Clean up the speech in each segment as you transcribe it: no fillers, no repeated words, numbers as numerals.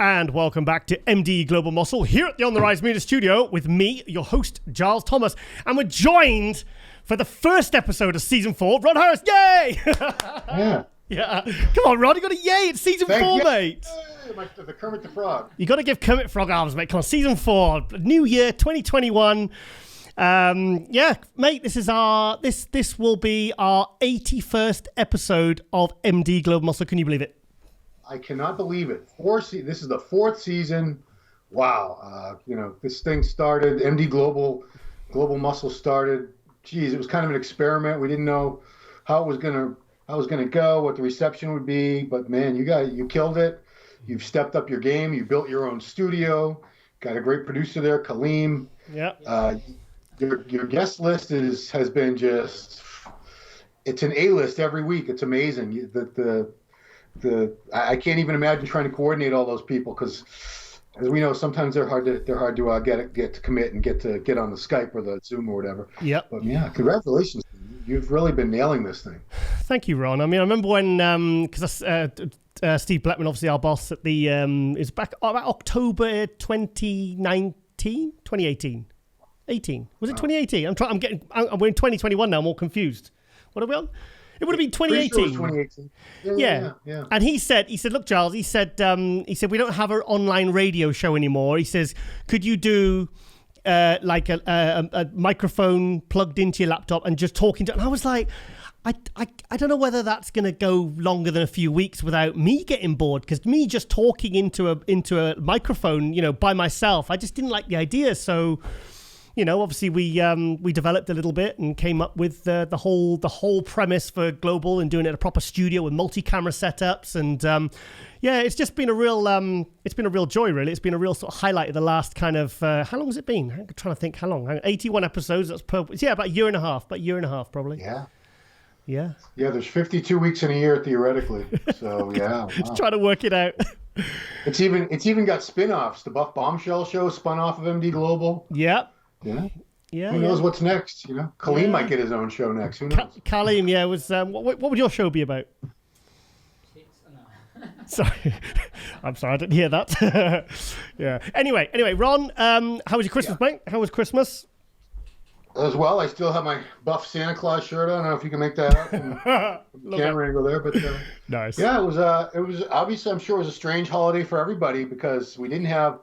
And welcome back to MD Global Muscle here at the On the Rise Media Studio with me, your host, Giles Thomas. And we're joined for the first episode of Season 4, Ron Harris. Yay! Yeah. Yeah. Come on, Ron, you got a yay. It's Season 4, mate. The Kermit the Frog. You got to give Kermit Frog arms, mate. Come on, Season 4, new year, 2021. Yeah, mate, this will be our 81st episode of MD Global Muscle. Can you believe it? I cannot believe it. This is the fourth season. Wow. This thing started, MD Global Muscle started. Geez, it was kind of an experiment. We didn't know how it was gonna go, what the reception would be. But man, you killed it. You've stepped up your game. You built your own studio. Got a great producer there, Kaleem. Yeah. Your guest list has been just. It's an A list every week. It's amazing. I can't even imagine trying to coordinate all those people because, as we know, sometimes they're hard to get to commit and get on the Skype or the Zoom or whatever. Yep. But yeah, congratulations. You've really been nailing this thing. Thank you, Ron. I mean, I remember when because Steve Blackman, obviously our boss at the is back about October 2019, 2018. 18. Was it 2018? We're in 2021 now. I'm all confused. What are we on? It would have been 2018. Sure it was 2018. Yeah. And he said, look, Giles, he said, we don't have an online radio show anymore. He says, could you do like a microphone plugged into your laptop and just talking to? And I was like, I don't know whether that's going to go longer than a few weeks without me getting bored, because me just talking into a microphone, by myself, I just didn't like the idea. So, obviously we developed a little bit and came up with the whole premise for Global and doing it in a proper studio with multi-camera setups. And it's just been a real joy, really. It's been a real sort of highlight of the last kind of how long has it been? I'm trying to think how long. 81 episodes. That's about a year and a half probably. Yeah. There's 52 weeks in a year theoretically. So yeah. Wow. Just trying to work it out. It's even got spin-offs. The Buff Bombshell show spun off of MD Global. Yeah. Yeah. Who knows what's next? Kaleem might get his own show next. Who knows? Kaleem, yeah. Was what would your show be about? Sorry, I'm sorry, I didn't hear that. Yeah. Anyway, Ron, how was your Christmas, mate? How was Christmas? As well, I still have my Buff Santa Claus shirt on. I don't know if you can make that up. Camera angle there, but nice. Yeah, it was obviously, I'm sure it was a strange holiday for everybody because we didn't have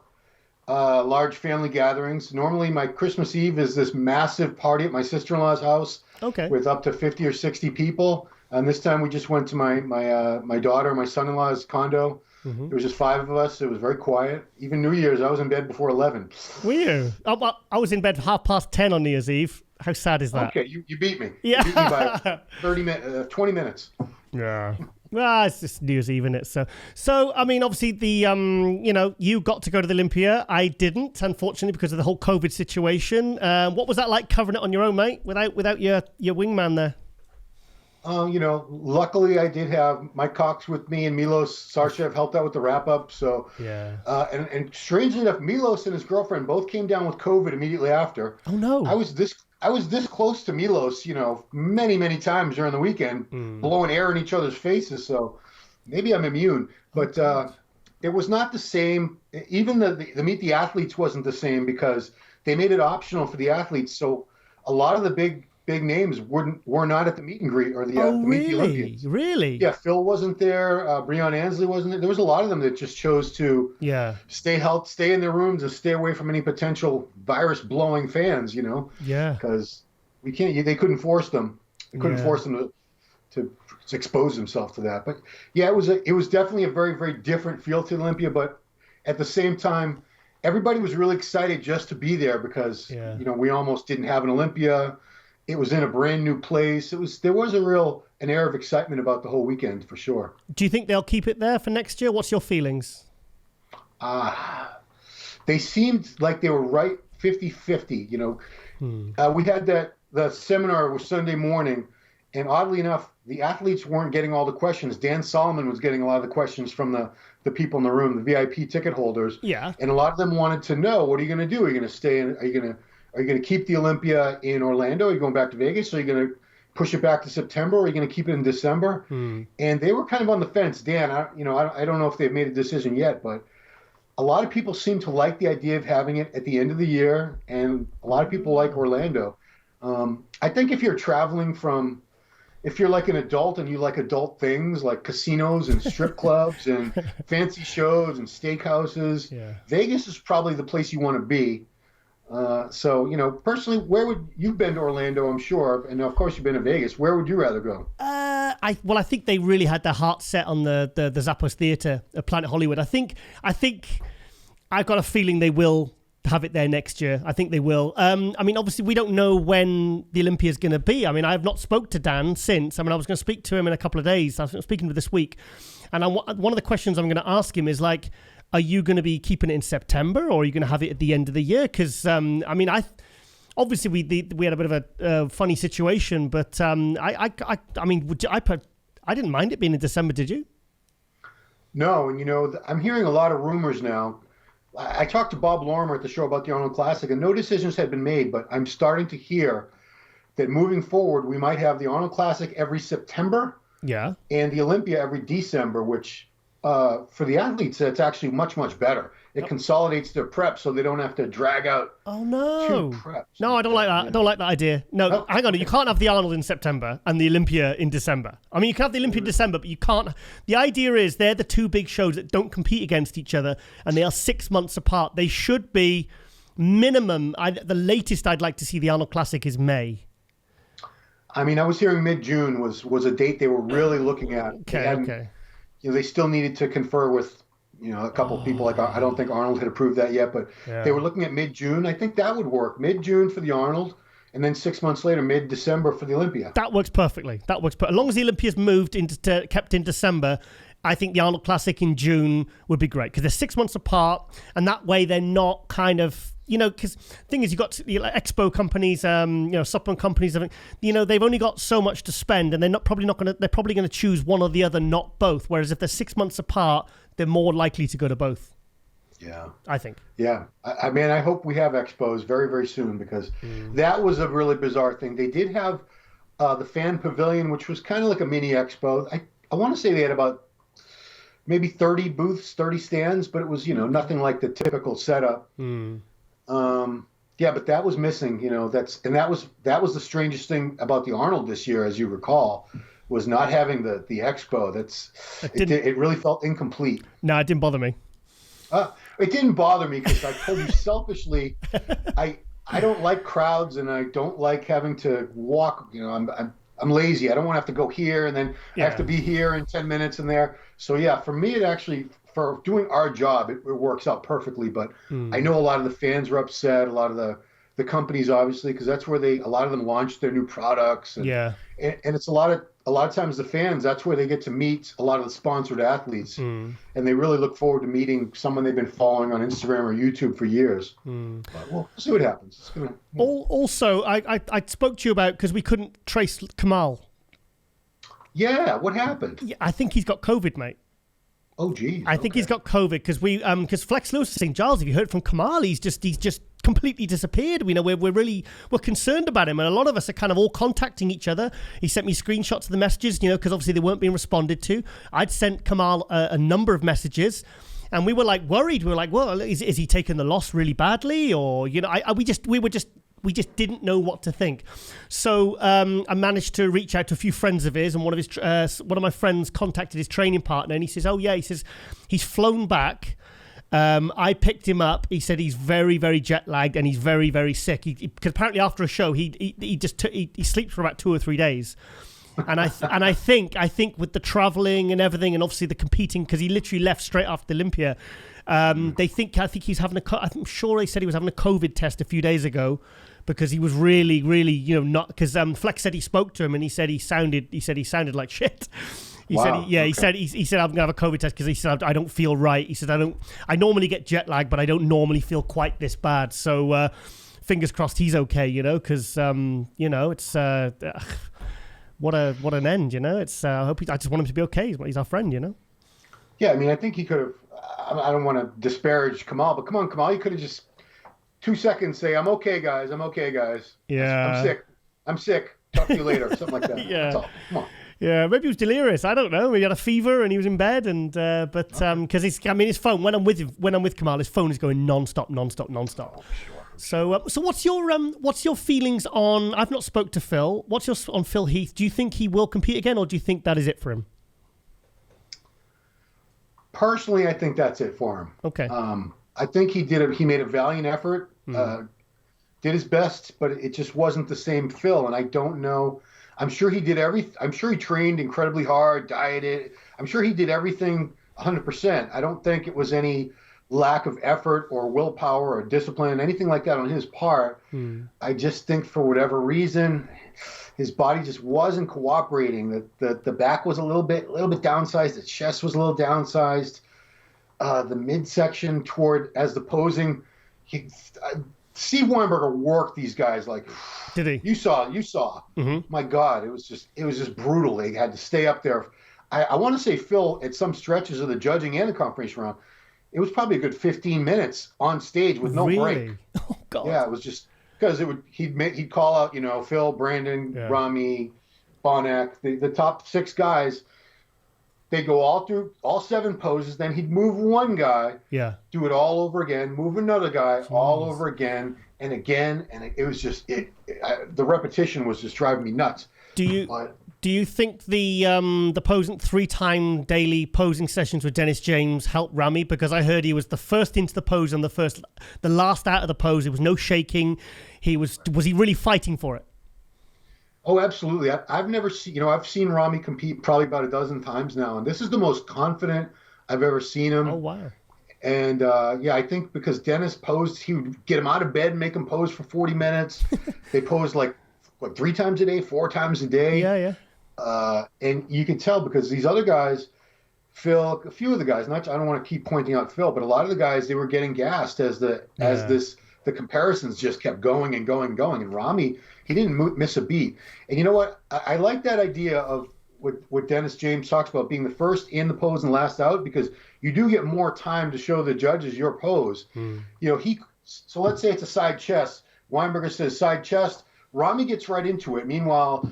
large family gatherings. Normally, my Christmas Eve is this massive party at my sister-in-law's house, with up to 50 or 60 people. And this time, we just went to my daughter, my son-in-law's condo. Mm-hmm. There was just 5 of us. It was very quiet. Even New Year's, I was in bed before 11. Were you? I was in bed 10:30 on New Year's Eve. How sad is that? Okay, you beat me. Yeah. You beat me by 20 minutes. Yeah. Well, it's just New Year's Eve, isn't it? So I mean, obviously you got to go to the Olympia. I didn't, unfortunately, because of the whole COVID situation. What was that like covering it on your own, mate, without your wingman there? Luckily I did have Mike Cox with me, and Milos Sarcev helped out with the wrap up. So yeah. And strangely enough, Milos and his girlfriend both came down with COVID immediately after. Oh no! I was this close to Milos, many times during the weekend, blowing air in each other's faces. So maybe I'm immune, but it was not the same. Even the Meet the Athletes wasn't the same because they made it optional for the athletes. So a lot of the big names were not at the meet and great or the Meet the Olympians. Really? Yeah, Phil wasn't there. Breon Ansley wasn't there. There was a lot of them that just chose to stay in their rooms and stay away from any potential virus blowing fans. Yeah. Because we can't. They couldn't force them. They couldn't force them to expose themselves to that. But yeah, it was definitely a very, very different feel to Olympia. But at the same time, everybody was really excited just to be there because we almost didn't have an Olympia. It was in a brand new place. There was an air of excitement about the whole weekend for sure. Do you think they'll keep it there for next year? What's your feelings? They seemed like they were right 50-50. We had the seminar was Sunday morning, and oddly enough, the athletes weren't getting all the questions. Dan Solomon was getting a lot of the questions from the people in the room, the VIP ticket holders. Yeah. And a lot of them wanted to know, what are you going to do? Are you going to stay in? Are you going to keep the Olympia in Orlando? Are you going back to Vegas? Are you going to push it back to September? Or are you going to keep it in December? And they were kind of on the fence. Dan, I don't know if they've made a decision yet, but a lot of people seem to like the idea of having it at the end of the year, and a lot of people like Orlando. I think if you're traveling if you're like an adult and you like adult things like casinos and strip clubs and fancy shows and steakhouses, Vegas is probably the place you want to be. So, personally, you've been to Orlando, I'm sure, and of course you've been to Vegas. Where would you rather go? I think they really had their heart set on the Zappos Theatre at Planet Hollywood. I think I've got a feeling they will have it there next year. I think they will. Obviously we don't know when the Olympia is going to be. I have not spoke to Dan since. I was going to speak to him in a couple of days. I was speaking to him this week. And one of the questions I'm going to ask him is like, are you going to be keeping it in September or are you going to have it at the end of the year? Because, obviously we had a bit of a funny situation, but I didn't mind it being in December, did you? No, and I'm hearing a lot of rumors now. I talked to Bob Lorimer at the show about the Arnold Classic, and no decisions had been made, but I'm starting to hear that moving forward, we might have the Arnold Classic every September, and the Olympia every December, which for the athletes, that's actually much, much better. It consolidates their prep so they don't have to drag out two preps. No, I don't like that. I don't like that idea. No, hang on. You can't have the Arnold in September and the Olympia in December. You can have the Olympia in December, but you can't. The idea is they're the two big shows that don't compete against each other, and they are 6 months apart. They should be minimum. The latest I'd like to see the Arnold Classic is May. I was hearing mid-June was a date they were really looking at. Okay. They still needed to confer with a couple of people. Like, I don't think Arnold had approved that yet, but they were looking at mid-June. I think that would work. Mid-June for the Arnold, and then 6 months later, mid-December for the Olympia. That works perfectly. As long as the Olympia's moved kept in December, I think the Arnold Classic in June would be great because they're 6 months apart, and that way they're not kind of, because the thing is, you've got expo companies, supplement companies, they've only got so much to spend, and they're probably going to choose one or the other, not both. Whereas if they're 6 months apart, they're more likely to go to both. Yeah. I think. Yeah. I hope we have expos very, very soon because that was a really bizarre thing. They did have the fan pavilion, which was kind of like a mini expo. I want to say they had about maybe 30 booths, 30 stands, but it was, nothing like the typical setup. But that was missing, that was the strangest thing about the Arnold this year, as you recall, was not having the expo. It really felt incomplete. No, it didn't bother me. It didn't bother me because I told you selfishly, I don't like crowds and I don't like having to walk. I'm lazy. I don't want to have to go here and then I have to be here in 10 minutes and there. So for me, it actually, for doing our job, it works out perfectly. But I know a lot of the fans were upset. A lot of the companies, obviously, because that's where a lot of them launched their new products. And it's a lot of times the fans, that's where they get to meet a lot of the sponsored athletes. And they really look forward to meeting someone they've been following on Instagram or YouTube for years. But we'll see what happens. Also, I spoke to you about, because we couldn't trace Kamal. Yeah, what happened? Yeah, I think he's got COVID, mate. Oh, geez. I think he's got COVID because Flex Lewis is saying, Giles, have you heard from Kamal? He's just completely disappeared. We're concerned about him, and a lot of us are kind of all contacting each other. He sent me screenshots of the messages, because obviously they weren't being responded to. I'd sent Kamal a number of messages, and we were like worried. We were like, well, is he taking the loss really badly, or we just didn't know what to think. So I managed to reach out to a few friends of his, and one of my friends contacted his training partner, and he says, he's flown back. I picked him up. He said he's very, very jet lagged and he's very, very sick. Because apparently after a show, he sleeps for about 2 or 3 days. And I think with the traveling and everything, and obviously the competing, because he literally left straight after Olympia. I think he's having I'm sure they said he was having a COVID test a few days ago, because he was really, really, not, because Flex said he spoke to him and he said he sounded like shit. He said I'm gonna have a COVID test because he said I don't feel right. He said I normally get jet lag, but I don't normally feel quite this bad. So fingers crossed he's okay, because it's what an end, It's I just want him to be okay. He's our friend, Yeah, I think he could have. I don't want to disparage Kamal, but come on, Kamal, you could have just 2 seconds say, I'm okay, guys. Yeah, I'm sick. Talk to you later. Something like that. Yeah. That's all. Come on. Yeah, maybe he was delirious. I don't know. Maybe he had a fever and he was in bed, and because his phone when I'm with Kamal, his phone is going non-stop. Oh, sure. So what's your feelings on? I've not spoke to Phil. What's your on Phil Heath? Do you think he will compete again, or do you think that is it for him? Personally, I think that's it for him. Okay. I think he made a valiant effort, did his best, but it just wasn't the same Phil. And I don't know. I'm sure he did I'm sure he trained incredibly hard, dieted. I'm sure he did everything 100%. I don't think it was any lack of effort or willpower or discipline, anything like that on his part. I just think for whatever reason, his body just wasn't cooperating. The back was a little bit downsized. The chest was a little downsized. The midsection as the posing, Steve Weinberger worked these guys like. Did he? You saw. Mm-hmm. My God, it was just brutal. They had to stay up there. I want to say Phil at some stretches of the judging and the confirmation round, it was probably a good 15 minutes on stage with no break. Oh God. Yeah, it was just because he'd call out, Phil, Brandon, Rami, Bonac, the top 6 guys. They'd go all through all 7 poses. Then he'd move one guy, do it all over again, move another guy all over again and again. And it was just the repetition was just driving me nuts. Do you think the posing 3-time daily posing sessions with Dennis James helped Rami? Because I heard he was the first into the pose and the last out of the pose. There was no shaking. Was he really fighting for it? Oh, absolutely. I've never seen, I've seen Rami compete probably about a dozen times now, and this is the most confident I've ever seen him. Oh, wow. And I think because Dennis posed, he would get him out of bed and make him pose for 40 minutes. They posed 3 times a day, 4 times a day. Yeah. And you can tell because these other guys, Phil, a few of the guys, I don't want to keep pointing out Phil, but a lot of the guys, they were getting gassed as the comparisons just kept going and going and going. And Rami, he didn't miss a beat. And you know what? I like that idea of what Dennis James talks about being the first in the pose and last out, because you do get more time to show the judges your pose. So let's say it's a side chest. Weinberger says side chest. Rami gets right into it. Meanwhile,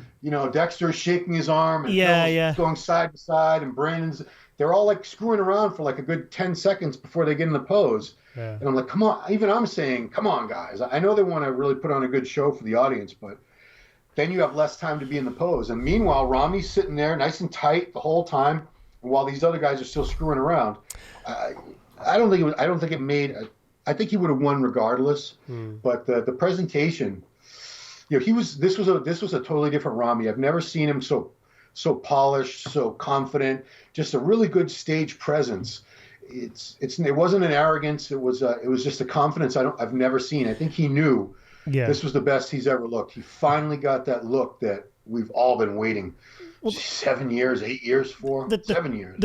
Dexter's shaking his arm and Phil's going side to side, and Brandon's, they're all screwing around for a good 10 seconds before they get in the pose. Yeah. And I'm like, come on. Even I'm saying, come on, guys. I know they want to really put on a good show for the audience, but then you have less time to be in the pose. And meanwhile, Rami's sitting there nice and tight the whole time, while these other guys are still screwing around. I don't think it made. I think he would have won regardless. But the presentation, this was a totally different Rami. I've never seen him so polished, so confident, just a really good stage presence. It wasn't an arrogance. It was just a confidence I've never seen. I think he knew this was the best he's ever looked. He finally got that look that we've all been waiting 7 years, 8 years for. 7 years.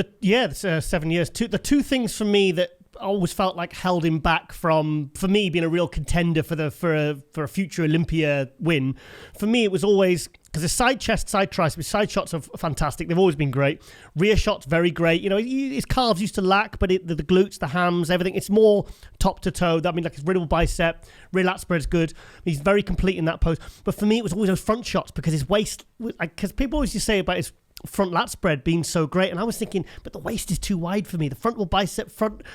7 years. The two things for me that always felt like held him back from, for me, being a real contender for a future Olympia win. For me, it was always because the side chest, side tricep, side shots are fantastic. They've always been great. Rear shots, very great. His calves used to lack, but the glutes, the hams, everything, it's more top to toe. That means his riddle bicep, rear lat spread's good. He's very complete in that pose. But for me, it was always those front shots because his waist, because people always used to say about his front lat spread being so great, and I was thinking, but the waist is too wide for me. The frontal bicep,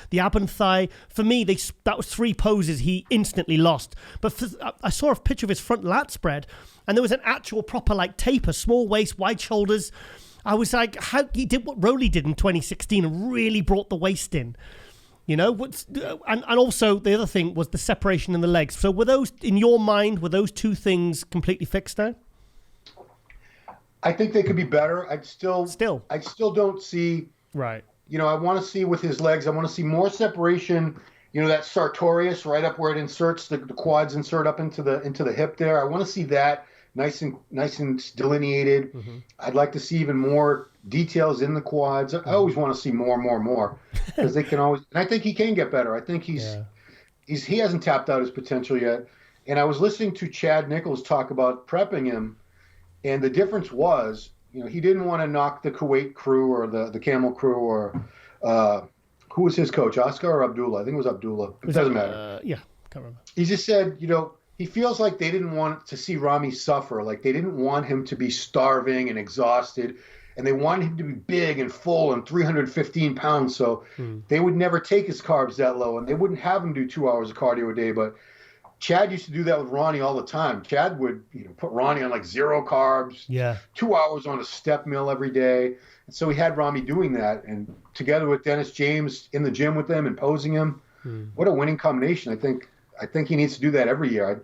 the ab and thigh, for me, that was 3 poses he instantly lost. But I saw a picture of his front lat spread, and there was an actual proper taper, small waist, wide shoulders. I was like, how he did what Rowley did in 2016 and really brought the waist in. And also the other thing was the separation in the legs. So were those, in your mind, were those 2 things completely fixed now? I think they could be better. I still don't see. Right. I want to see with his legs. I want to see more separation. That sartorius right up where it inserts the quads insert up into the hip there. I want to see that nice and delineated. Mm-hmm. I'd like to see even more details in the quads. I always want to see more because they can always. And I think he can get better. I think he hasn't tapped out his potential yet. And I was listening to Chad Nichols talk about prepping him. And the difference was, he didn't want to knock the Kuwait crew or the Camel crew or who was his coach, Oscar or Abdullah? I think it was Abdullah. It doesn't matter. Can't remember. He just said, he feels like they didn't want to see Rami suffer. Like they didn't want him to be starving and exhausted. and they wanted him to be big and full and 315 pounds. So they would never take his carbs that low, and they wouldn't have him do 2 hours of cardio a day. But Chad used to do that with Ronnie all the time. Chad would put Ronnie on like 0 carbs, 2 hours on a step meal every day. And so he had Rami doing that, and together with Dennis James in the gym with him and posing him, what a winning combination. I think he needs to do that every year.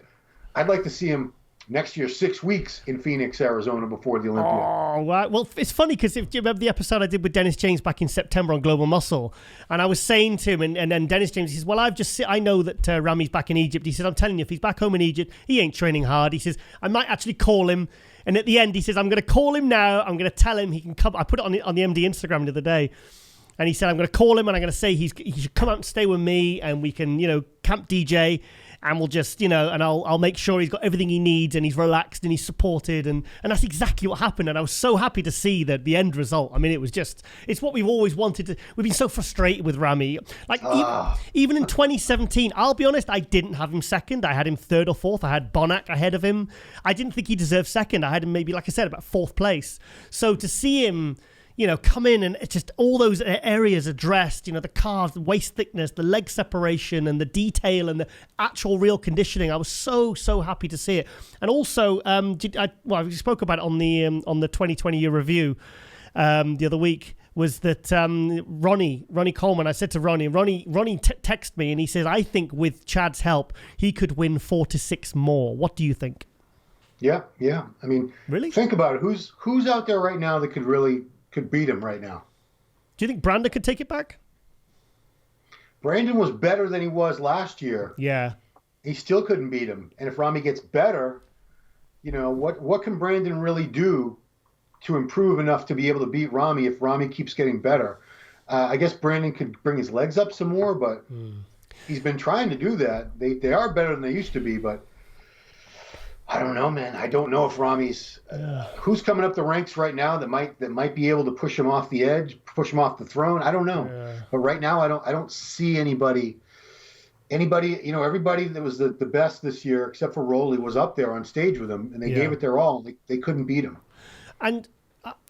I'd like to see him next year, 6 weeks in Phoenix, Arizona before the Olympia. Oh, right. Well, it's funny because if you remember the episode I did with Dennis James back in September on Global Muscle, and I was saying to him, and then Dennis James, he says, well, I know that Rami's back in Egypt. He said, I'm telling you, if he's back home in Egypt, he ain't training hard. He says, I might actually call him. And at the end, he says, I'm going to call him now. I'm going to tell him he can come. I put it on the MD Instagram the other day. And he said, I'm going to call him and I'm going to say he should come out and stay with me and we can, camp DJ. And we'll just, and I'll make sure he's got everything he needs and he's relaxed and he's supported. And that's exactly what happened. And I was so happy to see that the end result. I mean, it's what we've always wanted to. We've been so frustrated with Rami. Like, even in 2017, I'll be honest, I didn't have him second. I had him third or fourth. I had Bonac ahead of him. I didn't think he deserved second. I had him maybe, like I said, about fourth place. So to see him, come in and it's just all those areas addressed, the calves, the waist thickness, the leg separation and the detail and the actual real conditioning. I was so, so happy to see it. And also, we spoke about it on the 2020 year review the other week, was that Ronnie Coleman, I said to Ronnie texted me and he says, I think with Chad's help, he could win 4 to 6 more. What do you think? Yeah. I mean, really? Think about it. Who's out there right now that could beat him right now? Do you think Brandon could take it back? Brandon was better than he was last year. Yeah. He still couldn't beat him. And if Rami gets better, what can Brandon really do to improve enough to be able to beat Rami if Rami keeps getting better? I guess Brandon could bring his legs up some more, but he's been trying to do that. They are better than they used to be, but I don't know, man. I don't know if Rami's who's coming up the ranks right now that might be able to push him off the edge, push him off the throne. I don't know. Yeah. But right now, I don't see anybody. Everybody that was the best this year, except for Rolly, was up there on stage with him, and they gave it their all. They couldn't beat him. And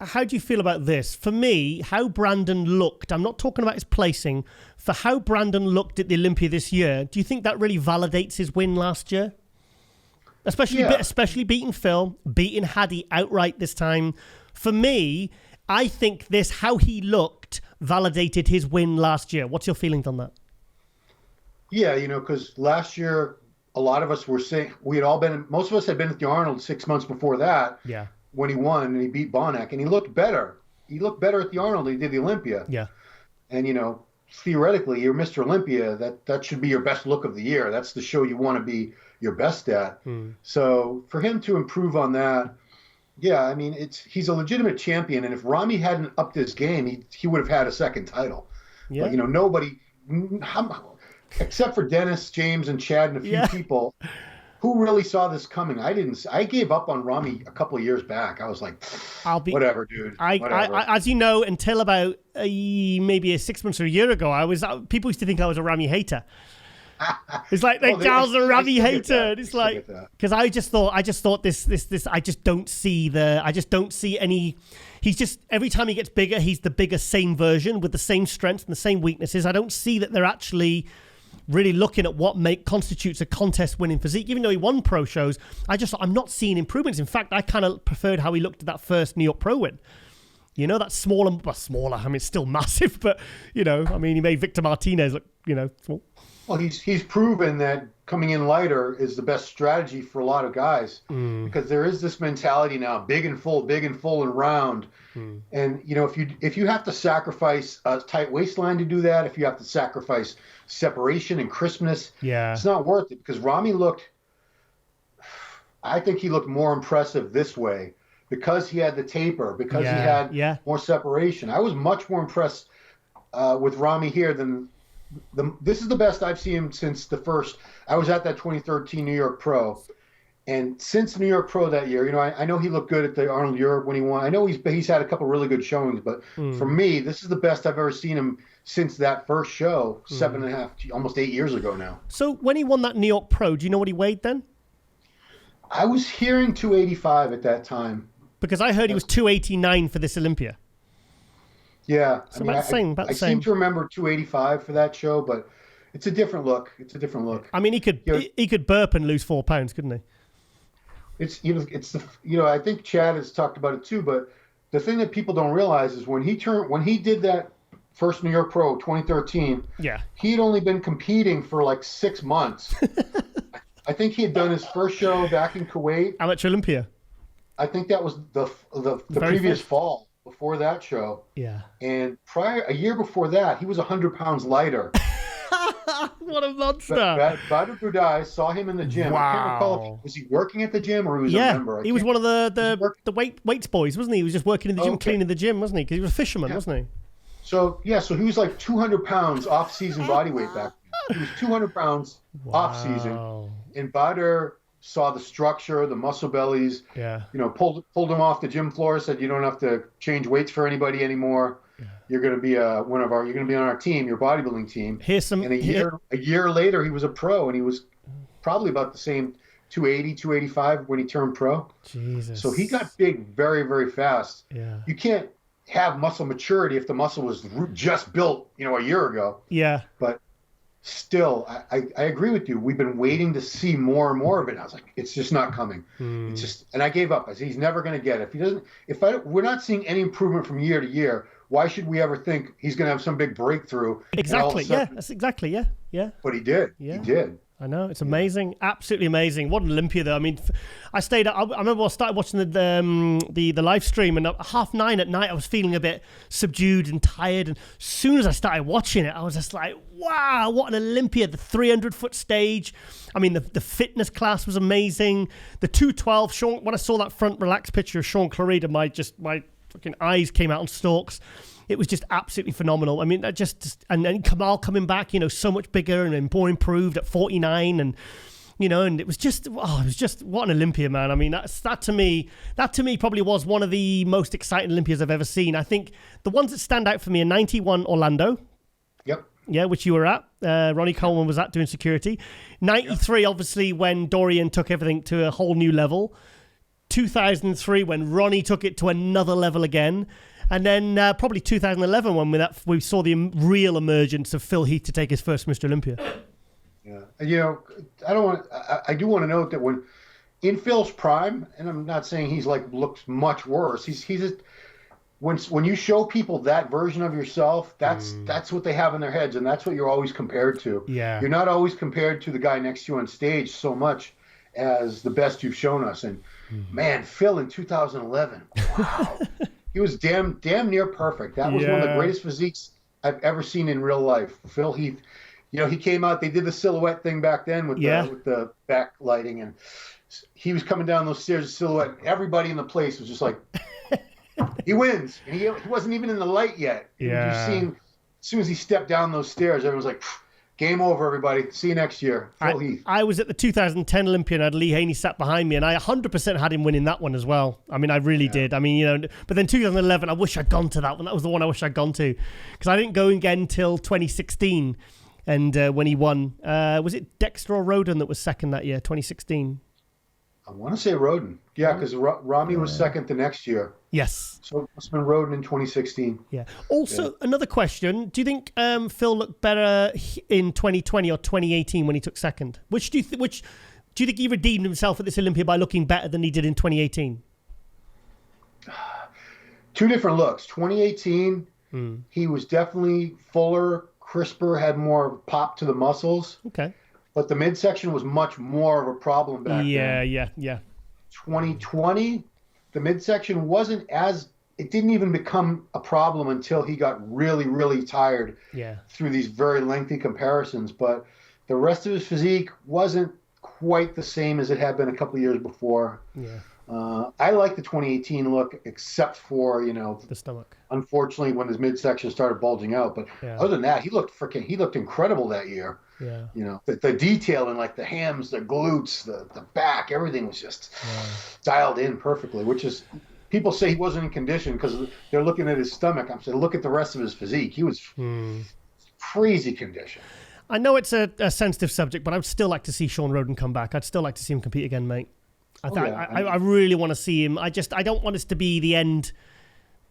how do you feel about this? For me, how Brandon looked, I'm not talking about his placing, for how Brandon looked at the Olympia this year, do you think that really validates his win last year? Especially beating Phil, beating Hadi outright this time. For me, I think how he looked validated his win last year. What's your feelings on that? Yeah, because last year, a lot of us were saying, most of us had been at the Arnold 6 months before that. Yeah. When he won and he beat Bonac, and he looked better. He looked better at the Arnold than he did the Olympia. Yeah. And, theoretically, you're Mr. Olympia. That should be your best look of the year. That's the show you want to be your best at. So for him to improve on that, I mean, he's a legitimate champion. And if Rami hadn't upped his game, he would have had a second title. Yeah. But, nobody, except for Dennis, James, and Chad and a few people, who really saw this coming? I didn't. I gave up on Rami a couple of years back. I was like, whatever, dude. Whatever. I, as you know, until about maybe 6 months or a year ago, people used to think I was a Rami hater. It's like Giles a Rami hater. It's like, because I just thought this. I just don't see any. He's just, every time he gets bigger, he's the bigger same version with the same strengths and the same weaknesses. I don't see that they're actually really looking at what constitutes a contest-winning physique. Even though he won pro shows, I'm not seeing improvements. In fact, I kind of preferred how he looked at that first New York Pro win. That smaller. I mean, it's still massive, but he made Victor Martinez look, small. Well, he's proven that coming in lighter is the best strategy for a lot of guys because there is this mentality now, big and full and round. And, if you have to sacrifice a tight waistline to do that, if you have to sacrifice separation and crispness, it's not worth it because Rami I think he looked more impressive this way because he had the taper, because he had more separation. I was much more impressed with Rami here than this is the best I've seen him since I was at that 2013 New York Pro. And since New York Pro that year, I know he looked good at the Arnold Europe when he won. I know he's had a couple really good showings, but for me, this is the best I've ever seen him since that first show, 7.5, almost 8 years ago now. So when he won that New York Pro, do you know what he weighed then? I was hearing 285 at that time. Because I heard he was 289 for this Olympia. Yeah. So about the same. I seem to remember 285 for that show, but it's a different look. I mean, he could burp and lose 4 pounds, couldn't he? I think Chad has talked about it too, but the thing that people don't realize is when he did that first New York Pro 2013, he'd only been competing for like 6 months. I think he had done his first show back in Kuwait. Amateur Olympia. I think that was the previous fall before that show. Yeah. And a year before that, he was 100 pounds lighter. What a monster. Badr Budai saw him in the gym. Wow. I can't recall, was he working at the gym or he was a member? He was one of the weights boys, wasn't he? He was just working in the gym, cleaning the gym, wasn't he? Because he was a fisherman, wasn't he? So he was like 200 pounds off-season body weight back then. He was 200 pounds off-season. And Badr saw the structure, the muscle bellies, pulled him off the gym floor, said, you don't have to change weights for anybody anymore. You're going to be you're going to be on our team, your bodybuilding team. And a year later, he was a pro, and he was probably about the same 280, 285 when he turned pro. Jesus. So he got big very, very fast. Yeah. You can't have muscle maturity if the muscle was just built, a year ago. Yeah. But still, I agree with you. We've been waiting to see more and more of it. I was like, it's just not coming. It's just, and I gave up. I said, he's never going to get it. We're not seeing any improvement from year to year. Why should we ever think he's going to have some big breakthrough? Exactly. That's exactly. Yeah. But he did. Yeah. He did. I know, it's amazing, absolutely amazing. What an Olympia, though. I mean, I remember I started watching the live stream, and at 9:30 at night, I was feeling a bit subdued and tired. And as soon as I started watching it, I was just like, wow, what an Olympia! The 300-foot stage. I mean, the fitness class was amazing. The 212. Sean, when I saw that front relaxed picture of Sean Clarida, my fucking eyes came out on stalks. It was just absolutely phenomenal. I mean, and then Kamal coming back, so much bigger and more improved at 49, and and it was just what an Olympia, man. I mean, that to me probably was one of the most exciting Olympias I've ever seen. I think the ones that stand out for me are 91 Orlando. Yep. Yeah, which you were at. Ronnie Coleman was at doing security. 93, obviously, when Dorian took everything to a whole new level. 2003, when Ronnie took it to another level again. And then probably 2011 when we saw the real emergence of Phil Heath to take his first Mr. Olympia. Yeah, I do want to note that when in Phil's prime, and I'm not saying he's looks much worse. When you show people that version of yourself, that's what they have in their heads, and that's what you're always compared to. Yeah, you're not always compared to the guy next to you on stage so much as the best you've shown us. And man, Phil in 2011, wow. He was damn near perfect. That was one of the greatest physiques I've ever seen in real life. Phil Heath, he came out. They did the silhouette thing back then with the backlighting, and he was coming down those stairs, silhouette. Everybody in the place was just like, he wins, and he wasn't even in the light yet. Yeah. As soon as he stepped down those stairs, everyone was like, game over, everybody. See you next year. Phil Heath. I was at the 2010 Olympia, and I had Lee Haney sat behind me, and I 100% had him winning that one as well. I mean, I really did. I mean, but then 2011, I wish I'd gone to that one. That was the one I wish I'd gone to, because I didn't go again till 2016, and when he won, was it Dexter or Roden that was second that year, 2016? I want to say Roden. Yeah, because Rami was second the next year. Yes. So it must have been Roden in 2016. Yeah. Also, another question. Do you think Phil looked better in 2020 or 2018 when he took second? Which do you think he redeemed himself at this Olympia by looking better than he did in 2018? Two different looks. 2018, he was definitely fuller, crisper, had more pop to the muscles. Okay. But the midsection was much more of a problem back then. Yeah. 2020, the midsection it didn't even become a problem until he got really, really tired through these very lengthy comparisons. But the rest of his physique wasn't quite the same as it had been a couple of years before. Yeah. I like the 2018 look, except for, the stomach. Unfortunately, when his midsection started bulging out. But other than that, he looked incredible that year. Yeah. The detail in the hams, the glutes, the back, everything was just dialed in perfectly, which is, people say he wasn't in condition because they're looking at his stomach. I'm saying, look at the rest of his physique. He was crazy condition. I know it's a sensitive subject, but I would still like to see Sean Roden come back. I'd still like to see him compete again, mate. I really want to see him. I don't want this to be the end.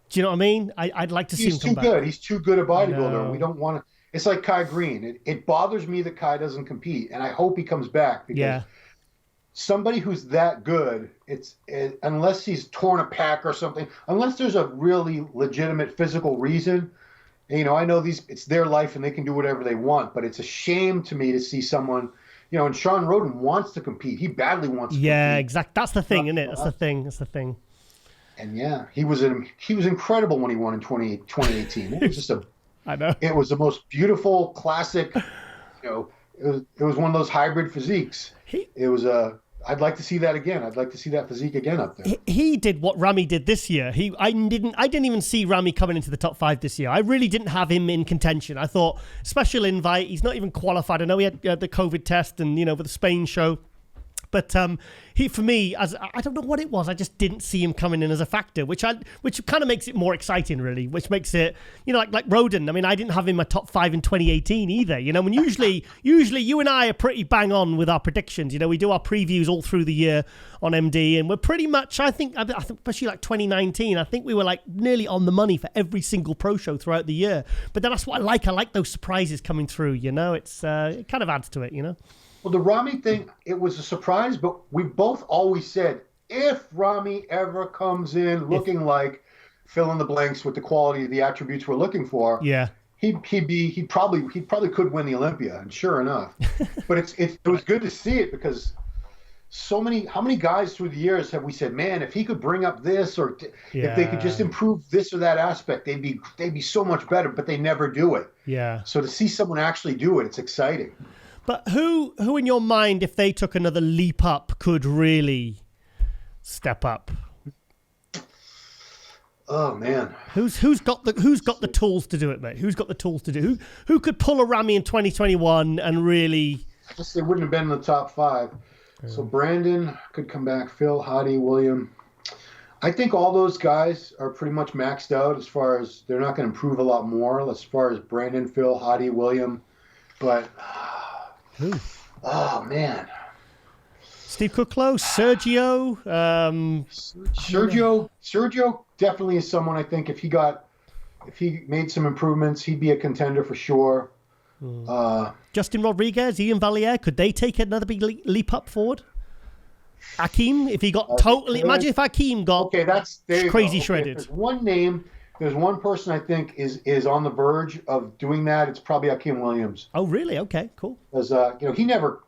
Do you know what I mean? I'd like to see him come back. He's too good. He's too good a bodybuilder. We don't want to. It's like Kai Green. It bothers me that Kai doesn't compete, and I hope he comes back because somebody who's that good, unless he's torn a pec or something, unless there's a really legitimate physical reason. You know, I know it's their life and they can do whatever they want, but it's a shame to me to see someone, you know, and Sean Roden wants to compete. He badly wants to compete. Yeah, exactly. That's the thing, isn't it? That's the thing. And yeah, he was incredible when he won in 2018. It was just I know. It was the most beautiful, classic, you know, it was one of those hybrid physiques. I'd like to see that again. I'd like to see that physique again up there. He did what Ramy did this year. I didn't even see Ramy coming into the top 5 this year. I really didn't have him in contention. I thought special invite. He's not even qualified. I know he had the COVID test and, you know, with the Spain show. But for me, I don't know what it was. I just didn't see him coming in as a factor, which kind of makes it more exciting, really. Which makes it, you know, like Roden. I mean, I didn't have him in my top 5 in 2018 either. You know, when usually you and I are pretty bang on with our predictions. You know, we do our previews all through the year on MD, and we're pretty much, I think, especially like 2019, I think we were like nearly on the money for every single pro show throughout the year. But then that's what I like. I like those surprises coming through. You know, it kind of adds to it. You know. Well, the Ramy thing, it was a surprise, but we both always said, if Ramy ever comes in looking like fill in the blanks with the quality of the attributes we're looking for, he probably could win the Olympia, and sure enough. But it was good to see it because how many guys through the years have we said, man, if he could bring up this or if they could just improve this or that aspect, they'd be so much better, but they never do it. Yeah. So to see someone actually do it, it's exciting. But who in your mind, if they took another leap up, could really step up? Oh man, who's got the tools to do it, mate? Who's got the tools to do? Who could pull a Ramy in 2021 and really? I guess they wouldn't have been in the top 5. So Brandon could come back. Phil, Hadi, William. I think all those guys are pretty much maxed out as far as they're not going to improve a lot more. As far as Brandon, Phil, Hadi, William, but. Who? Oh man, Steve Kucklow, Sergio. Sergio definitely is someone I think if he made some improvements, he'd be a contender for sure. Justin Rodriguez, Ian Valier, could they take another big leap up forward? Akeem, if he got totally, imagine if Akeem got crazy shredded. There's one person I think is on the verge of doing that. It's probably Akeem Williams. Oh, really? Okay, cool. Because you know,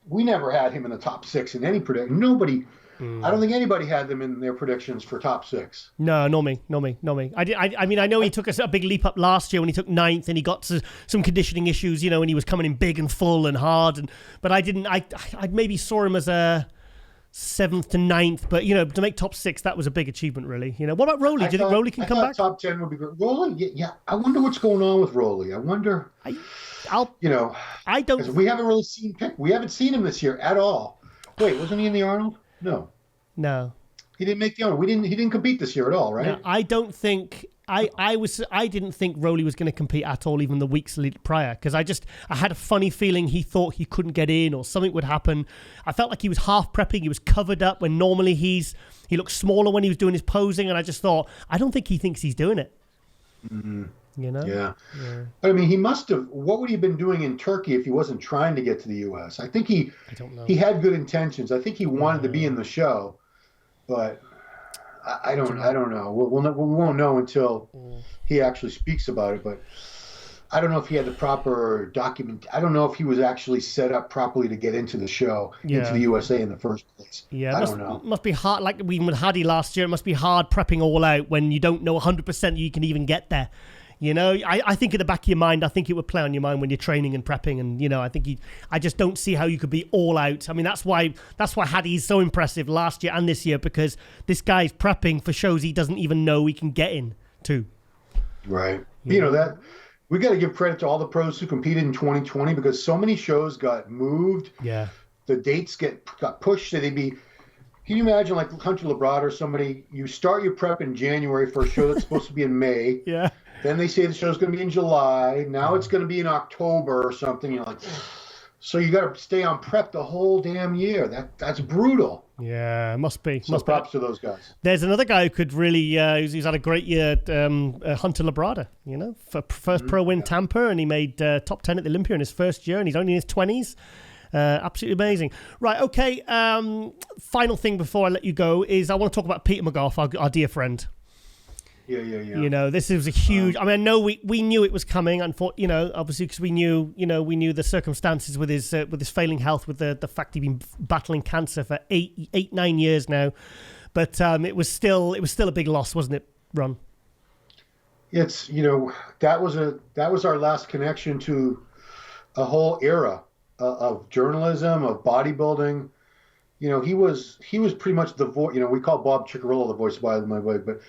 we never had him in the top 6 in any prediction. Nobody. I don't think anybody had them in their predictions for top 6. No, not me. I mean, I know he took a big leap up last year when he took 9th and he got some conditioning issues, you know, and he was coming in big and full and hard. But I didn't. I maybe saw him as a 7th to 9th, but you know, to make top 6, that was a big achievement, really. You know, what about Rowley? Do you think Rowley can come back? Top 10 would be good. Rowley, yeah. I wonder what's going on with Rowley. I wonder. I don't. We haven't really seen We haven't seen him this year at all. Wait, wasn't he in the Arnold? No. He didn't make the Arnold. He didn't compete this year at all, right? No, I don't think. I didn't think Rowley was going to compete at all, even the weeks prior, because I had a funny feeling he thought he couldn't get in or something would happen. I felt like he was half prepping, he was covered up when normally he looked smaller when he was doing his posing, and I just thought, I don't think he thinks he's doing it. Mm-hmm. You know? Yeah. I mean, he must have. What would he have been doing in Turkey if he wasn't trying to get to the U.S.? I think he had good intentions. I think he wanted to be in the show, but. I don't know. We won't know until he actually speaks about it. But I don't know if he had the proper document. I don't know if he was actually set up properly to get into the show, into the USA in the first place. Yeah, I don't know. It must be hard. Like even with Hadi last year, it must be hard prepping all out when you don't know 100% you can even get there. You know, I think at the back of your mind, I think it would play on your mind when you're training and prepping. And, you know, I just don't see how you could be all out. I mean, that's why Hadi's so impressive last year and this year, because this guy's prepping for shows he doesn't even know he can get in to. Right. You know, that we got to give credit to all the pros who competed in 2020 because so many shows got moved. Yeah. The dates got pushed. So they'd be. Can you imagine, like Hunter Labrada or somebody, you start your prep in January for a show that's supposed to be in May. Yeah. Then they say the show's going to be in July. Now it's going to be in October or something. You're like, so you got to stay on prep the whole damn year. That's brutal. Yeah, must be. So props to those guys. There's another guy who could really, who's had a great year, Hunter Labrada, for first pro win Tampa, and he made top 10 at the Olympia in his first year, and he's only in his 20s. Absolutely amazing. Right, okay. Final thing before I let you go is I want to talk about Peter McGough, our dear friend. Yeah. This was a huge. I know we knew it was coming. Obviously because we knew the circumstances with his failing health, with the fact he'd been battling cancer for 9 years now. But it was still a big loss, wasn't it, Ron? It's that was our last connection to a whole era of journalism, of bodybuilding. He was pretty much the voice. We call Bob Cicherillo the voice of bodybuilding, but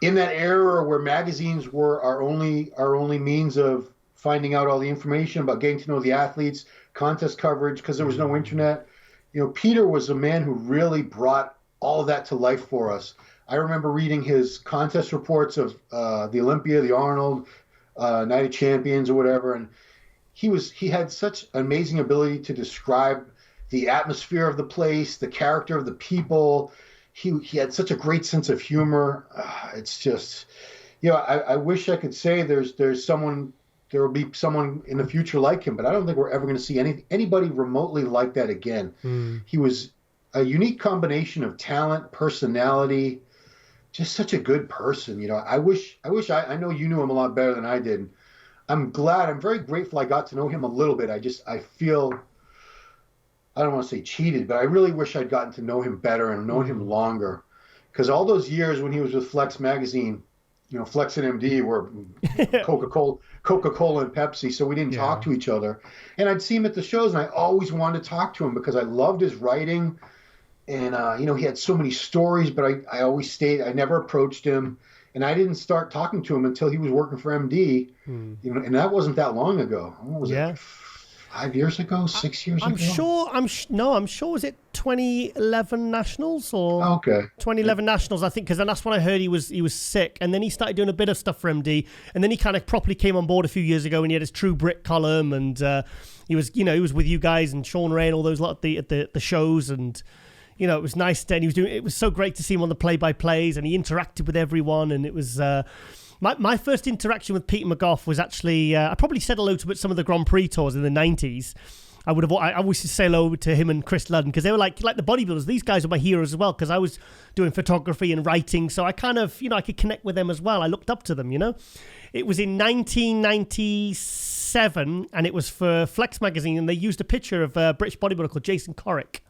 in that era where magazines were our only means of finding out all the information about getting to know the athletes, contest coverage, because there was no internet, Peter was a man who really brought all of that to life for us. I remember reading his contest reports of the Olympia, the Arnold, Night of Champions or whatever, and he had such amazing ability to describe the atmosphere of the place, the character of the people. He had such a great sense of humor. It's just, I wish I could say there will be someone in the future like him, but I don't think we're ever going to see anybody remotely like that again. He was a unique combination of talent, personality, just such a good person. I I know you knew him a lot better than I did. I'm very grateful I got to know him a little bit. I feel, I don't want to say cheated, but I really wish I'd gotten to know him better and known him longer. Because all those years when he was with Flex Magazine, Flex and MD were Coca-Cola and Pepsi, so we didn't talk to each other. And I'd see him at the shows, and I always wanted to talk to him because I loved his writing. And, he had so many stories, but I always stayed. I never approached him. And I didn't start talking to him until he was working for MD. And that wasn't that long ago. What was it? 5 years ago, 6 years ago? I'm sure. Was it 2011 Nationals or 2011 Nationals? I think because then that's when I heard he was sick, and then he started doing a bit of stuff for MD, and then he kind of properly came on board a few years ago, and he had his True Brit column, and he was with you guys and Sean Ray and all those lot at the shows, and it was nice. And it was so great to see him on the play-by-plays, and he interacted with everyone, and it was. My first interaction with Peter McGough was actually, I probably said hello to some of the Grand Prix tours in the 90s. I always say hello to him and Chris Ludden because they were like the bodybuilders. These guys were my heroes as well because I was doing photography and writing. So I kind of, I could connect with them as well. I looked up to them, It was in 1997 and it was for Flex Magazine, and they used a picture of a British bodybuilder called Jason Corrick.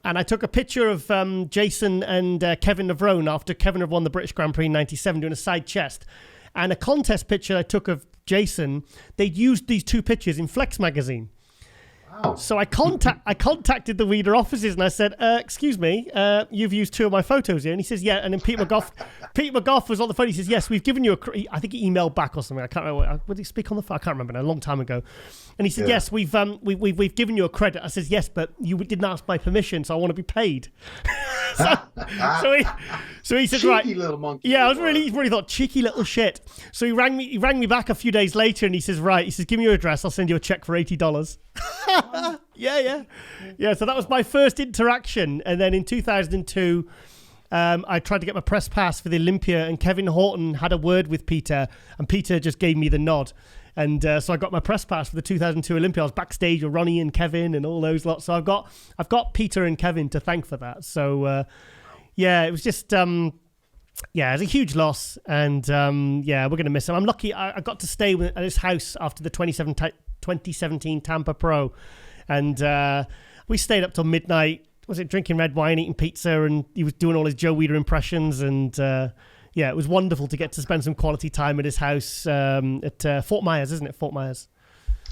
And I took a picture of Jason and Kevin Levrone after Kevin had won the British Grand Prix in 97 doing a side chest. And a contest picture I took of Jason, they'd used these two pictures in Flex Magazine. Wow. So I contacted the Weider offices and I said, excuse me, you've used two of my photos here. And he says, yeah. And then Peter McGough was on the phone. He says, yes, we've given you I think he emailed back or something. I can't remember. Would he speak on the phone? I can't remember. A long time ago. And he said, yes, we've given you a credit. I says, yes, but you didn't ask my permission, so I want to be paid. so he said, right. Cheeky little monkey. Yeah, I was really thought, cheeky little shit. So he rang me back a few days later and he says, right, give me your address. I'll send you a check for $80. Yeah. So that was my first interaction. And then in 2002, I tried to get my press pass for the Olympia, and Kevin Horton had a word with Peter, and Peter just gave me the nod. And so I got my press pass for the 2002 Olympia. I was backstage with Ronnie and Kevin and all those lots. So I've got Peter and Kevin to thank for that. So it was just it was a huge loss, and we're gonna miss him. I'm lucky I got to stay at his house after the 2017 Tampa Pro, and we stayed up till midnight. Was it drinking red wine, eating pizza, and he was doing all his Joe Weider impressions, and it was wonderful to get to spend some quality time at his house at Fort Myers, isn't it? Fort Myers.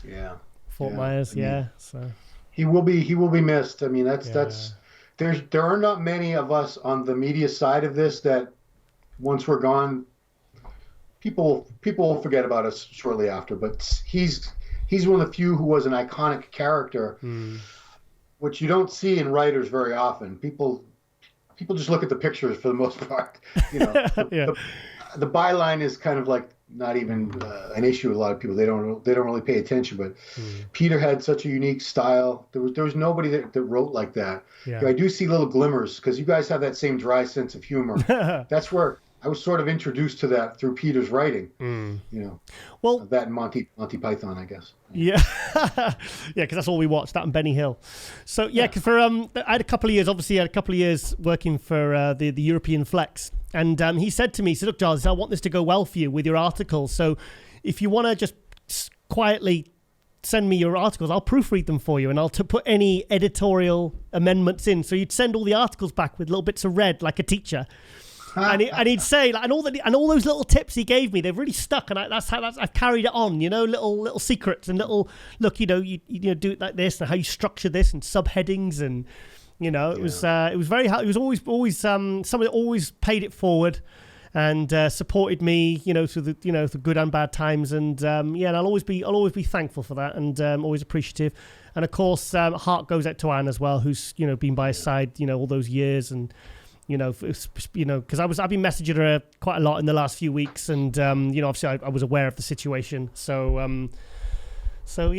Yeah. Fort Myers. So he will be missed. I mean, there are not many of us on the media side of this that once we're gone, people will forget about us shortly after. But he's one of the few who was an iconic character, which you don't see in writers very often. People just look at the pictures for the most part. The byline is kind of like not even an issue with a lot of people. They don't really pay attention. But Peter had such a unique style. There was nobody that wrote like that. Yeah. I do see little glimmers because you guys have that same dry sense of humor. That's where I was sort of introduced to that through Peter's writing. Well, that and Monty Python, I guess. Yeah, yeah, because that's all we watched, that and Benny Hill. So yeah, because for I had a couple of years working for the European Flex, and he said to me, he said, "Look, Giles, I want this to go well for you with your articles. So if you want to just quietly send me your articles, I'll proofread them for you, and I'll put any editorial amendments in. So you'd send all the articles back with little bits of red, like a teacher." And he'd say, like, and all those little tips he gave me, they've really stuck, and I've carried it on, little secrets and little look, you do it like this, and how you structure this, and subheadings, and it was very hard. It was always somebody that always paid it forward, and supported me, through the good and bad times, and and I'll always be thankful for that, and always appreciative, and of course, heart goes out to Anne as well, who's been by his side, all those years, and. Because I've been messaging her quite a lot in the last few weeks, and obviously I was aware of the situation. So it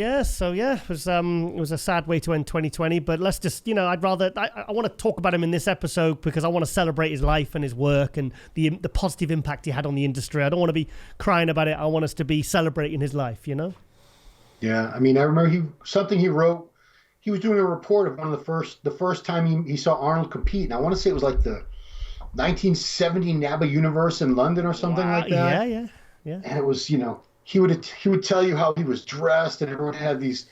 was a sad way to end 2020. But let's just, I want to talk about him in this episode because I want to celebrate his life and his work and the positive impact he had on the industry. I don't want to be crying about it. I want us to be celebrating his life. Yeah, I mean, I remember something he wrote. He was doing a report of one of the first time he saw Arnold compete, and I want to say it was like the 1970 NABBA Universe in London or something like that. Yeah. And it was, he would tell you how he was dressed, and everyone had these,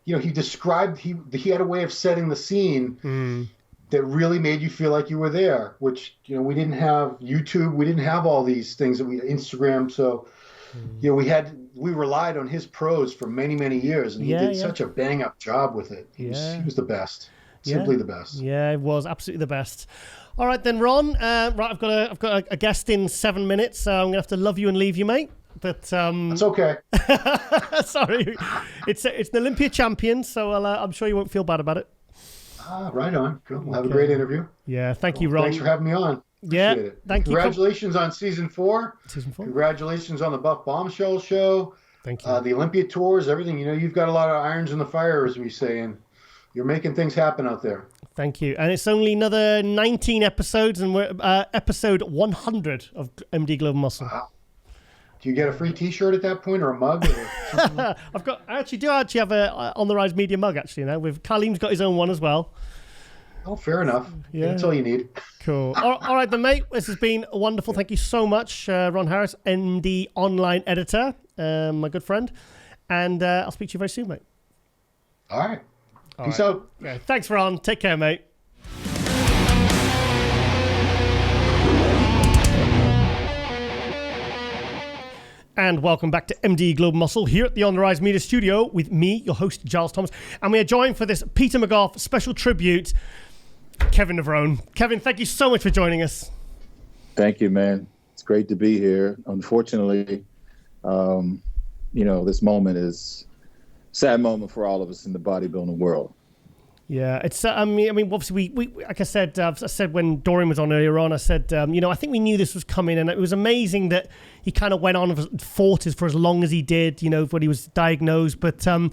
he described he had a way of setting the scene that really made you feel like you were there. Which we didn't have YouTube, we didn't have all these things that Instagram, so. We relied on his prose for many, many years, and he did such a bang-up job with it. He was the best, simply the best. Yeah, it was absolutely the best. All right, then, Ron. I've got a guest in 7 minutes, so I'm gonna have to love you and leave you, mate. But that's okay. Sorry, it's an Olympia champion, so I'm sure you won't feel bad about it. Right on. Cool. We'll have a great interview. Yeah, thank you, Ron. Thanks for having me on. Yeah, thank you. Congratulations on season 4. Season 4. Congratulations on the Buff Bombshell show. Thank you. The Olympia tours, everything. You've got a lot of irons in the fire, as we say, and you're making things happen out there. Thank you. And it's only another 19 episodes, and we're episode 100 of MD Global Muscle. Wow. Do you get a free T-shirt at that point, or a mug? Or I actually have a On the Rise Media mug actually now. With Kaleem's got his own one as well. Oh, fair enough. Yeah. That's all you need. Cool. All right, then, mate. This has been wonderful. Thank you so much, Ron Harris, MD online editor, my good friend. And I'll speak to you very soon, mate. All right. Peace out. Yeah. Thanks, Ron. Take care, mate. And welcome back to MD Global Muscle here at the On the Rise Media Studio with me, your host, Giles Thomas. And we are joined for this Peter McGough special tribute, Kevin Levrone. Kevin, thank you so much for joining us. Thank you, man. It's great to be here. Unfortunately, this moment is a sad moment for all of us in the bodybuilding world. Yeah, it's. I mean, obviously, we like I said when Dorian was on earlier on, I said, I think we knew this was coming, and it was amazing that he kind of went on and fought for as long as he did, when he was diagnosed. But, I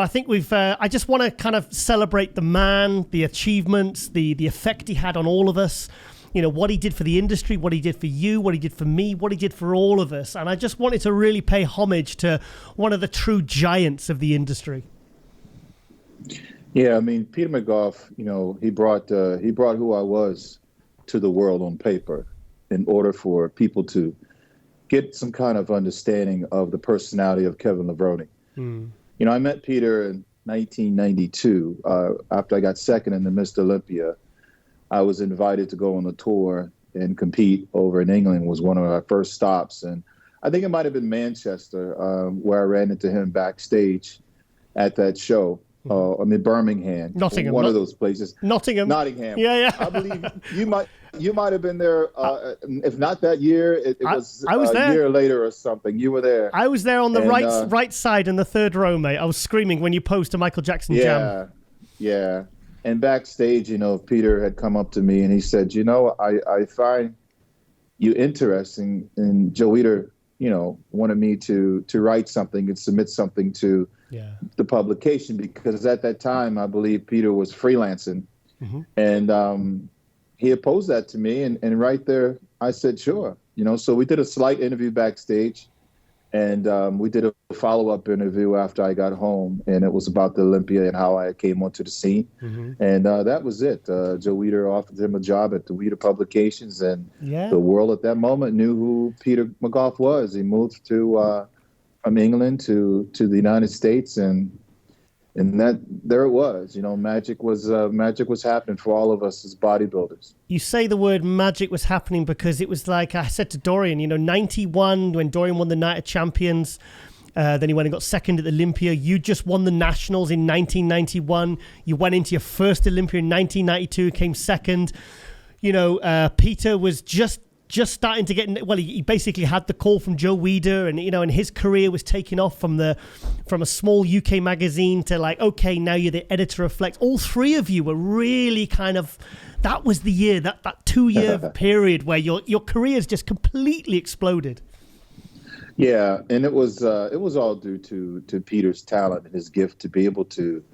think I just want to kind of celebrate the man, the achievements, the effect he had on all of us. What he did for the industry, what he did for you, what he did for me, what he did for all of us, and I just wanted to really pay homage to one of the true giants of the industry. Yeah, I mean, Peter McGough, he brought who I was to the world on paper in order for people to get some kind of understanding of the personality of Kevin Levrone. I met Peter in 1992 after I got second in the Mr. Olympia. I was invited to go on a tour and compete over in England. Was one of our first stops, and I think it might have been Manchester where I ran into him backstage at that show. Birmingham, Nottingham, one of those places. Nottingham. Yeah. I believe you might have been there. If not that year, it was I was there. A year later or something. You were there. I was there on the right side in the third row, mate. I was screaming when you posed to Michael Jackson Jam. Yeah. And backstage, Peter had come up to me and he said, I find you interesting. And Joe Eater wanted me to write something and submit something to the publication, because at that time, I believe Peter was freelancing. Mm-hmm. And he opposed that to me. And right there, I said, sure. So we did a slight interview backstage. And we did a follow-up interview after I got home, and it was about the Olympia and how I came onto the scene. Mm-hmm. And that was it. Joe Weider offered him a job at the Weider Publications, and the world at that moment knew who Peter McGough was. He moved from England to the United States, and that there it was. Magic was happening for all of us as bodybuilders. You say the word magic was happening because it was like I said to Dorian, 91 when Dorian won the Night of Champions. Then he went and got second at the Olympia. You just won the Nationals in 1991. You went into your first Olympia in 1992, came second. Peter was just starting to get, he basically had the call from Joe Weider, and his career was taking off from a small UK magazine to like, okay, now you're the editor of Flex. All three of you were really kind of, that was the year, that 2-year period where your careers just completely exploded. Yeah, and it was all due to Peter's talent and his gift to be able to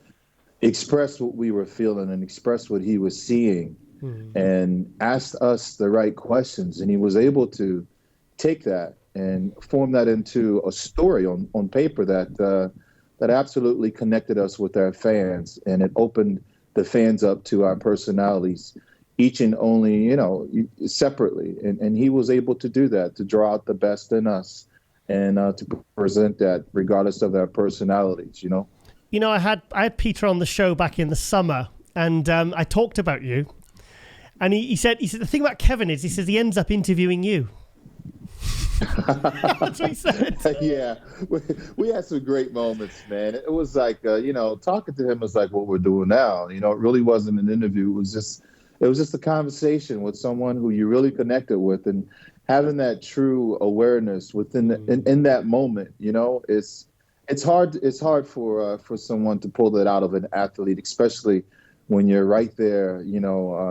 express what we were feeling and express what he was seeing. And asked us the right questions, and he was able to take that and form that into a story on paper that absolutely connected us with our fans, and it opened the fans up to our personalities, each and only separately, and he was able to do that, to draw out the best in us, and to present that regardless of their personalities. I had Peter on the show back in the summer, and I talked about you. And he said the thing about Kevin is, he says he ends up interviewing you. That's what he said. Yeah, we had some great moments, man. It was like, talking to him was like what we're doing now. It really wasn't an interview. It was just a conversation with someone who you really connected with, and having that true awareness within in that moment. It's hard for someone to pull that out of an athlete, especially when you're right there,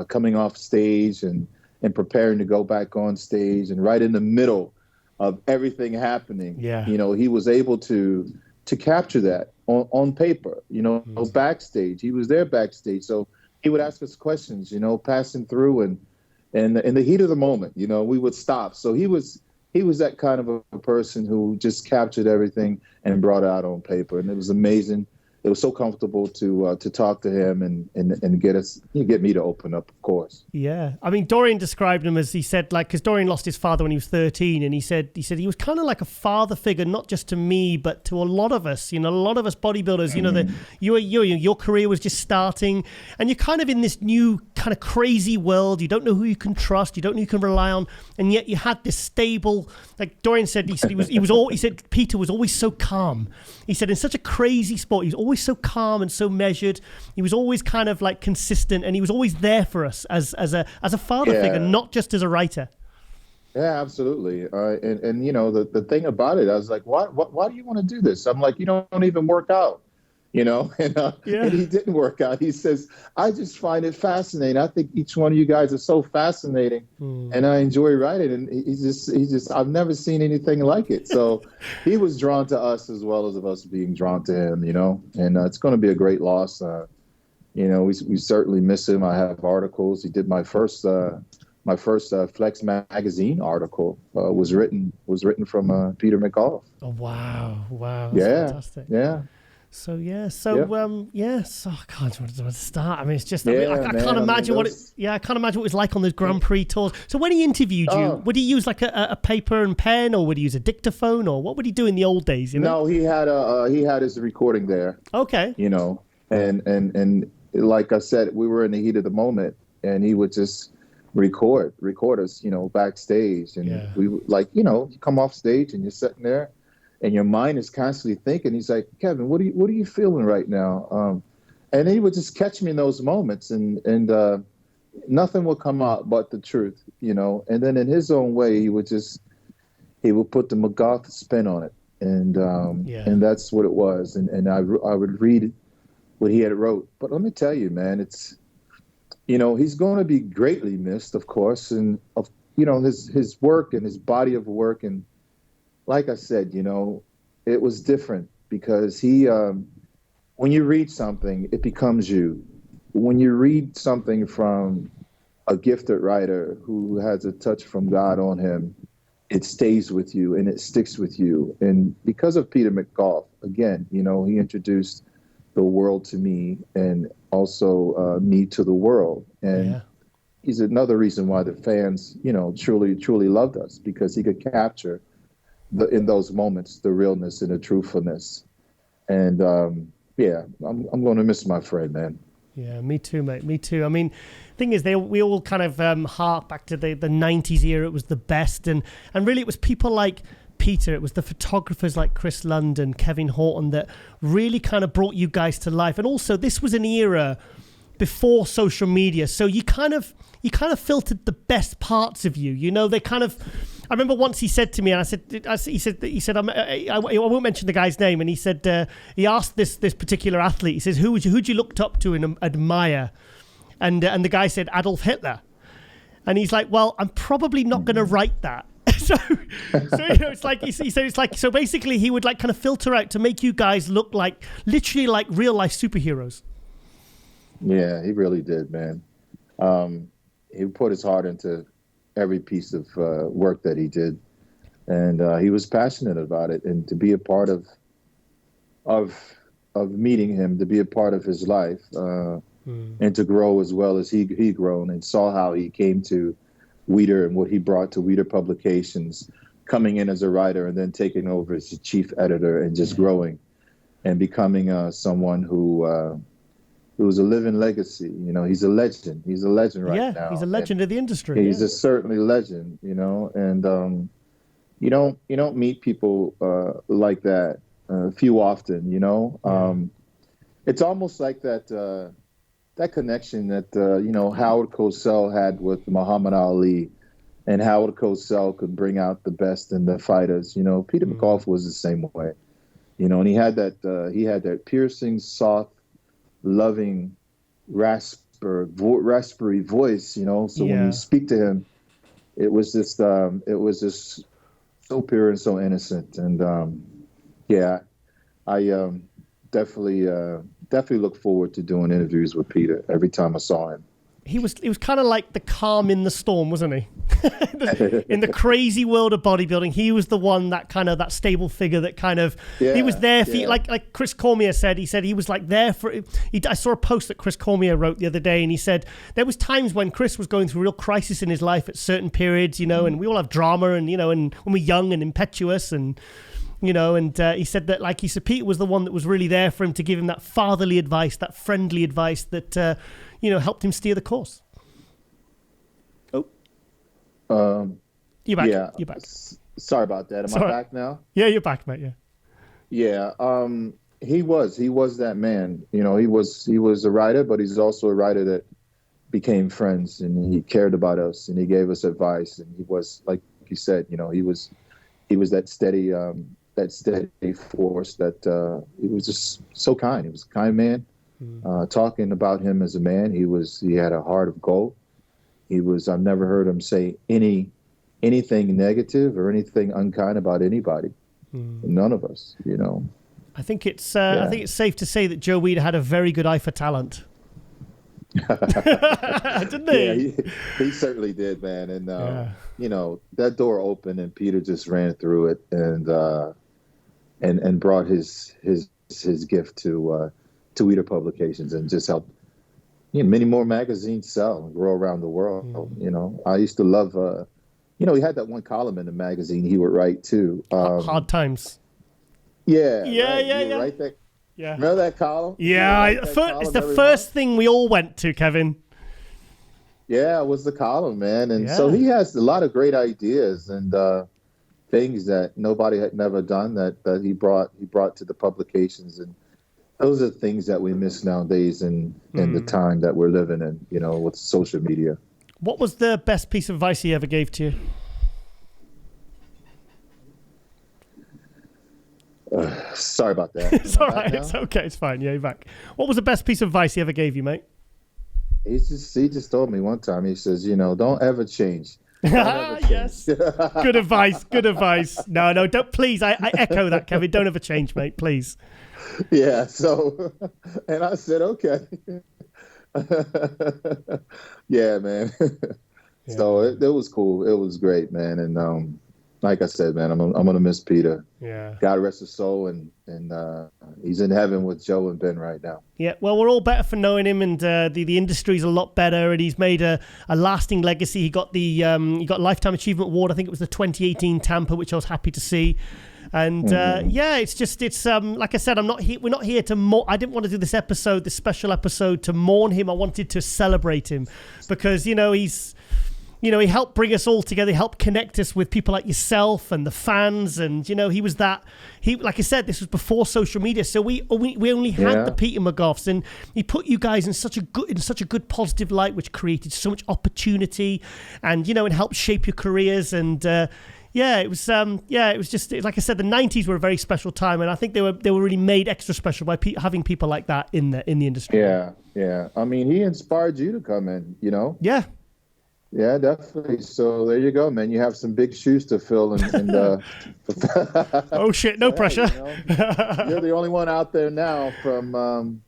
coming off stage and preparing to go back on stage, and right in the middle of everything happening. Yeah. He was able to capture that on paper, backstage. He was there backstage. So he would ask us questions, passing through, and in the heat of the moment, we would stop. So he was that kind of a person who just captured everything and brought it out on paper. And it was amazing. It was so comfortable to talk to him and get me to open up, of course. Yeah, I mean, Dorian described him as, he said, like, because Dorian lost his father when he was 13, and he said he was kind of like a father figure, not just to me, but to a lot of us. A lot of us bodybuilders. Your career was just starting, and you're kind of in this new kind of crazy world. You don't know who you can trust, you don't know who you can rely on, and yet you had this stable. Like Dorian said, he said Peter was always so calm. He said in such a crazy sport, he was always so calm and so measured. He was always kind of like consistent, and he was always there for us as a father figure, not just as a writer. Yeah, absolutely. And the thing about it, I was like, why do you want to do this? I'm like, you don't even work out, and he didn't work out. He says, I just find it fascinating. I think each one of you guys are so fascinating, and I enjoy writing. And he's just, I've never seen anything like it. So he was drawn to us as well as of us being drawn to him, and it's going to be a great loss. We certainly miss him. I have articles. He did my first Flex magazine article was written from Peter McGough. Oh, wow. That's fantastic. Yeah. So I can't where to start. I mean, it's just, I can't imagine I can't imagine what it was like on those Grand Prix tours. So when he interviewed you, would he use like a paper and pen, or would he use a dictaphone, or what would he do in the old days? No, he had his recording there. Okay. And like I said, we were in the heat of the moment, and he would just record us, backstage, and we you come off stage and you're sitting there, and your mind is constantly thinking. He's like, Kevin, what are you feeling right now? And he would just catch me in those moments, and nothing would come out but the truth, And then in his own way, he would put the McGough spin on it, and that's what it was. And I would read what he had wrote. But let me tell you, man, it's he's going to be greatly missed, of course, and his work and his body of work and like I said, it was different because he, when you read something, it becomes you. When you read something from a gifted writer who has a touch from God on him, it stays with you and it sticks with you. And because of Peter McGough, again, he introduced the world to me and also me to the world. And he's another reason why the fans, truly, truly loved us, because he could capture in those moments, the realness and the truthfulness. And I'm going to miss my friend, man. Yeah, me too, mate. Me too. I mean, thing is, we all kind of hark back to the 90s era. It was the best. And really, it was people like Peter. It was the photographers like Chris London, Kevin Horton that really kind of brought you guys to life. And also, this was an era before social media. So you kind of filtered the best parts of you. They kind of... I remember once he said to me, and he said, I won't mention the guy's name, and he said, he asked this particular athlete, he says, who'd you looked up to and admire? And the guy said, Adolf Hitler. And he's like, well, I'm probably not going to write that. so it's like, he said, it's like, so basically he would like kind of filter out to make you guys look like, literally like real life superheroes. Yeah, he really did, man. He put his heart into every piece of work that he did, and he was passionate about it. And to be a part of meeting him, to be a part of his life, and to grow as well as he grown, and saw how he came to Weider and what he brought to Weider Publications, coming in as a writer and then taking over as the chief editor and just growing and becoming someone who was a living legacy. He's a legend. He's a legend right now. Yeah, he's a legend of the industry. He's a certainly legend, and you don't meet people like that few often, It's almost like that connection that, Howard Cosell had with Muhammad Ali, and Howard Cosell could bring out the best in the fighters. Peter McGough was the same way, and he had that piercing, soft, loving, raspberry voice, so when you speak to him, it was just so pure and so innocent. And I definitely look forward to doing interviews with Peter every time I saw him. He was kind of like the calm in the storm, wasn't he? In the crazy world of bodybuilding, he was the one that stable figure that kind of, he was there for you. Like Chris Cormier said, he was like there for, I saw a post that Chris Cormier wrote the other day, and he said there was times when Chris was going through a real crisis in his life at certain periods, and we all have drama, and, and when we're young and impetuous, and, he said that, Peter was the one that was really there for him to give him that fatherly advice, that friendly advice that, helped him steer the course. Oh. You're back. Yeah. You're back. Sorry about that. Am I back now? Yeah, you're back, mate. Yeah. Yeah. He was that man. He was a writer, but he's also a writer that became friends, and he cared about us, and he gave us advice. And he was, like you said, he was that steady force that, he was just so kind. He was a kind man. Talking about him as a man, he had a heart of gold. I've never heard him say anything negative or anything unkind about anybody. None of us, I think it's safe to say that Joe Weider had a very good eye for talent. Didn't he? Yeah, he certainly did, man. And that door opened, and Peter just ran through it, and brought his gift to Weider Publications, and just helped many more magazines sell and grow around the world. I used to love he had that one column in the magazine he would write too, Hard Times. Yeah. Right that. Yeah. Remember that column? Yeah, it's the first thing we all went to, Kevin. Yeah, it was the column, man. And so he has a lot of great ideas and things that nobody had never done that he brought to the publications. And those are things that we miss nowadays in the time that we're living in, with social media. What was the best piece of advice he ever gave to you? Sorry about that. It's all right. It's okay. It's fine. Yeah, you're back. What was the best piece of advice he ever gave you, mate? He just told me one time, he says, don't ever change. Yes. Good advice. Good advice. No, don't, please. I echo that, Kevin. Don't ever change, mate, please. Yeah. So, and I said, okay. Yeah, man. Yeah. So it was cool. It was great, man. And like I said, man, I'm gonna miss Peter. Yeah. God rest his soul, and he's in heaven with Joe and Ben right now. Yeah, well, we're all better for knowing him, and the industry's a lot better, and he's made a lasting legacy. He got the Lifetime Achievement Award. I think it was the 2018 Tampa, which I was happy to see. And yeah, it's like I said, we're not here to I didn't want to do this special episode to mourn him. I wanted to celebrate him because he helped bring us all together. He helped connect us with people like yourself and the fans. And, like I said, this was before social media. So we only had the Peter McGoughs, and he put you guys in such a good positive light, which created so much opportunity and, and helped shape your careers. And, it was just, like I said, the 90s were a very special time. And I think they were really made extra special by having people like that in the industry. Yeah. Yeah. I mean, he inspired you to come in, Yeah. Yeah, definitely. So there you go, man. You have some big shoes to fill. Oh shit! No pressure. You're the only one out there now from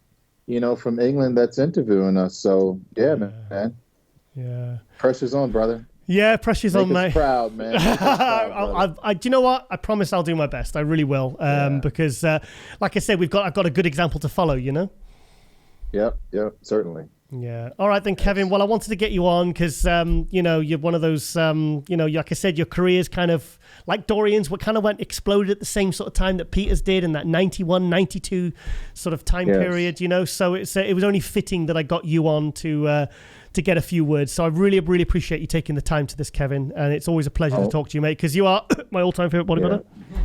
England that's interviewing us. So yeah, man. Yeah. Pressure's on, brother. Yeah, pressure's on, mate. Make us proud, man. Do you know what? I promise I'll do my best. I really will. Because, like I said, I've got a good example to follow. Yep, certainly. Yeah. All right then, Kevin. Well, I wanted to get you on because, you're one of those, like I said, your career's kind of like Dorian's, exploded at the same sort of time that Peter's did in that 91, 92 sort of time period, So it was only fitting that I got you on to get a few words. So I really, really appreciate you taking the time to this, Kevin. And it's always a pleasure to talk to you, mate, because you are my all-time favorite bodybuilder. Yeah.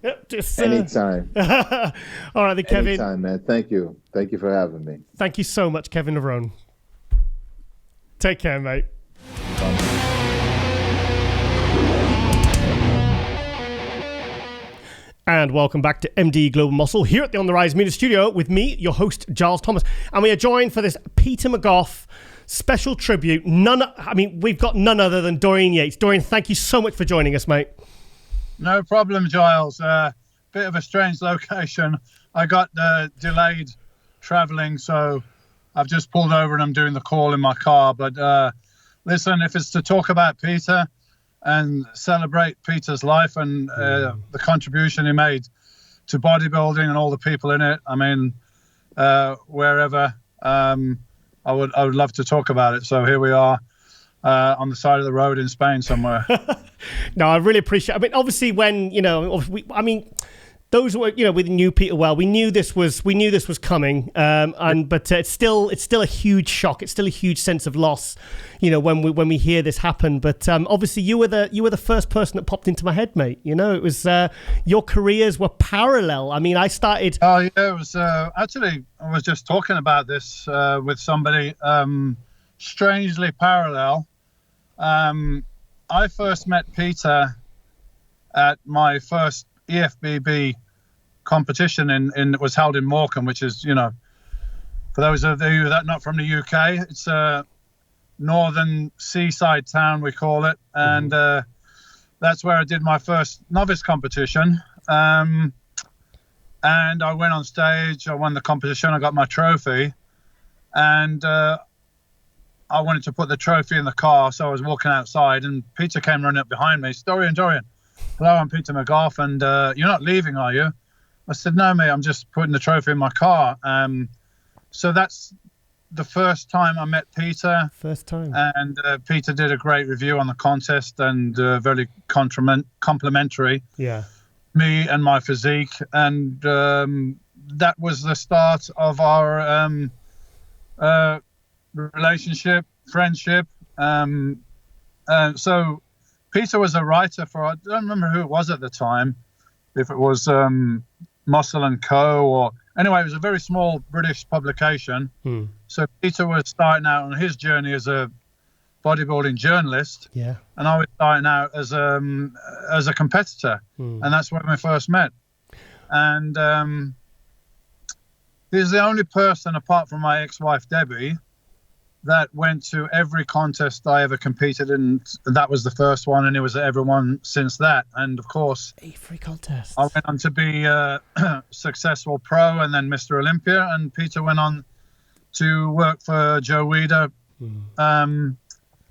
Yep, just anytime. All right, then, Kevin. Anytime, man. Thank you for having me. Thank you so much, Kevin Levrone. Take care, mate. And welcome back to MD Global Muscle here at the On the Rise Media Studio with me, your host, Giles Thomas. And we are joined for this Peter McGough special tribute. We've got none other than Dorian Yates. Dorian, thank you so much for joining us, mate. No problem, Giles. Bit of a strange location. I got delayed traveling, so I've just pulled over and I'm doing the call in my car. But listen, if it's to talk about Peter and celebrate Peter's life and the contribution he made to bodybuilding and all the people in it, I mean, wherever, I would love to talk about it. So here we are. On the side of the road in Spain somewhere. No, I really appreciate it. I mean, obviously when, those were, we knew Peter well. We knew this was coming. But it's still a huge shock. It's still a huge sense of loss, when we hear this happen. But obviously you were the first person that popped into my head, mate. It was your careers were parallel. I mean, I started. Oh yeah, it was actually I was just talking about this with somebody. Strangely parallel. I first met Peter at my first EFBB competition it was held in Morecambe, which is, for those of you that are not from the UK, it's a northern seaside town, we call it. And that's where I did my first novice competition. And I went on stage, I won the competition, I got my trophy. And I wanted to put the trophy in the car, so I was walking outside, and Peter came running up behind me. Dorian, hello, I'm Peter McGough, and you're not leaving, are you? I said, no, mate, I'm just putting the trophy in my car. So that's the first time I met Peter. First time. And Peter did a great review on the contest and very complimentary. Yeah. Me and my physique, and that was the start of our relationship, friendship. So Peter was a writer for, I don't remember who it was at the time, if it was Muscle and Co. or anyway, it was a very small British publication. So Peter was starting out on his journey as a bodybuilding journalist, and I was starting out as a competitor, and that's when we first met. And he's the only person apart from my ex-wife Debbie that went to every contest I ever competed in. That was the first one, and it was everyone since that. And of course, every contest. I went on to be a successful pro and then Mr. Olympia. And Peter went on to work for Joe Weider,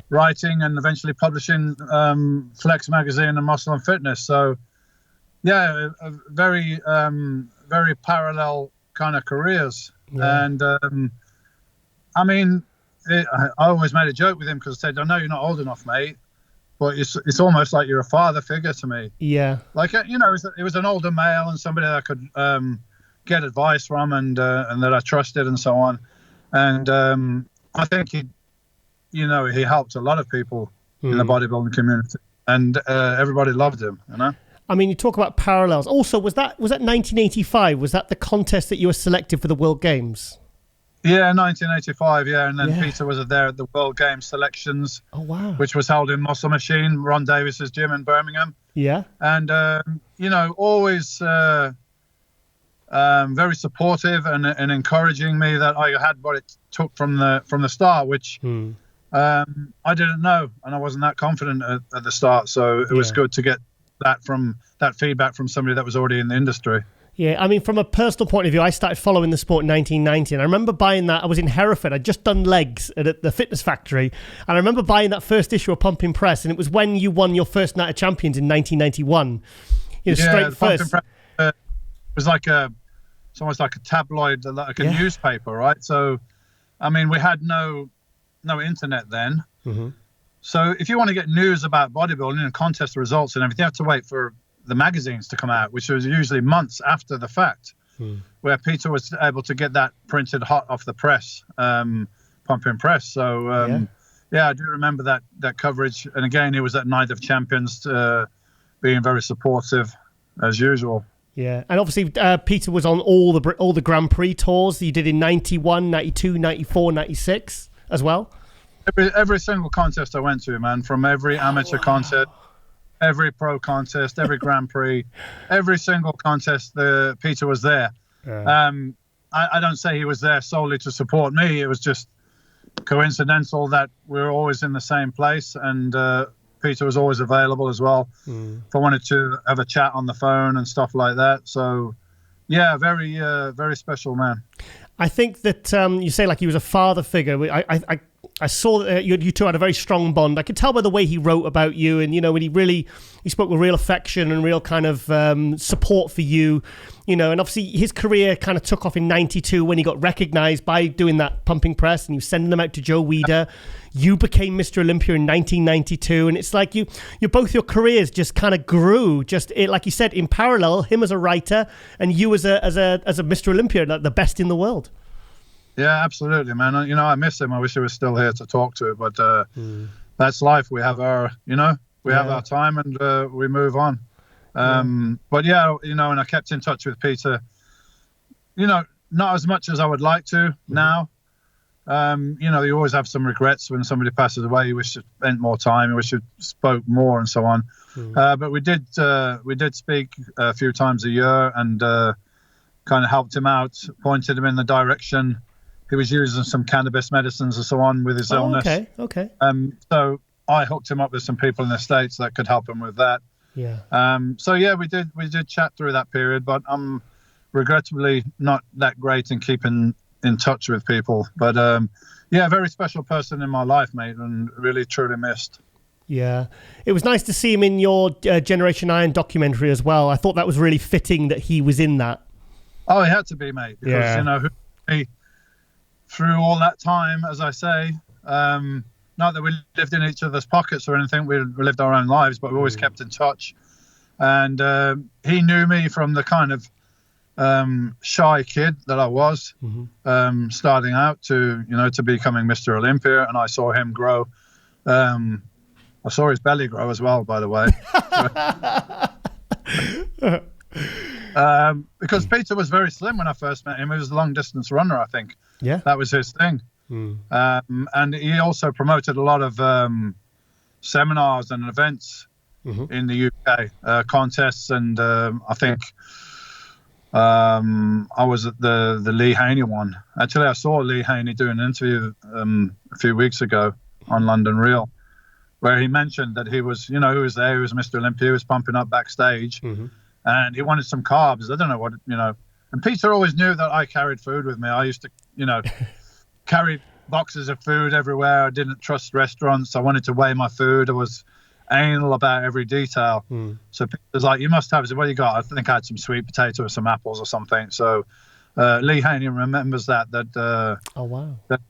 writing and eventually publishing Flex magazine and Muscle and Fitness. So, yeah, a very, very parallel kind of careers. Yeah. And I mean, I always made a joke with him because I said, I know you're not old enough, mate, but it's almost like you're a father figure to me. Yeah. Like, you know, it was an older male and somebody that I could get advice from and that I trusted and so on. And I think he helped a lot of people in the bodybuilding community, and everybody loved him, you know? I mean, you talk about parallels. Also, was that 1985? Was that the contest that you were selected for the World Games? Yeah, 1985, yeah. And then Peter was there at the World Games selections. Oh, wow. Which was held in Muscle Machine, Ron Davis's gym in Birmingham. Yeah. And, always very supportive and encouraging me that I had what it took from the start, which I didn't know. And I wasn't that confident at the start. So it was good to get that feedback from somebody that was already in the industry. Yeah, I mean, from a personal point of view, I started following the sport in 1990, and I remember buying that. I was in Hereford. I'd just done legs at the Fitness Factory, and I remember buying that first issue of Pumping Press, and it was when you won your first Night of Champions in 1991. Straight first. Press, it was it's almost like a tabloid, like a newspaper, right? So, I mean, we had no internet then. Mm-hmm. So if you want to get news about bodybuilding and contest results and everything, you have to wait for the magazines to come out, which was usually months after the fact, where Peter was able to get that printed hot off the press, Pumping Press. So, I do remember that coverage. And again, it was at Night of Champions, being very supportive as usual. Yeah, and obviously Peter was on all the Grand Prix tours you did in 91, 92, 94, 96 as well. Every single contest I went to, man, from every amateur contest, every pro contest, every Grand Prix, every single contest, Peter was there. I don't say he was there solely to support me. It was just coincidental that we were always in the same place, and Peter was always available as well if I wanted to have a chat on the phone and stuff like that. So, yeah, very, very special man. I think that you say like he was a father figure. I saw that you two had a very strong bond. I could tell by the way he wrote about you, and when he spoke with real affection and real kind of support for you, and obviously his career kind of took off in 92 when he got recognized by doing that Pumping Press, and you sending them out to Joe Weider. You became Mr. Olympia in 1992, and it's like both your careers just kind of grew, like you said, in parallel. Him as a writer, and you as a Mr. Olympia, like the best in the world. Yeah, absolutely, man. I miss him. I wish he was still here to talk to, but that's life. We have our, have our time, and we move on. But yeah, and I kept in touch with Peter, not as much as I would like to now. You always have some regrets when somebody passes away. You wish you spent more time. You wish you spoke more and so on. But we did speak a few times a year, and kind of helped him out, pointed him in the direction. He was using some cannabis medicines and so on with his illness. Okay. So I hooked him up with some people in the States that could help him with that. Yeah. So yeah, we did chat through that period, but I'm regrettably not that great in keeping in touch with people. But very special person in my life, mate, and really truly missed. Yeah. It was nice to see him in your Generation Iron documentary as well. I thought that was really fitting that he was in that. Oh, he had to be, mate, because through all that time, as I say, not that we lived in each other's pockets or anything, we lived our own lives, but we always kept in touch. And he knew me from the kind of shy kid that I was, starting out to becoming Mr. Olympia, and I saw him grow. I saw his belly grow as well, by the way. Because Peter was very slim when I first met him. He was a long distance runner, I think. Yeah, that was his thing. And he also promoted a lot of seminars and events in the UK, contests, and I think I was at the Lee Haney one. Actually, I saw Lee Haney do an interview a few weeks ago on London Real, where he mentioned that he was, who was there. He was Mr. Olympia. He was pumping up backstage, and he wanted some carbs. I don't know what, And Peter always knew that I carried food with me. I used to, carry boxes of food everywhere. I didn't trust restaurants. I wanted to weigh my food. I was anal about every detail. So Peter's like, you must have. I said, what do you got? I think I had some sweet potato or some apples or something. So Lee Haney remembers that oh wow, that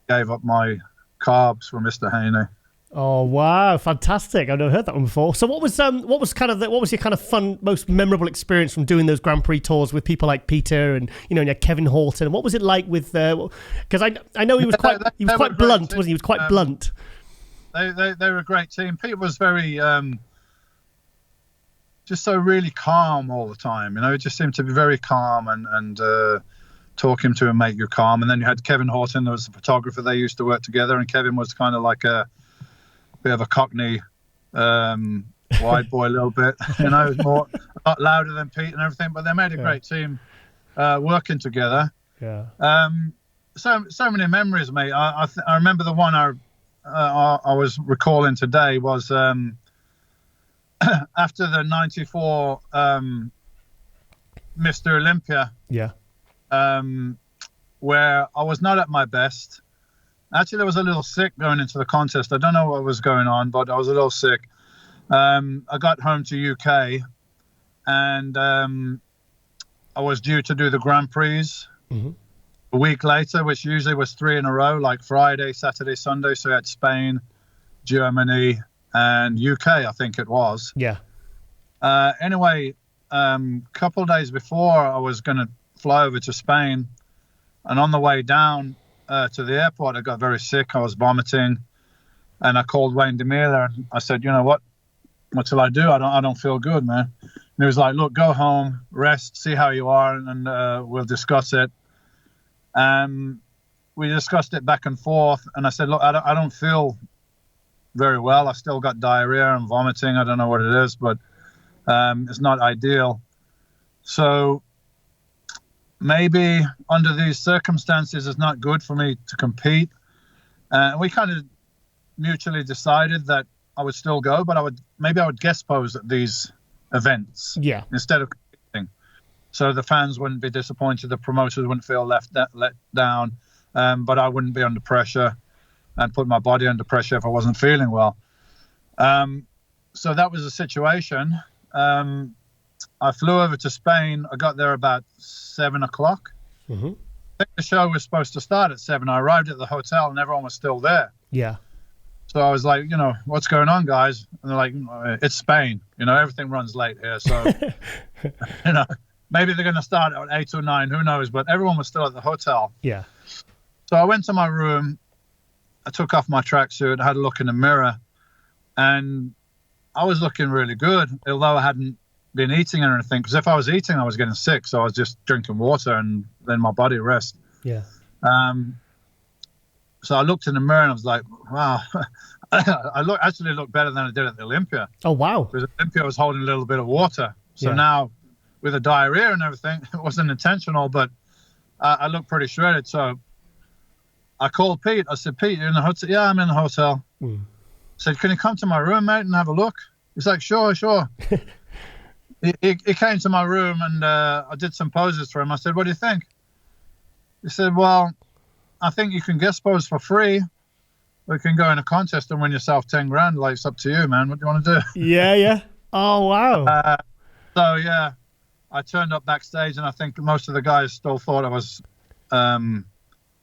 gave up my carbs for Mr. Haney. Oh wow, fantastic! I've never heard that one before. So what was your kind of fun, most memorable experience from doing those Grand Prix tours with people like Peter and Kevin Horton? And what was it like with? Because I know he was quite blunt, wasn't he? He was quite blunt. They were a great team. Peter was very just so really calm all the time. He just seemed to be very calm and talking to him make you calm. And then you had Kevin Horton, there was a photographer. They used to work together, and Kevin was kind of like a bit of a Cockney wide boy a little bit, a lot louder than Pete and everything, but they made a great team working together. So many memories, mate. I remember the one I was recalling today was after the 94 Mr. Olympia, where I was not at my best. Actually, I was a little sick going into the contest. I don't know what was going on, but I was a little sick. I got home to UK, and I was due to do the Grand Prix a week later, which usually was 3 in a row, like Friday, Saturday, Sunday. So I had Spain, Germany, and UK, I think it was. Anyway, couple of days before, I was going to fly over to Spain, and on the way down to the airport, I got very sick. I was vomiting, and I called Wayne DeMille and I said, what shall I do? I don't feel good, man. And he was like, look, go home, rest, see how you are, and we'll discuss it. We discussed it back and forth, and I said, look, I don't feel very well. I still got diarrhea and vomiting. I don't know what it is, but it's not ideal. So maybe under these circumstances, it's not good for me to compete. We kind of mutually decided that I would still go, but I would guest pose at these events instead of competing. So the fans wouldn't be disappointed, the promoters wouldn't feel let down, but I wouldn't be under pressure and put my body under pressure if I wasn't feeling well. So that was the situation. I flew over to Spain. I got there about 7 o'clock. I think the show was supposed to start at 7. I arrived at the hotel and everyone was still there. So I was like, what's going on, guys? And they're like, it's Spain. Everything runs late here. So, maybe they're going to start at 8 or 9. Who knows? But everyone was still at the hotel. So I went to my room. I took off my tracksuit. I had a look in the mirror. And I was looking really good, although I hadn't been eating or anything, because if I was eating, I was getting sick. So I was just drinking water and then my body rest. So I looked in the mirror and I was like, wow, I actually looked better than I did at the Olympia. Oh, wow. Because Olympia was holding a little bit of water. So now with the diarrhea and everything, it wasn't intentional, but I looked pretty shredded. So I called Pete. I said, Pete, you're in the hotel? Yeah, I'm in the hotel. I said, can you come to my room, mate, and have a look? He's like, sure. He came to my room and I did some poses for him. I said, what do you think? He said, well, I think you can guest pose for free. We can go in a contest and win yourself 10 grand. Like, it's up to you, man. What do you want to do? Yeah. Oh, wow. So, yeah, I turned up backstage and I think most of the guys still thought I was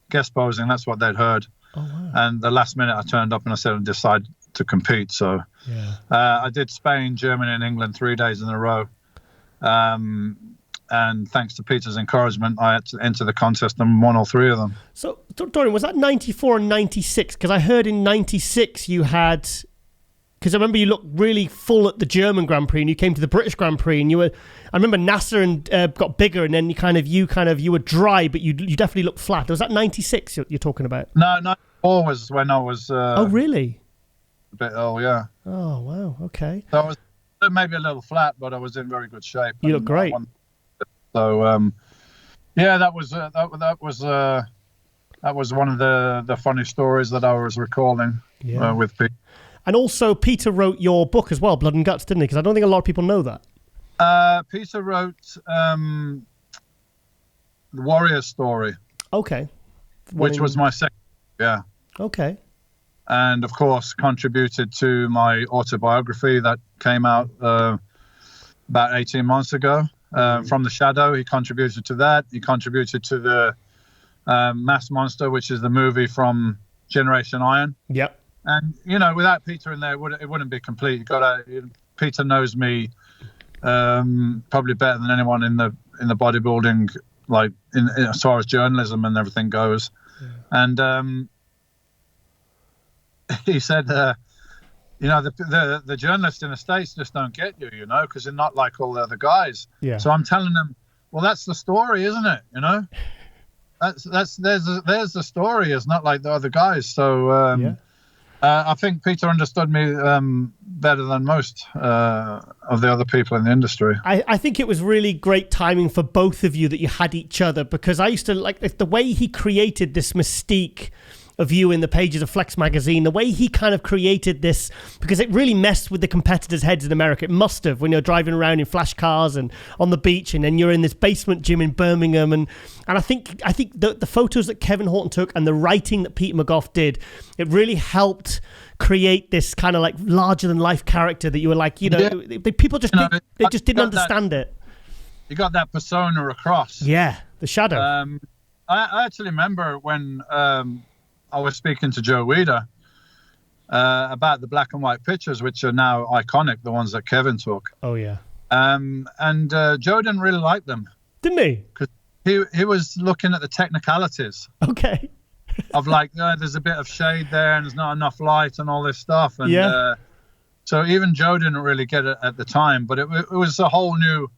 guest posing. That's what they'd heard. Oh, wow. And the last minute I turned up and I said I decided to compete. So I did Spain, Germany, and England 3 days in a row. And thanks to Peter's encouragement, I had to enter the contest and won all 3 of them. So, Dorian, was that 94 and 96? Because I heard in 96 you had... Because I remember you looked really full at the German Grand Prix and you came to the British Grand Prix and you were... I remember Nasser and got bigger and then you were dry, but you definitely looked flat. Was that 96 you're talking about? No, 94 was when I was... oh, really? A bit ill, yeah. Oh, wow, okay. So I was maybe a little flat, but I was in very good shape. You look great. So yeah, that was one of the funny stories that I was recalling with Pete. And also, Peter wrote your book as well, Blood and Guts, didn't he? Because I don't think a lot of people know that. Peter wrote the Warrior Story. Okay. Which was my second. Yeah. Okay. And of course, contributed to my autobiography that came out about 18 months ago. From the Shadow, he contributed to that. He contributed to the Mass Monster, which is the movie from Generation Iron. Yep. And without Peter in there, it wouldn't be complete. Peter knows me probably better than anyone in the bodybuilding, like in as far as journalism and everything goes. Yeah. And he said, the journalists in the States just don't get you, because they're not like all the other guys. Yeah. So I'm telling them, well, that's the story, isn't it? There's the story. It's not like the other guys. So I think Peter understood me better than most of the other people in the industry. I think it was really great timing for both of you that you had each other, because I used to like the way he created this mystique of you in the pages of Flex magazine, the way he kind of created this, because it really messed with the competitors' heads in America. It must have, when you're driving around in flash cars and on the beach, and then you're in this basement gym in Birmingham. And I think the photos that Kevin Horton took and the writing that Pete McGough did, it really helped create this kind of like larger than life character that you were like, people just they just didn't understand it. You got that persona across. Yeah, the Shadow. I actually remember when I was speaking to Joe Weider about the black and white pictures, which are now iconic, the ones that Kevin took. Oh, yeah. And Joe didn't really like them. Didn't he? Because he was looking at the technicalities. Okay. Of like, there's a bit of shade there and there's not enough light and all this stuff. And so even Joe didn't really get it at the time, but it was a whole new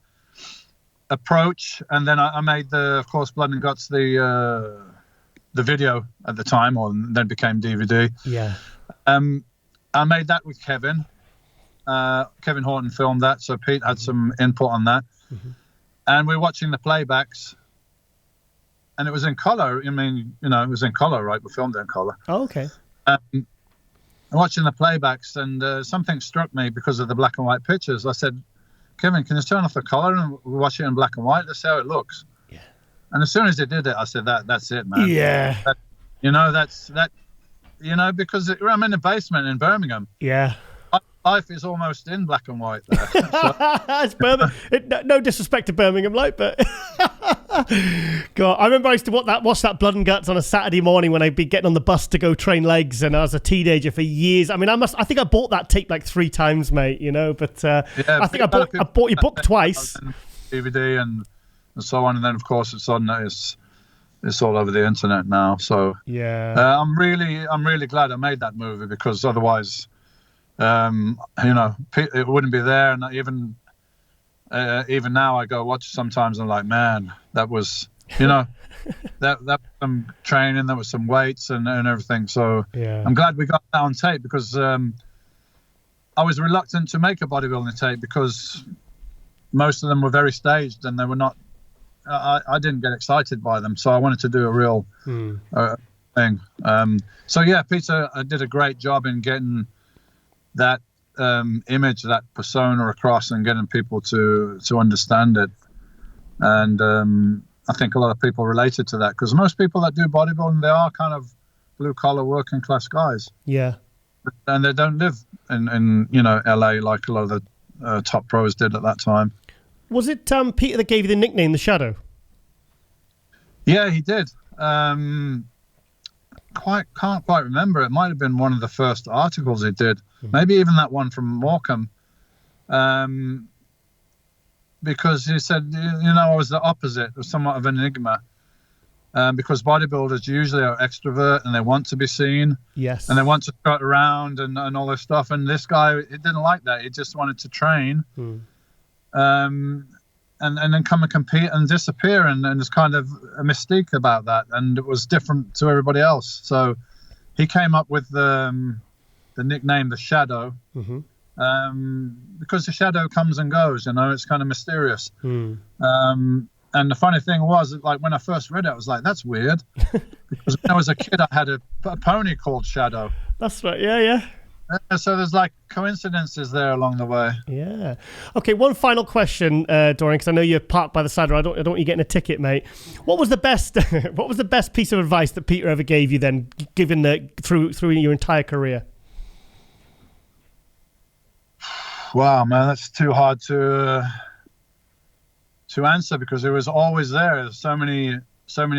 approach. And then I made of course, Blood and Guts, the video at the time, or then became DVD. Yeah. I made that with Kevin. Kevin Horton filmed that, so Pete had some input on that. Mm-hmm. And we're watching the playbacks, and it was in color. I mean, it was in color, right? We filmed it in color. Oh, okay. Watching the playbacks, and something struck me because of the black and white pictures. I said, Kevin, can you turn off the color and watch it in black and white? Let's see how it looks. And as soon as they did it, I said, that's it, man. Yeah. Because I'm in the basement in Birmingham. Yeah. Life is almost in black and white there. It's Birmingham. No disrespect to Birmingham, but God, I remember I used to watch that Blood and Guts on a Saturday morning when I'd be getting on the bus to go train legs, and I was a teenager for years. I mean, I think I bought that tape like 3 times, mate. But I think I bought your book twice. DVD and so on, and then of course it's all over the internet now. So I'm really glad I made that movie, because otherwise, it wouldn't be there. And even now, I go watch sometimes, and I'm like, man, that was that was some training, there was some weights and everything. So I'm glad we got that on tape, because I was reluctant to make a bodybuilding tape because most of them were very staged, and they were not. I didn't get excited by them, so I wanted to do a real thing. So Peter did a great job in getting that image, that persona across, and getting people to understand it. And I think a lot of people related to that, because most people that do bodybuilding, they are kind of blue collar working class guys. Yeah. And they don't live in LA like a lot of the top pros did at that time. Was it Peter that gave you the nickname, The Shadow? Yeah, he did. Can't quite remember. It might have been one of the first articles he did. Mm-hmm. Maybe even that one from Morecambe. Because he said, I was the opposite, was somewhat of an enigma. Because bodybuilders usually are extrovert and they want to be seen. Yes. And they want to strut around and all this stuff. And this guy, he didn't like that. He just wanted to train. And then come and compete and disappear, and there's kind of a mystique about that, and it was different to everybody else. So he came up with the nickname The Shadow, because the shadow comes and goes, it's kind of mysterious. And the funny thing was, like, when I first read it, I was like, that's weird. Because when I was a kid, I had a pony called Shadow. That's right. Yeah. So there's like coincidences there along the way. Yeah. Okay, one final question, Dorian, because I know you're parked by the side. I don't want you getting a ticket, mate. What was the best piece of advice that Peter ever gave you then, given through your entire career? Wow, man, that's too hard to answer because it was always there. There's so many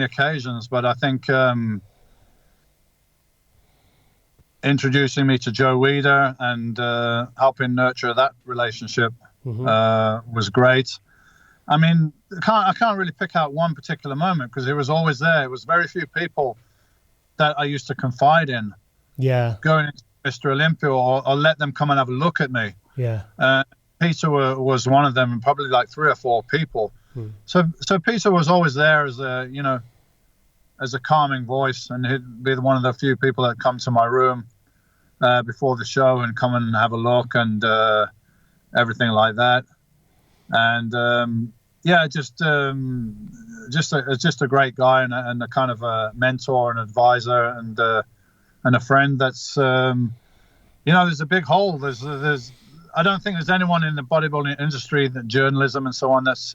occasions, but I think introducing me to Joe Weider and helping nurture that relationship was great. I mean, I can't really pick out one particular moment because it was always there. It was very few people that I used to confide in. Yeah. Going into Mr. Olympia or let them come and have a look at me. Yeah. Peter was one of them, and probably like 3 or 4 people. So Peter was always there as a calming voice, and he'd be one of the few people that come to my room before the show and come and have a look and everything like that. And just a great guy and a kind of a mentor and advisor and a friend. That's there's a big hole. There's I don't think there's anyone in the bodybuilding industry, the journalism and so on, that's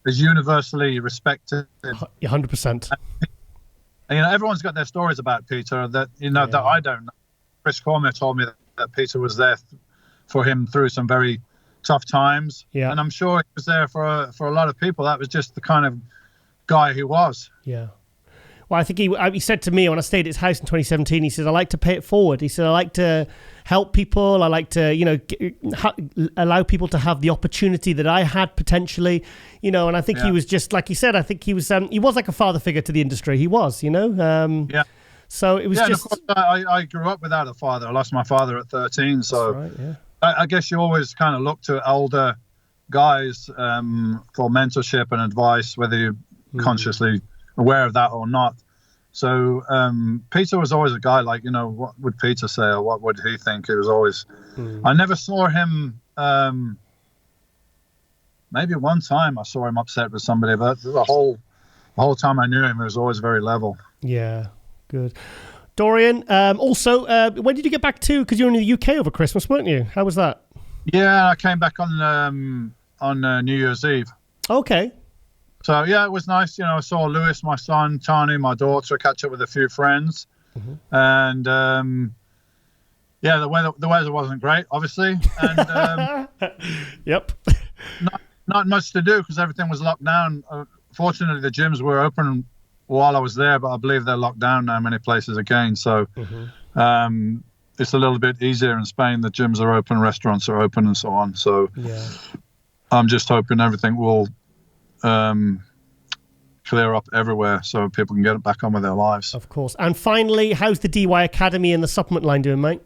universally respected. 100%. And, everyone's got their stories about Peter that that I don't know. Chris Cormier told me that Peter was there for him through some very tough times. Yeah. And I'm sure he was there for a lot of people. That was just the kind of guy he was. Yeah. Well, I think he said to me when I stayed at his house in 2017, he said, I like to pay it forward. He said, I like to help people. I like to, allow people to have the opportunity that I had potentially, and I think he was just, like he said, I think he was like a father figure to the industry. He was, Yeah. So it was just... Of course, I grew up without a father. I lost my father at 13. So right, yeah. I guess you always kind of look to older guys for mentorship and advice, whether you're consciously aware of that or not. So Peter was always a guy like, what would Peter say or what would he think? It was always, I never saw him, maybe one time I saw him upset with somebody, but the whole time I knew him, he was always very level. Yeah, good. Dorian, also, when did you get back to, because you were in the UK over Christmas, weren't you? How was that? Yeah, I came back on New Year's Eve. Okay. So, yeah, it was nice. I saw Lewis, my son, Tani, my daughter, catch up with a few friends. And, the weather wasn't great, obviously. And Yep. Not much to do because everything was locked down. Fortunately, the gyms were open while I was there, but I believe they're locked down now many places again. So it's a little bit easier in Spain. The gyms are open, restaurants are open, and so on. So I'm just hoping everything will clear up everywhere so people can get back on with their lives. Of course. And finally, how's the DY Academy and the supplement line doing, mate?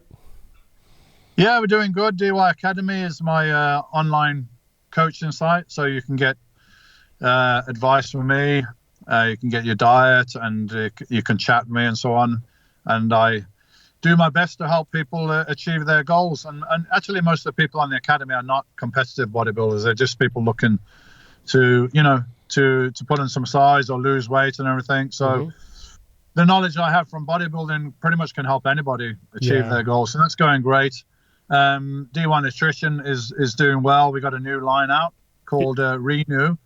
Yeah, we're doing good. DY Academy is my online coaching site, so you can get advice from me. You can get your diet and you can chat with me and so on. And I do my best to help people achieve their goals. And actually, most of the people on the academy are not competitive bodybuilders. They're just people looking to put on some size or lose weight and everything. So the knowledge I have from bodybuilding pretty much can help anybody achieve their goals. So that's going great. D1 Nutrition is doing well. We got a new line out called Renew.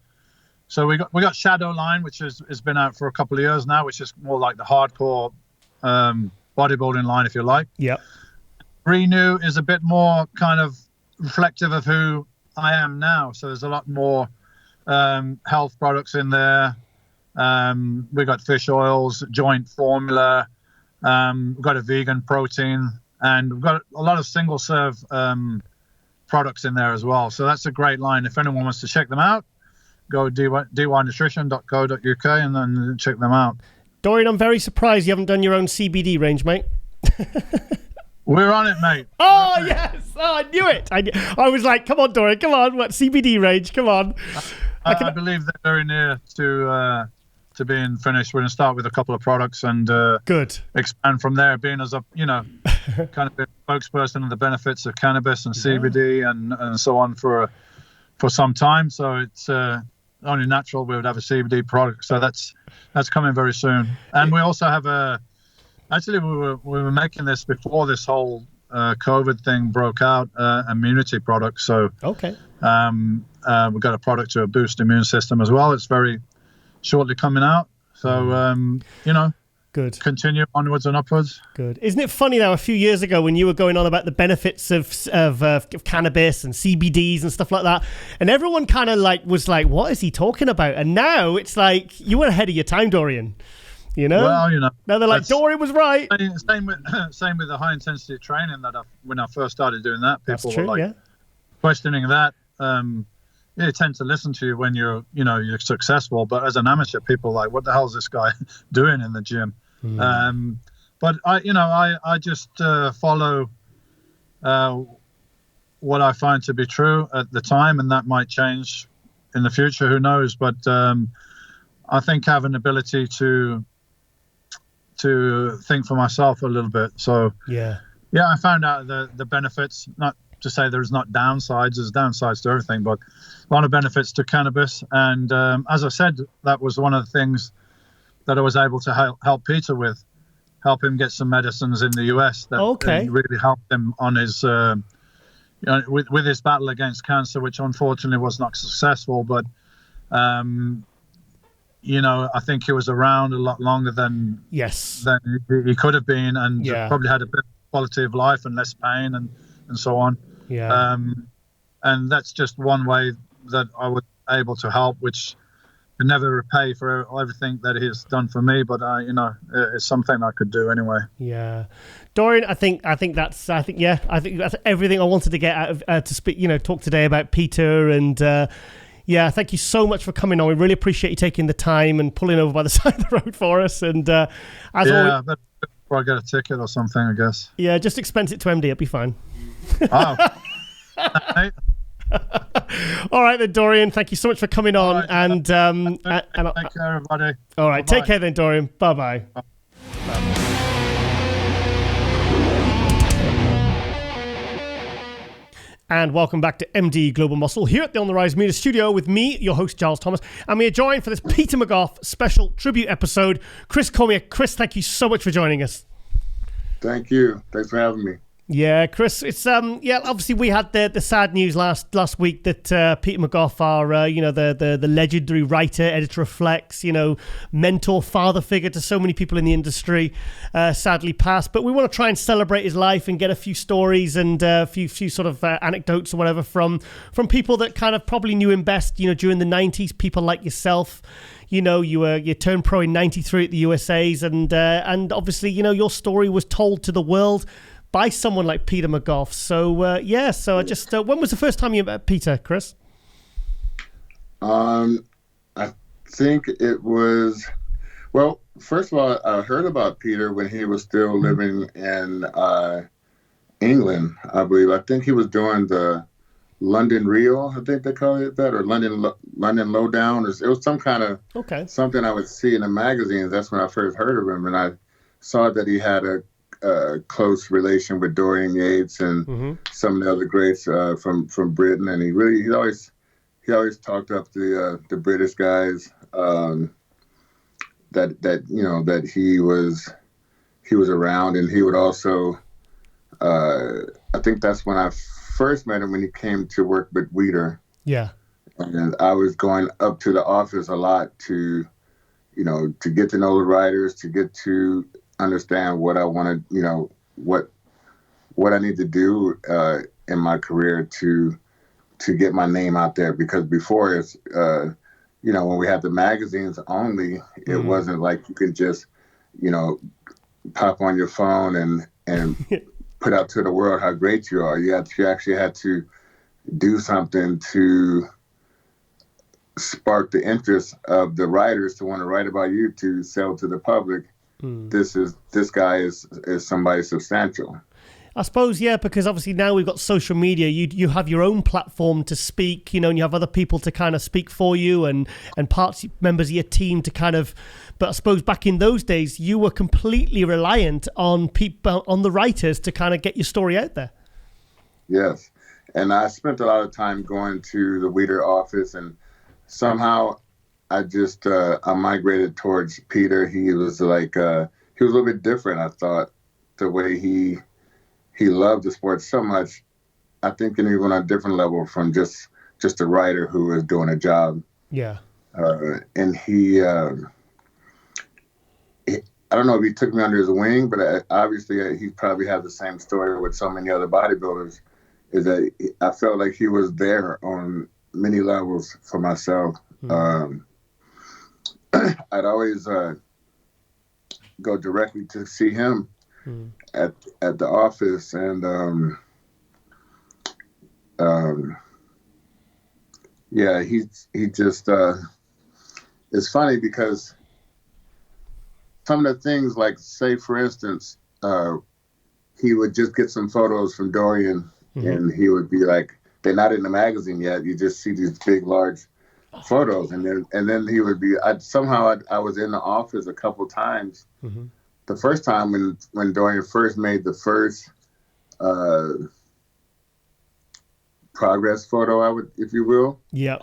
So we got Shadow line, which has been out for a couple of years now, which is more like the hardcore bodybuilding line, if you like. Yep. Renew is a bit more kind of reflective of who I am now. So there's a lot more health products in there. We got fish oils, joint formula. We've got a vegan protein, and we've got a lot of single serve products in there as well. So that's a great line. If anyone wants to check them out, go to dynutrition.co.uk and then check them out. Dorian, I'm very surprised you haven't done your own CBD range, mate. We're on it, mate. Oh, yes. Oh, I knew it. I was like, come on, Dorian, come on. What CBD range? Come on. I believe they're very near to being finished. We're going to start with a couple of products and good expand from there, being as a, kind of a spokesperson of the benefits of cannabis and CBD and so on for some time. So it's only natural we would have a CBD product. So that's coming very soon. And we also have actually we were making this before this whole COVID thing broke out, immunity product. So okay, we've got a product to boost immune system as well. It's very shortly coming out. So good. Continue onwards and upwards. Good. Isn't it funny now? A few years ago, when you were going on about the benefits of cannabis and CBDs and stuff like that, and everyone kind of was like, "What is he talking about?" And now it's like you were ahead of your time, Dorian. Well, now they're like, Dorian was right. Same with the high intensity training when I first started doing that, people were questioning that. You tend to listen to you when you're successful, but as an amateur, people are like, what the hell is this guy doing in the gym? But I just follow what I find to be true at the time, and that might change in the future. Who knows? But I think I have an ability to think for myself a little bit. So I found out the benefits. Not to say there's not downsides. There's downsides to everything, but a lot of benefits to cannabis. And as I said, that was one of the things that I was able to help Peter with. Help him get some medicines in the US that really helped him on his with his battle against cancer, which unfortunately was not successful. But I think he was around a lot longer than he could have been, and probably had a better quality of life and less pain and so on. And that's just one way that I was able to help, which could never repay for everything that he's done for me, but it's something I could do anyway. Dorian, I think that's everything I wanted to get out of to speak, talk today about Peter. And thank you so much for coming on. We really appreciate you taking the time and pulling over by the side of the road for us. And as always, before I get a ticket or something, I guess. Yeah, just expense it to MD. It'll be fine. Oh. All right then, Dorian, thank you so much for coming on. Right, and take care, everybody. All right, Bye-bye. take care then, Dorian. Bye. And welcome back to MD Global Muscle here at the On the Rise Media Studio with me, your host, Giles Thomas. And we are joined for this Peter McGough special tribute episode, Chris Cormier. Chris, thank you so much for joining us. Thank you. Thanks for having me. Yeah, Chris, it's obviously we had the sad news last week that Peter McGough, our the legendary writer, editor of Flex, mentor, father figure to so many people in the industry, sadly passed. But we want to try and celebrate his life and get a few stories and a few sort of anecdotes or whatever from people that kind of probably knew him best, during the 90s, people like yourself. You turned pro in '93 at the USA's, and obviously, your story was told to the world by someone like Peter McGough. So I just when was the first time you met Peter, Chris? I think it was, well, first of all, I heard about Peter when he was still living in England, I believe. I think he was doing the London Reel, I think they call it that, or London Lowdown. It was some kind of something I would see in the magazines. That's when I first heard of him, and I saw that he had a close relation with Dorian Yates and some of the other greats from Britain, and he always talked up the British guys, that he was around, and he would also I think that's when I first met him, when he came to work with Weider. And I was going up to the office a lot to get to know the writers, to get to understand what I wanted, what I need to do in my career to get my name out there. Because before it's, when we had the magazines only, it wasn't like you could just, pop on your phone and put out to the world how great you are. You actually had to do something to spark the interest of the writers to want to write about you, to sell to the public. This guy is somebody substantial. I suppose, because obviously now we've got social media. You have your own platform to speak, and you have other people to kind of speak for you, and members of your team to kind of. But I suppose back in those days, you were completely reliant on people, on the writers, to kind of get your story out there. Yes, and I spent a lot of time going to the Weider office and somehow I just I migrated towards Peter. He was like he was a little bit different. I thought the way he loved the sport so much. I think he went on a different level from just a writer who was doing a job. Yeah. And he I don't know if he took me under his wing, but obviously he probably has the same story with so many other bodybuilders. Is that I felt like he was there on many levels for myself. I'd always go directly to see him at the office, and yeah, he just it's funny because some of the things, like, say, for instance, he would just get some photos from Dorian, and he would be like, they're not in the magazine yet. You just see these big, large photos. And then he would be, I was in the office a couple times. The first time when Dorian first made the first progress photo, if you will. Yeah.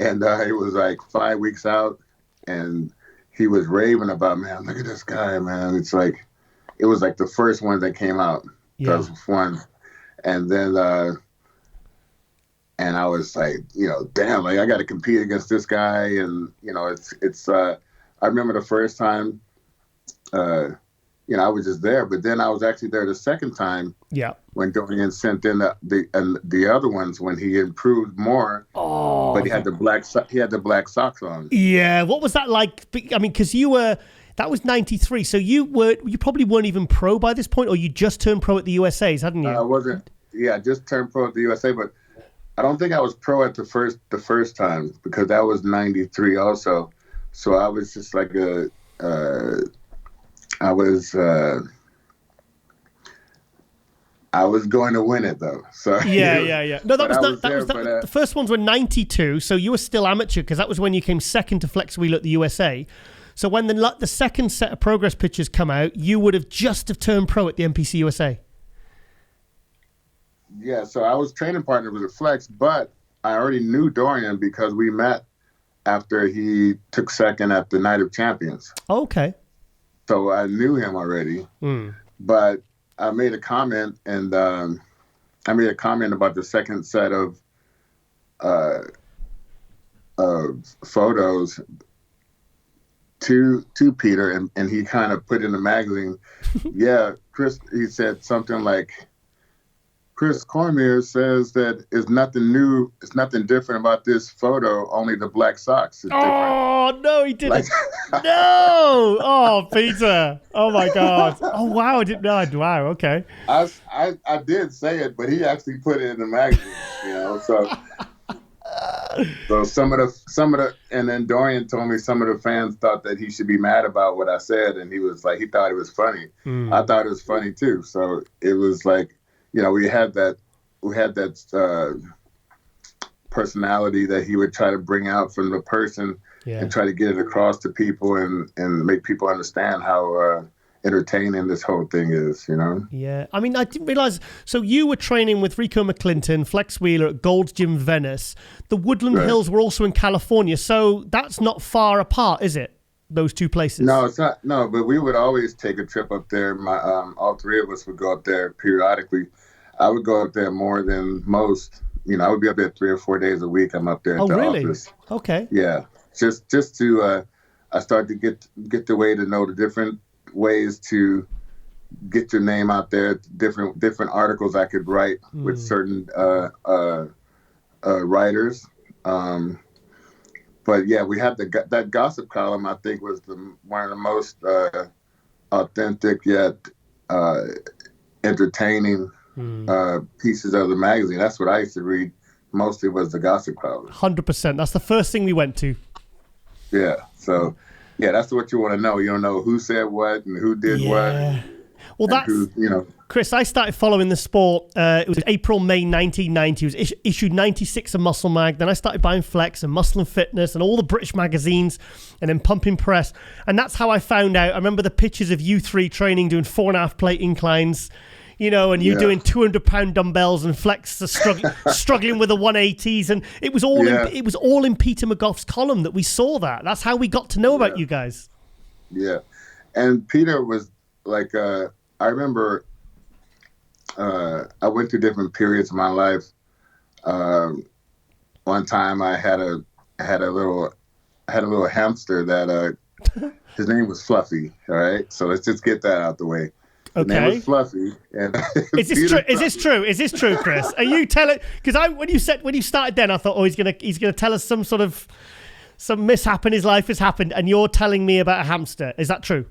And it was like 5 weeks out, and he was raving about, man, look at this guy, man. It's like, it was like the first one that came out. Yeah. 2001. And then, and I was like, damn, like, I got to compete against this guy. And, it's I remember the first time, I was just there, but then I was actually there the second time. Yeah. When Dorian sent in the other ones when he improved more. Oh. But he had the black socks on. Yeah. What was that like? I mean, because that was 93. So you probably weren't even pro by this point, or you just turned pro at the USA's, hadn't you? I wasn't. Yeah, I just turned pro at the USA, but I don't think I was pro at the first time, because that was 93 also. So I was just like I was going to win it, though. So yeah. No, the first ones were 92, so you were still amateur, because that was when you came second to Flex Wheeler at the USA. So when the second set of progress pictures come out, you would have just have turned pro at the NPC USA. Yeah, so I was training partner with Flex, but I already knew Dorian because we met after he took second at the Night of Champions. Okay. So I knew him already, but I made a comment, and about the second set of photos to Peter, and he kind of put in the magazine. Yeah, Chris. He said something like, Chris Cormier says that it's nothing new, it's nothing different about this photo, only the black socks is different. Oh, no, he didn't. No! Oh, Peter. Oh, my God. Oh, wow, I didn't know. Wow, okay. I did say it, but he actually put it in the magazine, so... So some of the, and then Dorian told me some of the fans thought that he should be mad about what I said, and he was like, he thought it was funny. I thought it was funny too. So it was like, we had that personality that he would try to bring out from the person and try to get it across to people and make people understand how entertaining this whole thing is, Yeah. I mean, I didn't realize. So you were training with Rico McClinton, Flex Wheeler at Gold's Gym Venice. The Woodland Hills were also in California. So that's not far apart, is it? Those two places? No, it's not. No, but we would always take a trip up there. All three of us would go up there periodically. I would go up there more than most. I would be up there 3 or 4 days a week. I'm up there at the office. Okay. Yeah. Just to I started to get the way to know the different ways to get your name out there, different articles I could write with certain writers. But yeah, we had that gossip column. I think was one of the most authentic yet entertaining pieces of the magazine. That's what I used to read. Mostly was the gossip column. 100%. That's the first thing we went to. Yeah. So. Yeah, that's what you want to know. You don't know who said what and who did what. Well, that's Chris. I started following the sport. It was April, May 1990. It was issued 96 of Muscle Mag. Then I started buying Flex and Muscle and Fitness and all the British magazines, and then Pumping Press. And that's how I found out. I remember the pictures of you three training, doing 4.5 plate inclines. you know, and you doing 200-pound dumbbells and flex, struggling with the 180s, and it was all in Peter McGough's column that we saw that. That's how we got to know about you guys. Yeah, and Peter was like, I remember, I went through different periods of my life. One time I had a little hamster that his name was Fluffy. All right, so let's just get that out the way. His name was Fluffy. And is this true? Is this true? Is this true, Chris? Are you telling? Because when you started, then I thought, he's gonna tell us some mishap in his life has happened, and you're telling me about a hamster. Is that true?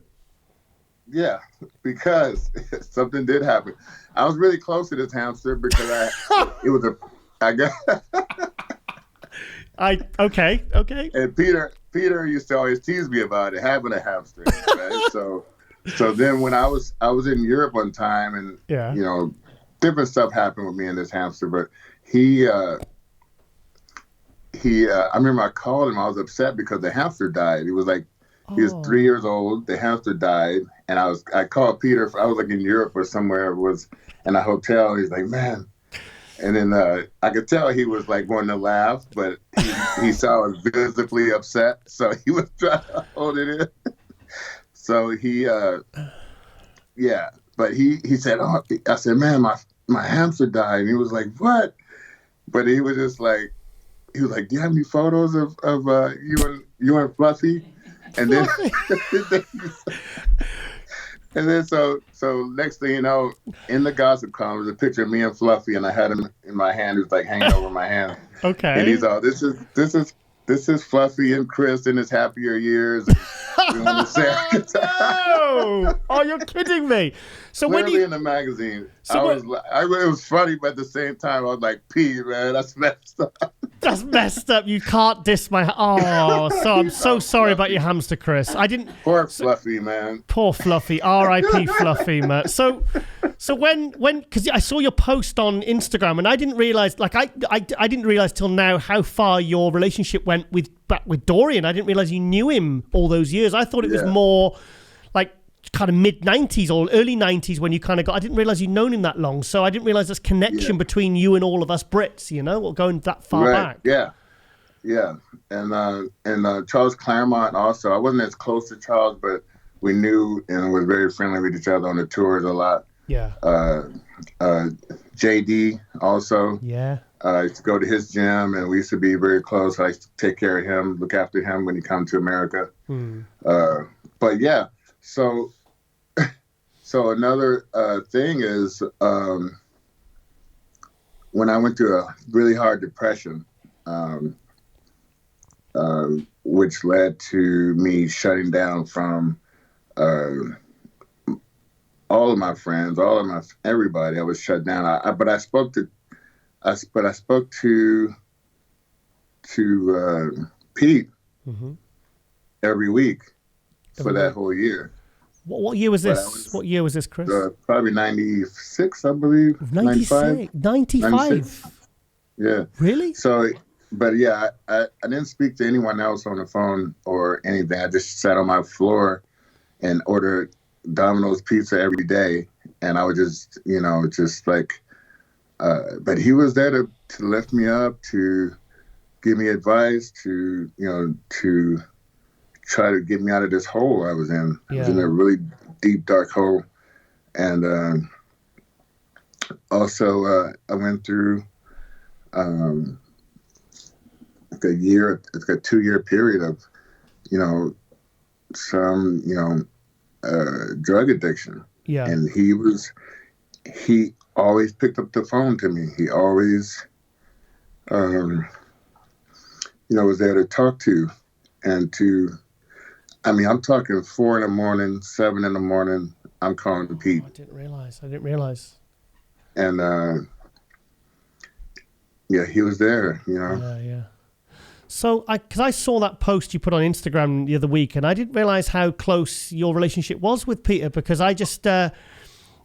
Yeah, because something did happen. I was really close to this hamster because Okay. And Peter used to always tease me about it, having a hamster. Right? So then when I was in Europe one time, and you know, different stuff happened with me and this hamster, but I remember I called him. I was upset because the hamster died. He was 3 years old. The hamster died, and I called Peter. I was in Europe or somewhere. Was in a hotel. He's like, man. And then I could tell he was wanting to laugh, but he saw us visibly upset, so he was trying to hold it in. So but he said, I said, man, my hamster died. And he was like, what? But he was just do you have any photos of you and Fluffy? And then and then so next thing you know, in the gossip column was a picture of me and Fluffy, and I had him in my hand. He was hanging over my hand. Okay. And he's all, this is Fluffy and Chris in his happier years. No! Oh, you're kidding me. So literally when you in the magazine, it was funny, but at the same time, I was like, "P, man, that's messed up." That's messed up. You can't diss my. Oh, so I'm so sorry about your hamster, Chris. I didn't. Poor Fluffy, man. Poor Fluffy. R.I.P. Fluffy, man. So when because I saw your post on Instagram, and I didn't realize, I didn't realize till now how far your relationship went back with Dorian. I didn't realize you knew him all those years. I thought it was more kind of mid-90s or early 90s when you kind of got. I didn't realize you'd known him that long, so I didn't realize this connection between you and all of us Brits, or going that far back. Yeah. And Charles Claremont also. I wasn't as close to Charles, but we knew and was very friendly with each other on the tours a lot. Yeah. JD also. Yeah. I used to go to his gym, and we used to be very close. I used to take care of him, look after him when he come to America. But yeah, so another thing is when I went through a really hard depression, which led to me shutting down from all of my friends, everybody. I was shut down. But I spoke to Pete every week for that whole year. What year was this? What year was this, Chris? Probably 96, I believe. 96? 95? Yeah. Really? So, but yeah, I didn't speak to anyone else on the phone or anything. I just sat on my floor and ordered Domino's pizza every day. And I would just, but he was there to lift me up, to give me advice, to try to get me out of this hole I was in. I was in a really deep, dark hole. And also I went through a 2-year period of, some, drug addiction. Yeah. And he always picked up the phone to me. He always, was there to talk to and I'm talking 4 a.m, 7 a.m, I'm calling to Pete. I didn't realize. And, he was there, Yeah. So, because I saw that post you put on Instagram the other week, and I didn't realize how close your relationship was with Peter, because I just, I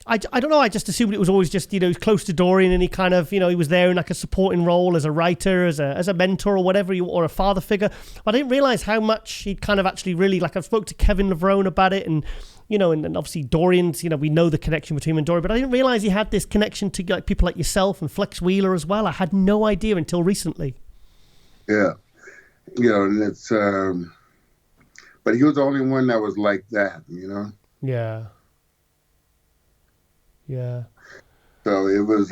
I don't know. I just assumed it was always just, he was close to Dorian, and he kind of, he was there in like a supporting role as a writer, as a mentor or whatever, or a father figure. But I didn't realize how much he'd kind of actually really, like, I spoke to Kevin Levrone about it, and and obviously Dorian's, we know the connection between him and Dorian, but I didn't realize he had this connection to like people like yourself and Flex Wheeler as well. I had no idea until recently. Yeah, and it's, but he was the only one that was like that, Yeah. Yeah. So it was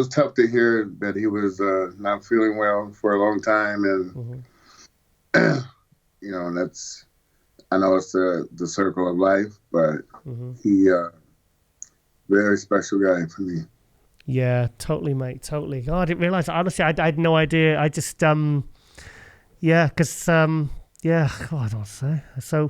tough to hear that he was not feeling well for a long time, and that's, I know it's the circle of life, but he very special guy for me. Yeah, totally, mate, totally. Oh, I didn't realize. Honestly, I had no idea. I just because I don't want to say so.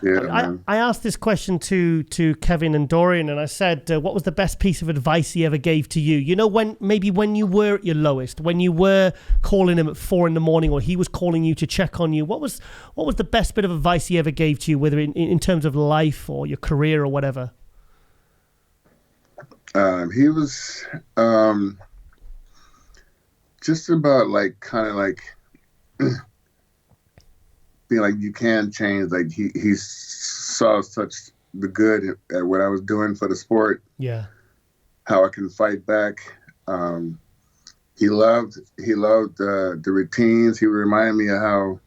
Yeah, I asked this question to Kevin and Dorian, and I said, what was the best piece of advice he ever gave to you? When you were at your lowest, when you were calling him at 4 a.m, or he was calling you to check on you, what was the best bit of advice he ever gave to you, whether in terms of life or your career or whatever? He was just about kind of being like, you can change. Like he saw such the good at what I was doing for the sport. Yeah. How I can fight back. He loved the routines. He reminded me of how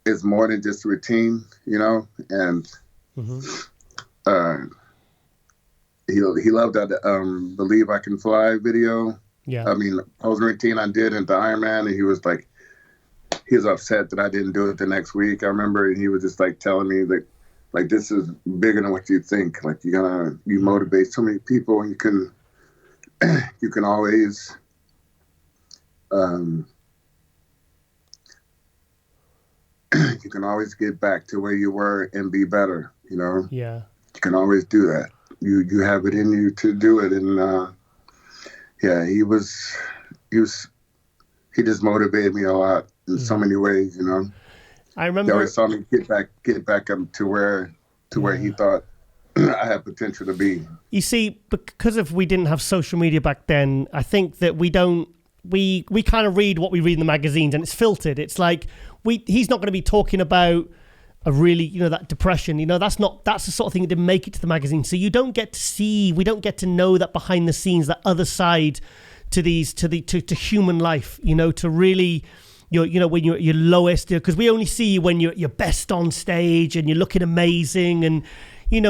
it's more than just a routine, and he loved that Believe I Can Fly video. Yeah. I mean, posing routine I did into Ironman, and he was like, he was upset that I didn't do it the next week. I remember he was just like telling me that, like, this is bigger than what you think. Like, you motivate so many people, and you can always, you can always get back to where you were and be better. Yeah. You can always do that. You have it in you to do it, and he just motivated me a lot in so many ways, I remember. He always saw me get back up to where he thought I had potential to be. You see, because we didn't have social media back then, I think that we kind of read what we read in the magazines, and it's filtered. It's like he's not going to be talking about a really, that depression, that's the sort of thing that didn't make it to the magazine. So we don't get to know that behind the scenes, that other side to human life, to really, when you're at your lowest, because we only see you when you're at your best on stage and you're looking amazing, and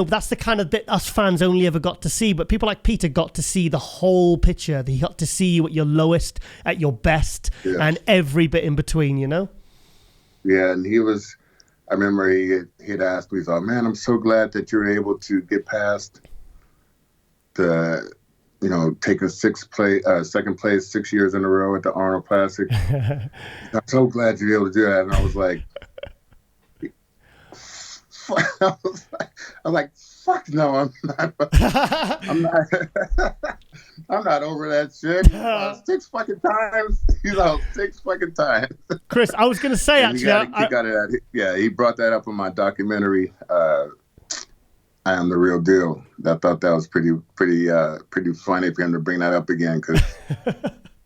that's the kind of bit us fans only ever got to see. But people like Peter got to see the whole picture. They got to see you at your lowest, at your best, and every bit in between. Yeah, and he was. I remember he'd asked me, he thought, man, I'm so glad that you're able to get past the, taking second place 6 years in a row at the Arnold Classic. I'm so glad you're able to do that. And I was like, fuck no, I'm not. I'm not over that shit. 6 fucking times. 6 fucking times. Chris, I was going to say, actually, he brought that up in my documentary, I Am the Real Deal. I thought that was pretty funny for him to bring that up again, because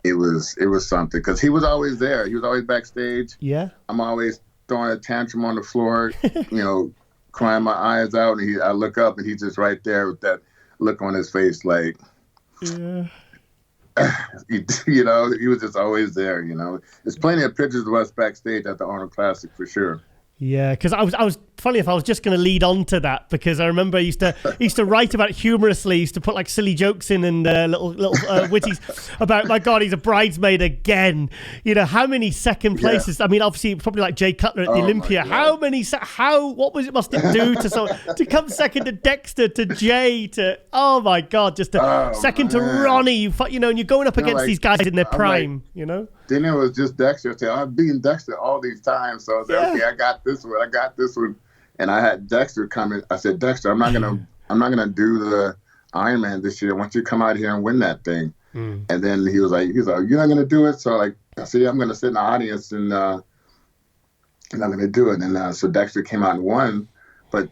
it was something. Because he was always there. He was always backstage. Yeah. I'm always throwing a tantrum on the floor, crying my eyes out, and I look up, and he's just right there with that look on his face, like, yeah. He was just always there. There's plenty of pictures of us backstage at the Arnold Classic for sure. Yeah, because I was funny if I was just going to lead on to that, because I remember I used to write about it humorously, used to put like silly jokes in and little witties about, my God, he's a bridesmaid again. How many second places? Yeah. I mean, obviously probably like Jay Cutler at the Olympia. What must it do to come second to Dexter, to Jay, to, oh my God, just second to Ronnie, and you're going up against these guys in their prime, Then it was just Dexter. I've beaten Dexter all these times, so I was like, okay, I got this one, and I had Dexter come in. I said, Dexter, I'm not gonna do the Ironman this year. I want you to come out here and win that thing. And then he was like, you're not gonna do it. So I said, I'm gonna sit in the audience and I'm gonna do it. And so Dexter came out and won, but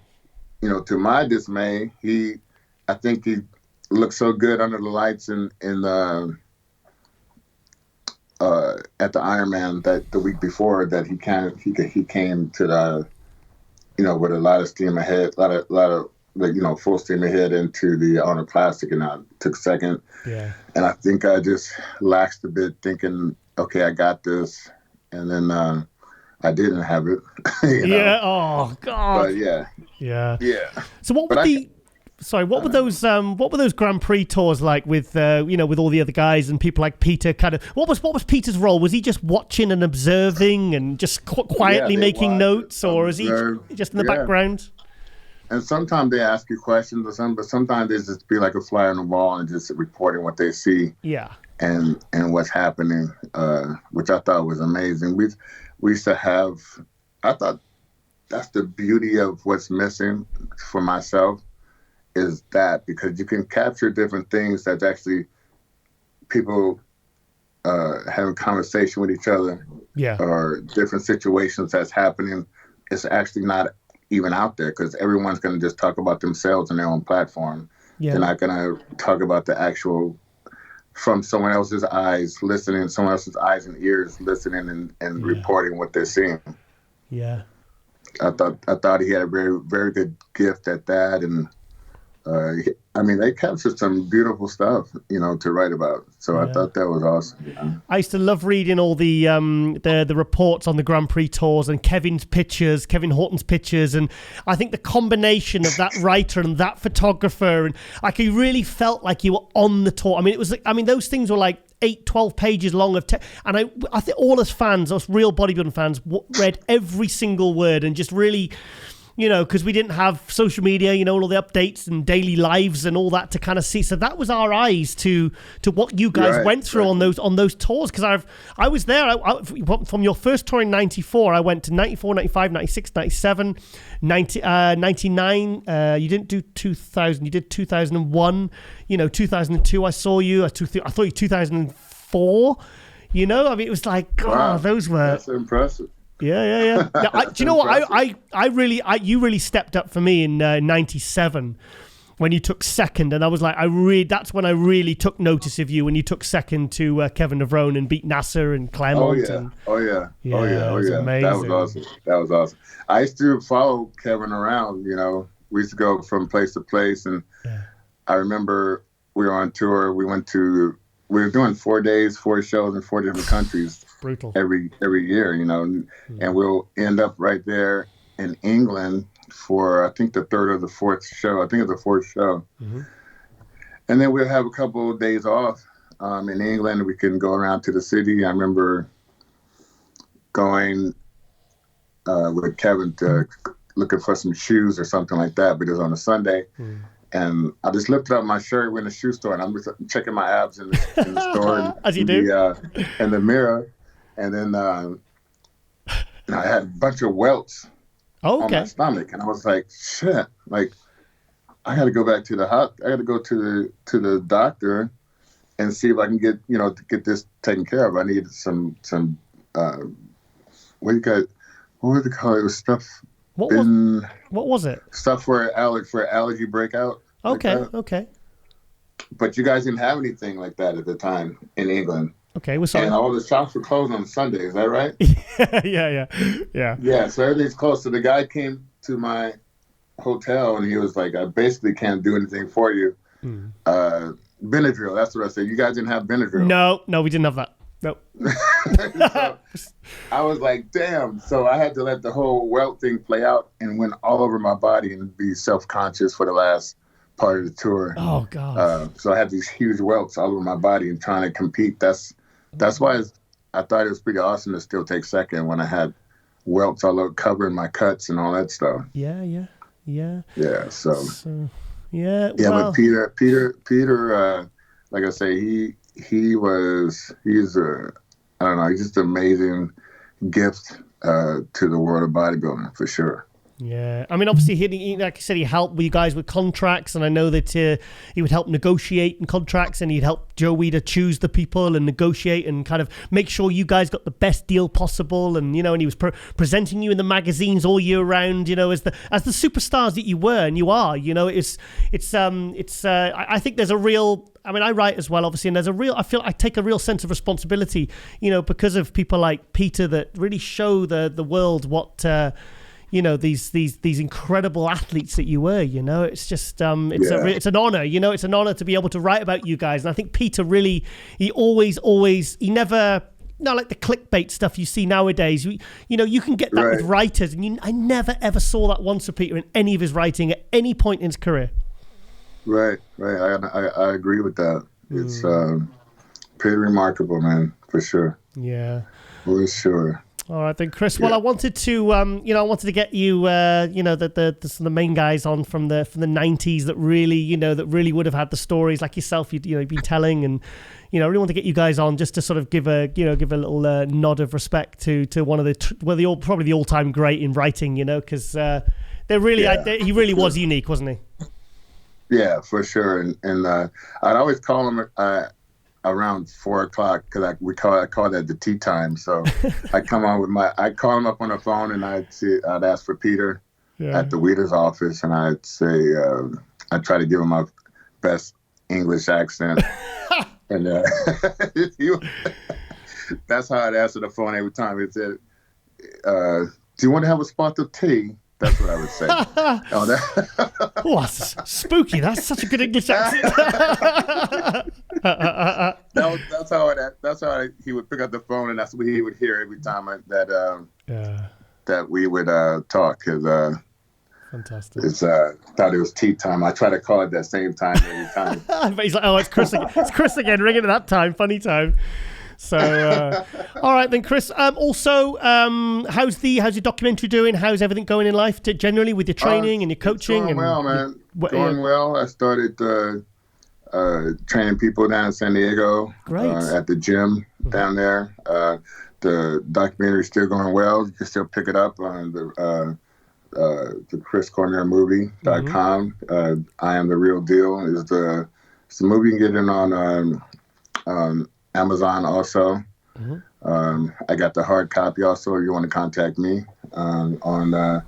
to my dismay, he I think he looked so good under the lights in the at the Ironman that the week before that he came to the, with a lot of steam ahead, a lot of full steam ahead into the on the plastic, and I took second. Yeah. And I think I just laxed a bit, thinking, okay, I got this, and then I didn't have it. Yeah. Oh God. But yeah. So what were what were those Grand Prix tours like with with all the other guys and people like Peter? Kind of what was Peter's role? Was he just watching and observing and just quietly making notes, or is he just in the background? And sometimes they ask you questions, but sometimes they just be like a fly on the wall and just reporting what they see. Yeah. And what's happening, which I thought was amazing. We used to have. I thought that's the beauty of what's missing for myself. Is that because you can capture different things that's actually people having conversation with each other, or different situations that's happening. It's actually not even out there because everyone's going to just talk about themselves on their own platform. Yeah. They're not going to talk about the actual from someone else's eyes, listening, someone else's eyes and ears, listening and reporting what they're seeing. Yeah, I thought he had a very, very good gift at that, and they captured some beautiful stuff, to write about. So I thought that was awesome. I used to love reading all the reports on the Grand Prix tours and Kevin Horton's pictures, and I think the combination of that writer and that photographer, and like you really felt like you were on the tour. Those things were like 8-12 pages long of and I think all us fans, us real bodybuilding fans, read every single word and just really. Because we didn't have social media, all the updates and daily lives and all that to kind of see. So that was our eyes to what you guys went through on those tours. Because I was there from your first tour in '94. I went to '94, '95, '96, '97, '99. You didn't do 2000. You did 2001. 2002. I saw you. I thought you 2004. It was like, God, those were. That's impressive. Yeah. Do you know what? You really stepped up for me in '97 when you took second, and I was like, that's when I really took notice of you when you took second to Kevin Levrone and beat Nasser and Claremont. Oh yeah. Amazing. That was awesome. I used to follow Kevin around. We used to go from place to place, and I remember we were on tour. We were doing 4 days, 4 shows in 4 different countries. Brutal. Every year, and we'll end up right there in England for I think the third or the fourth show. I think it's the fourth show, and then we'll have a couple of days off in England. We can go around to the city. I remember going with Kevin to looking for some shoes or something like that, but it was on a Sunday. And I just lifted up my shirt, went to the shoe store, and I'm just checking my abs in the store. As you do. In the mirror. And then I had a bunch of welts on my stomach. And I was like, shit, like, I got to go back to I got to go to the doctor and see if I can get, to get this taken care of. I needed some what do they call it? It was stuff. What was it? Stuff for allergy breakout. Okay. But you guys didn't have anything like that at the time in England. Okay, we're sorry. And all the shops were closed on Sunday. Is that right? Yeah. Yeah, so everything's closed. So the guy came to my hotel and he was like, I basically can't do anything for you. Benadryl, that's what I said. You guys didn't have Benadryl. No, we didn't have that. Nope. So I was like, damn. So I had to let the whole welt thing play out and went all over my body and be self-conscious for the last part of the tour. Oh, God. So I had these huge welts all over my body and trying to compete. That's why I thought it was pretty awesome to still take second when I had welts all over covering my cuts and all that stuff. Yeah. Yeah, yeah. Yeah, well. but Peter, like I say, he's just an amazing gift to the world of bodybuilding for sure. Yeah, I mean, obviously, he like I said, he helped you guys with contracts, and I know that he would help negotiate in contracts, and he'd help Joe Weider choose the people and negotiate and kind of make sure you guys got the best deal possible. And and he was presenting you in the magazines all year round, as the superstars that you were and you are. I think there's a real. I mean, I write as well, obviously, and I feel I take a real sense of responsibility, because of people like Peter that really show the world what. These incredible athletes that you were, it's just, it's an honor, it's an honor to be able to write about you guys. And I think Peter really, he never, not like the clickbait stuff you see nowadays. You can get that with writers, and I never ever saw that once with Peter in any of his writing at any point in his career. Right. I agree with that. It's pretty remarkable, man, for sure. Yeah. For sure. All right then, Chris. Well, I wanted to get you, the main guys on from the '90s that really would have had the stories like yourself. You've been telling, and I really want to get you guys on just to sort of give a little nod of respect to one of probably the all-time great in writing. Because he really was unique, wasn't he? Yeah, for sure. And I'd always call him. Around 4:00 because I call that the tea time. So I call him up on the phone and I'd ask for Peter at the Weider's office, and I'd say I'd try to give him my best English accent, and that's how I'd answer the phone every time. It said, "Do you want to have a spot of tea?" That's what I would say. Oh, that's spooky. That's such a good English accent. That's how he would pick up the phone, and that's what he would hear every time that we would talk. Cause fantastic. Thought it was tea time. I try to call it that same time every time. But he's like, oh, it's Chris again. It's Chris again, ringing at that time. Funny time. So, all right then, Chris. Also, how's your documentary doing? How's everything going in life generally with your training and your coaching? Going well, man. Going well. I started training people down in San Diego. Great. At the gym down there. The documentary's still going well. You can still pick it up on the ChrisCormierMovie.com. I Am the Real Deal is the movie. You can get it on Amazon also. I got the hard copy also if you want to contact me on _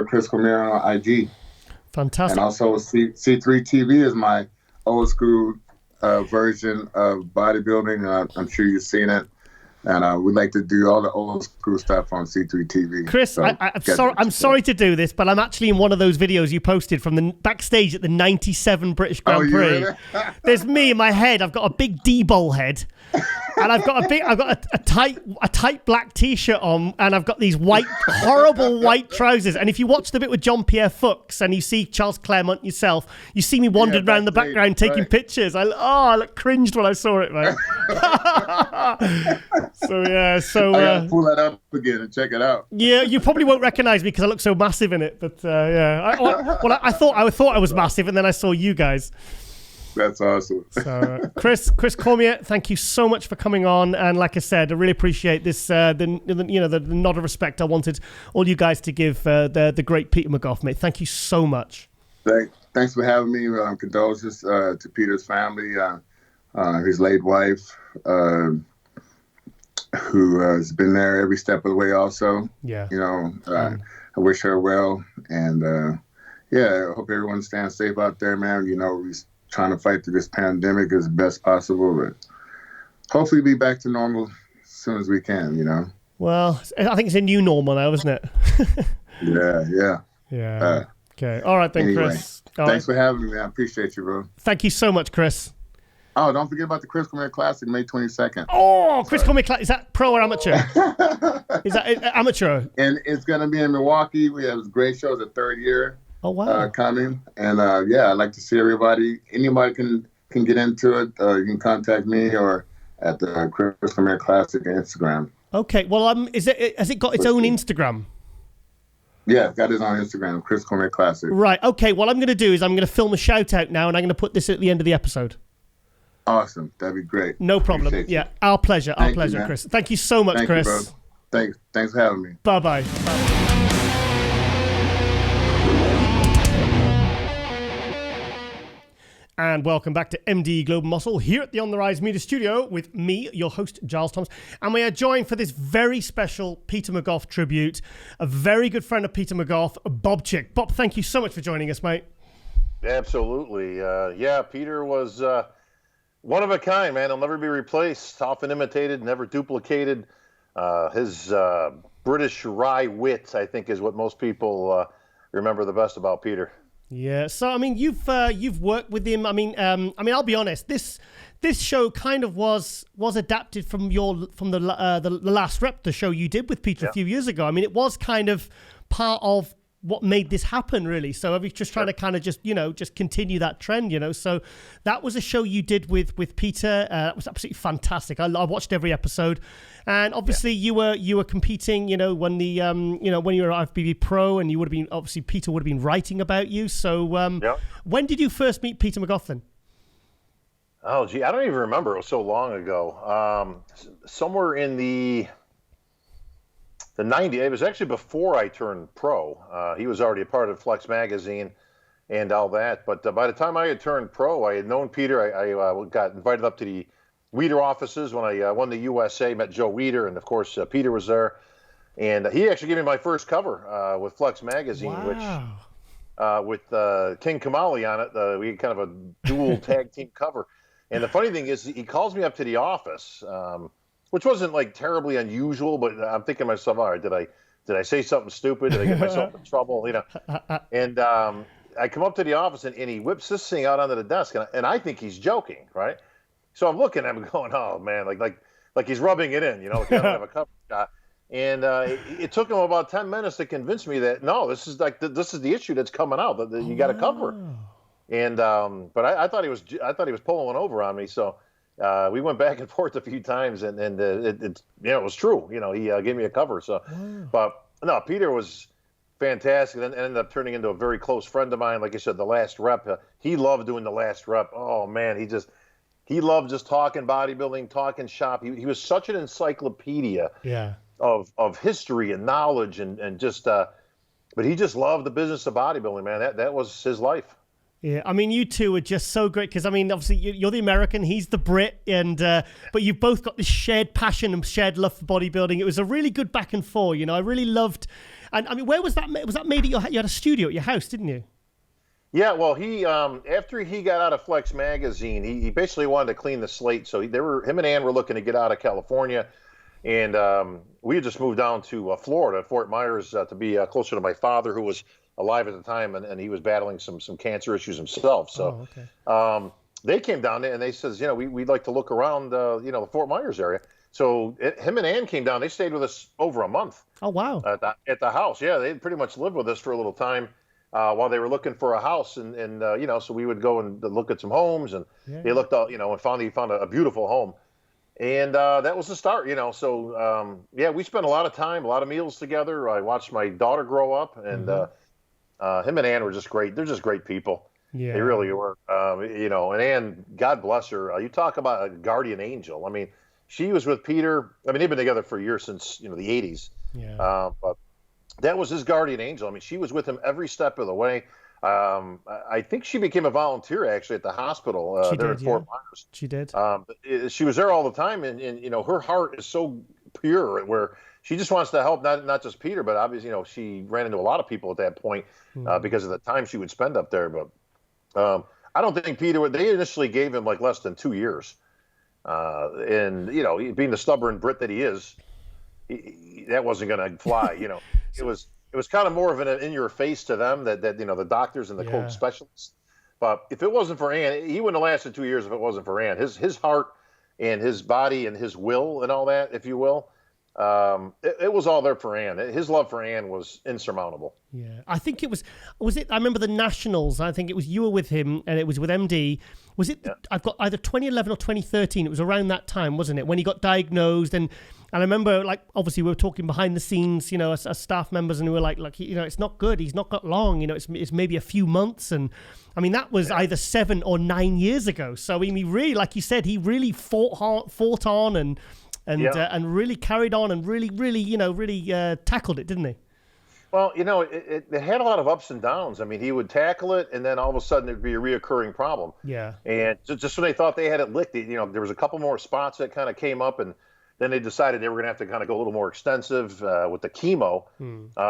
Chris Cormier on IG. Fantastic. And also C3 TV is my old school version of bodybuilding. I'm sure you've seen it. And we like to do all the old school stuff on C3 TV. Chris, so I'm sorry to do this, but I'm actually in one of those videos you posted from the backstage at the '97 British Grand Prix. Really? There's me in my head. I've got a big D-bowl head, and I've got a tight black T-shirt on, and I've got these horrible white trousers. And if you watch the bit with John Pierre Fuchs and you see Charles Claremont yourself, you see me wandering around the background taking pictures. I look cringed when I saw it, man. So I gotta pull that up again and check it out. Yeah, you probably won't recognize me because I look so massive in it. But I thought I was massive, and then I saw you guys. That's awesome. So, Chris Cormier, thank you so much for coming on. And like I said, I really appreciate this. The nod of respect I wanted all you guys to give the great Peter McGough, mate. Thank you so much. Thanks for having me. Condolences to Peter's family, his late wife. Who has been there every step of the way also. Yeah. I wish her well. And, I hope everyone stands safe out there, man. We're trying to fight through this pandemic as best possible, but hopefully be back to normal as soon as we can, Well, I think it's a new normal now, isn't it? Yeah. Okay. All right then, anyway, Chris. Thanks for having me. I appreciate you, bro. Thank you so much, Chris. Oh, don't forget about the Chris Cormier Classic, May 22nd. Oh, Chris Cormier Classic. Is that pro or amateur? Is that amateur? And it's going to be in Milwaukee. We have great shows, the third year. Oh, wow. Coming. And, I'd like to see everybody. Anybody can get into it. You can contact me or at the Chris Cormier Classic Instagram. Okay. Well, has it got its own Instagram? Yeah, it's got its own Instagram, Chris Cormier Classic. Right. Okay. What I'm going to do is I'm going to film a shout out now, and I'm going to put this at the end of the episode. Awesome. That'd be great. No problem. Appreciate yeah, our pleasure. Our pleasure, you, Chris. Thank you so much, Chris. You, bro. Thanks for having me. Bye-bye. And welcome back to MD Global Muscle here at the On the Rise Media Studio with me, your host, Giles Thomas. And we are joined for this very special Peter McGough tribute, a very good friend of Peter McGough, Bob Chick. Bob, thank you so much for joining us, mate. Absolutely. Yeah, Peter was one of a kind, man. He'll never be replaced, often imitated, never duplicated. His British wry wit, I think, is what most people remember the best about Peter. Yeah, so I mean, you've worked with him. I mean, I'll be honest. This show kind of was adapted from the Last Rep, the show you did with Peter a few years ago. I mean, it was kind of part of what made this happen, really. So I was just trying to kind of just continue that trend, So that was a show you did with Peter. That was absolutely fantastic. I watched every episode, and obviously you were competing, when the when you were at IFBB Pro, and you would have been, obviously Peter would have been writing about you. So when did you first meet Peter McGough then? Oh, gee, I don't even remember. It was so long ago. Somewhere in the 90s. It was actually before I turned pro. He was already a part of Flex Magazine and all that. But by the time I had turned pro, I had known Peter. I got invited up to the Weider offices when I won the USA, met Joe Weider, and of course Peter was there. And he actually gave me my first cover with Flex Magazine, which with King Kamali on it. We had kind of a dual tag team cover. And the funny thing is, he calls me up to the office, which wasn't like terribly unusual, but I'm thinking to myself, all right, did I say something stupid? Did I get myself in trouble? And I come up to the office and he whips this thing out onto the desk, and I think he's joking, right? So I'm looking at him going, oh man, like he's rubbing it in, like I don't have a cover shot. And it took him about 10 minutes to convince me that no, this is the issue that's coming out that you got to cover. And but I thought he was pulling one over on me, so. We went back and forth a few times, and it was true. He gave me a cover. So, but no, Peter was fantastic. And ended up turning into a very close friend of mine. Like I said, the Last Rep. He loved doing the Last Rep. Oh man, he loved just talking bodybuilding, talking shop. He was such an encyclopedia of history and knowledge and just. But he just loved the business of bodybuilding, man. That was his life. Yeah, I mean, you two are just so great because, I mean, obviously you're the American, he's the Brit, and but you've both got this shared passion and shared love for bodybuilding. It was a really good back and forth, I really loved. And I mean, where was that? Was that made at you had a studio at your house, didn't you? Yeah, well, he after he got out of Flex Magazine, he basically wanted to clean the slate. So him and Ann were looking to get out of California, and we had just moved down to Florida, Fort Myers, to be closer to my father, who was alive at the time, and he was battling some cancer issues himself. So they came down there and they says, we'd like to look around, the Fort Myers area. So him and Ann came down. They stayed with us over a month. Oh, wow. At the house. Yeah, they pretty much lived with us for a little time while they were looking for a house. And so we would go and look at some homes, and they looked out, and found a beautiful home. And that was the start, So, we spent a lot of time, a lot of meals together. I watched my daughter grow up, and him and Ann were just great. They're just great people. Yeah. They really were. And Ann, God bless her. You talk about a guardian angel. I mean, she was with Peter. I mean, they've been together for years since, the 80s. Yeah. But that was his guardian angel. I mean, she was with him every step of the way. I think she became a volunteer actually at the hospital there in Fort Myers. She did. She was there all the time, and her heart is so pure where she just wants to help not just Peter, but obviously she ran into a lot of people at that point because of the time she would spend up there. But I don't think Peter. They initially gave him like less than 2 years, and being the stubborn Brit that he is, that wasn't going to fly. It was kind of more of an in-your-face to them that the doctors and the quote specialists. But if it wasn't for Ann, he wouldn't have lasted 2 years if it wasn't for Ann. His heart and his body and his will and all that, if you will, it was all there for Ann. His love for Ann was insurmountable. Yeah, I think it was it? I remember the Nationals. I think it was you were with him, and it was with MD. Was it? Yeah. I've got either 2011 or 2013. It was around that time, wasn't it, when he got diagnosed? And I remember, like, obviously we were talking behind the scenes, as staff members, and we were like, it's not good. He's not got long. It's maybe a few months, and I mean that was either 7 or 9 years ago. So I mean, he really, like you said, he really fought on and really carried on and really tackled it, didn't he? Well, it had a lot of ups and downs. I mean, he would tackle it, and then all of a sudden there'd be a reoccurring problem. Yeah. And just when they thought they had it licked, there was a couple more spots that kind of came up, and then they decided they were going to have to kind of go a little more extensive with the chemo.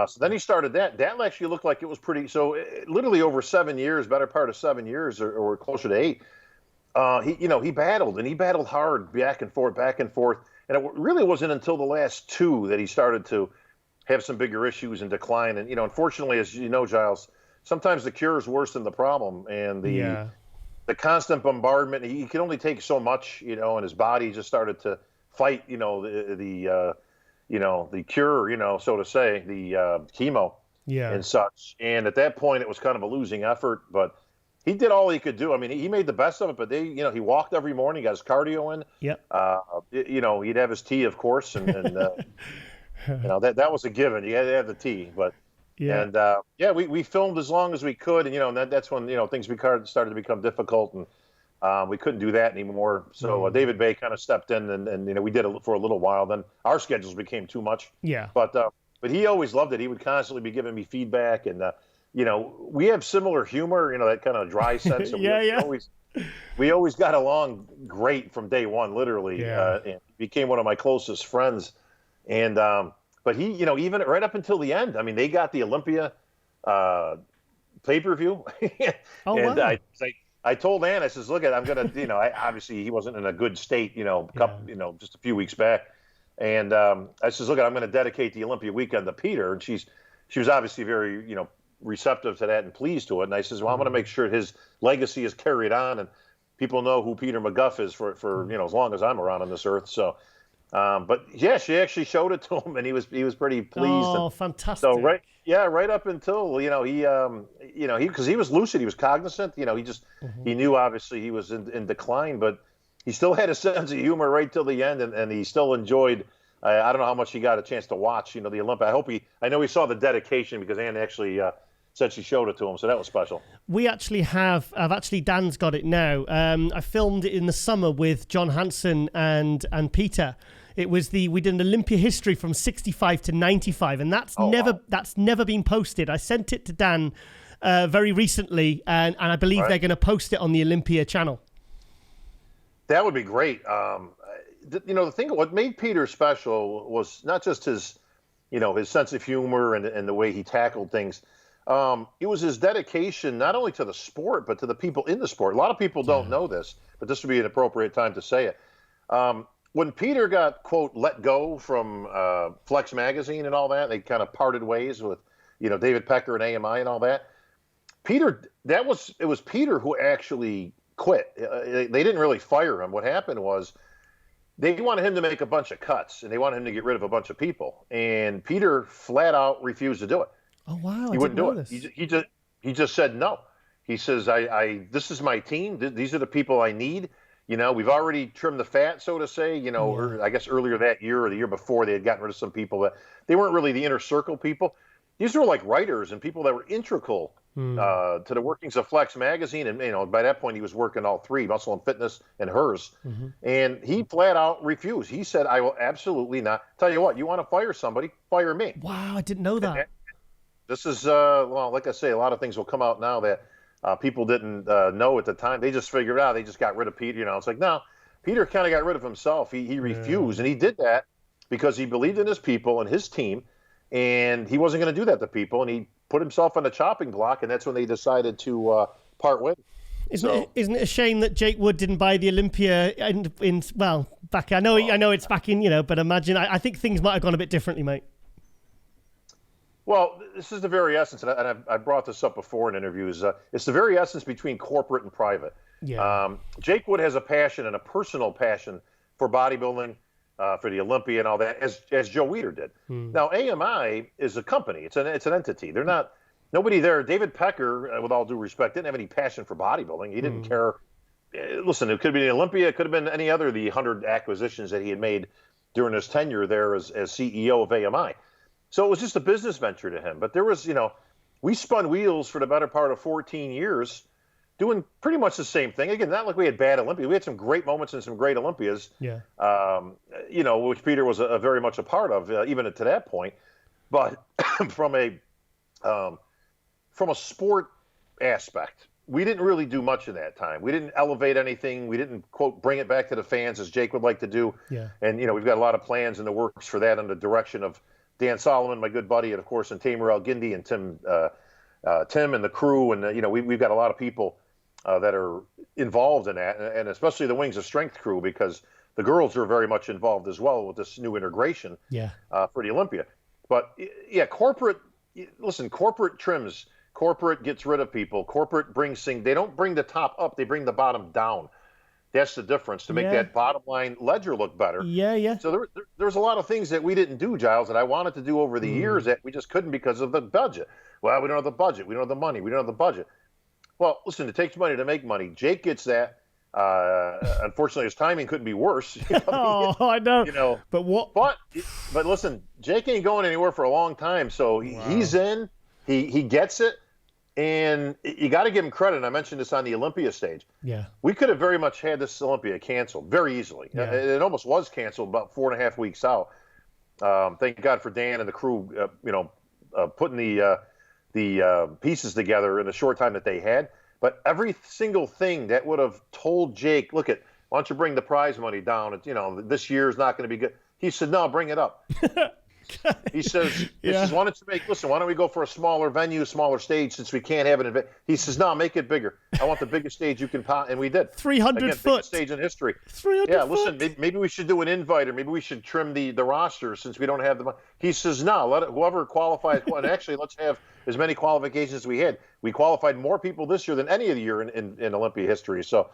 So then he started that. That actually looked like it was pretty. So literally over 7 years, better part of 7 years, or closer to 8. He battled, and he battled hard, back and forth. And it really wasn't until the last 2 that he started to have some bigger issues and decline. And, unfortunately, as you know, Giles, sometimes the cure is worse than the problem. And the constant bombardment, he could only take so much, and his body just started to fight, the cure, so to say, the chemo and such. And at that point, it was kind of a losing effort. But he did all he could do. I mean, he made the best of it. But he walked every morning, got his cardio in. Yep. He'd have his tea, of course, and that was a given. You had to have the tea. But we filmed as long as we could, and that's when things started to become difficult, and we couldn't do that anymore. So David Bay kind of stepped in, and we did it for a little while. Then our schedules became too much. Yeah. But he always loved it. He would constantly be giving me feedback, and we have similar humor, that kind of dry sense. We always got along great from day one, literally. And became one of my closest friends. And but he, even right up until the end, I mean, they got the Olympia pay-per-view. Wow. I told Ann, I says, look, I'm going to, obviously he wasn't in a good state, just a few weeks back. And I says, look, I'm going to dedicate the Olympia weekend to Peter. And she was obviously very, receptive to that and pleased to it. And I says, well, I'm going to make sure his legacy is carried on and people know who Peter McGough is for as long as I'm around on this earth. So, but yeah, she actually showed it to him, and he was pretty pleased. Oh, and fantastic! So right up until because he was lucid, he was cognizant. He knew obviously he was in decline, but he still had a sense of humor right till the end, and he still enjoyed. I don't know how much he got a chance to watch, the Olympia. I know he saw the dedication because Ann actually said she showed it to him, so that was special. We actually Dan's got it now. I filmed it in the summer with John Hansen and Peter. It was we did an Olympia history from 65 to 95, and that's never been posted. I sent it to Dan very recently, and I believe they're going to post it on the Olympia channel. That would be great. The thing, what made Peter special was not just his sense of humor and the way he tackled things. It was his dedication not only to the sport, but to the people in the sport. A lot of people don't know this, but this would be an appropriate time to say it. When Peter got, quote, let go from Flex Magazine and all that, they kind of parted ways with, David Pecker and AMI and all that. It was Peter who actually quit. They didn't really fire him. What happened was they wanted him to make a bunch of cuts, and they wanted him to get rid of a bunch of people. And Peter flat out refused to do it. Oh, wow. He wouldn't do it. He just said no. He says, this is my team. These are the people I need. We've already trimmed the fat, so to say, I guess earlier that year or the year before, they had gotten rid of some people that they weren't really the inner circle people. These were like writers and people that were integral to the workings of Flex Magazine. And, by that point, he was working all three, Muscle and Fitness and hers. Mm-hmm. And he flat out refused. He said, I will absolutely not. Tell you what, you want to fire somebody, fire me. Wow, I didn't know that. This is, like I say, a lot of things will come out now that people didn't know at the time. They just figured out, they just got rid of Peter. It's like, no, Peter kind of got rid of himself. He refused, and he did that because he believed in his people and his team, and he wasn't going to do that to people, and he put himself on the chopping block, and that's when they decided to part ways. Isn't it a shame that Jake Wood didn't buy the Olympia back? I know it's back in, but imagine, I think things might have gone a bit differently, mate. Well, this is the very essence, and I brought this up before in interviews. It's the very essence between corporate and private. Yeah. Jake Wood has a passion and a personal passion for bodybuilding, for the Olympia and all that, as Joe Weider did. Now, AMI is a company. It's an entity. They're not nobody there. David Pecker, with all due respect, didn't have any passion for bodybuilding. He didn't care. Listen, it could have been the Olympia. It could have been any other of the 100 acquisitions that he had made during his tenure there as CEO of AMI. So it was just a business venture to him. But there was, we spun wheels for the better part of 14 years doing pretty much the same thing. Again, not like we had bad Olympias. We had some great moments and some great Olympias, which Peter was very much a part of, even to that point. But from a from a sport aspect, we didn't really do much in that time. We didn't elevate anything. We didn't, quote, bring it back to the fans as Jake would like to do. Yeah. And, we've got a lot of plans in the works for that under the direction of Dan Solomon, my good buddy, and, of course, and Tamer El-Gindi and Tim and the crew. And, we've got a lot of people that are involved in that, and especially the Wings of Strength crew, because the girls are very much involved as well with this new integration for the Olympia. But, corporate trims. Corporate gets rid of people. Corporate brings things. They don't bring the top up. They bring the bottom down. That's the difference, to make that bottom line ledger look better. Yeah. So there's a lot of things that we didn't do, Giles, that I wanted to do over the years that we just couldn't because of the budget. Well, we don't have the budget. We don't have the money. We don't have the budget. Well, listen, it takes money to make money. Jake gets that. Unfortunately, his timing couldn't be worse. I know. But what? But listen, Jake ain't going anywhere for a long time. So he's in. He gets it. And you got to give him credit. And I mentioned this on the Olympia stage. Yeah. We could have very much had this Olympia canceled very easily. Yeah. It almost was canceled about 4.5 weeks out. Thank God for Dan and the crew, putting the pieces together in the short time that they had. But every single thing that would have told Jake, why don't you bring the prize money down? This year is not going to be good. He said, no, bring it up. He says, why don't we go for a smaller venue, smaller stage, since we can't have an event? He says, no, make it bigger. I want the biggest stage you can pop. And we did. 300 foot. Biggest stage in history. 300 foot. Listen, maybe we should do an invite, or maybe we should trim the roster since we don't have the money. He says, no, whoever qualifies. And actually, let's have as many qualifications as we had. We qualified more people this year than any of the year in Olympia history. So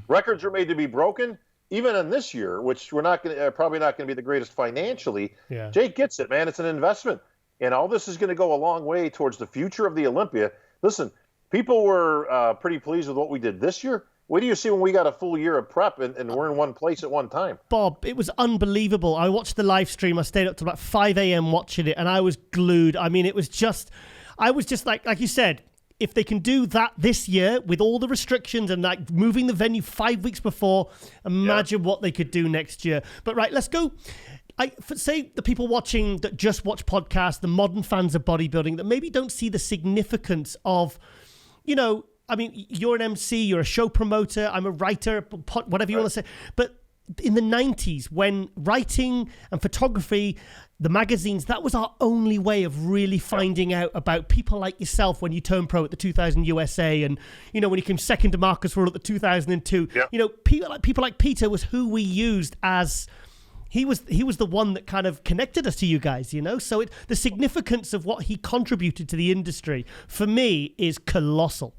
records are made to be broken. Even in this year, which we're probably not going to be the greatest financially, Jake gets it, man. It's an investment. And all this is going to go a long way towards the future of the Olympia. Listen, people were pretty pleased with what we did this year. What do you see when we got a full year of prep and we're in one place at one time? Bob, it was unbelievable. I watched the live stream. I stayed up to about 5 a.m. watching it, and I was glued. I mean, I was just like you said, if they can do that this year with all the restrictions and like moving the venue 5 weeks before, imagine what they could do next year. But right, let's go. Say the people watching that just watch podcasts, the modern fans of bodybuilding that maybe don't see the significance of, I mean, you're an MC, you're a show promoter, I'm a writer, whatever you want to say. But in the 90s, when writing and photography, the magazines, that was our only way of really finding out about people like yourself when you turned pro at the 2000 USA, and when you came second to Marcus Rule at the 2002. People like Peter was who we used as he was the one that kind of connected us to you guys. So the significance of what he contributed to the industry for me is colossal.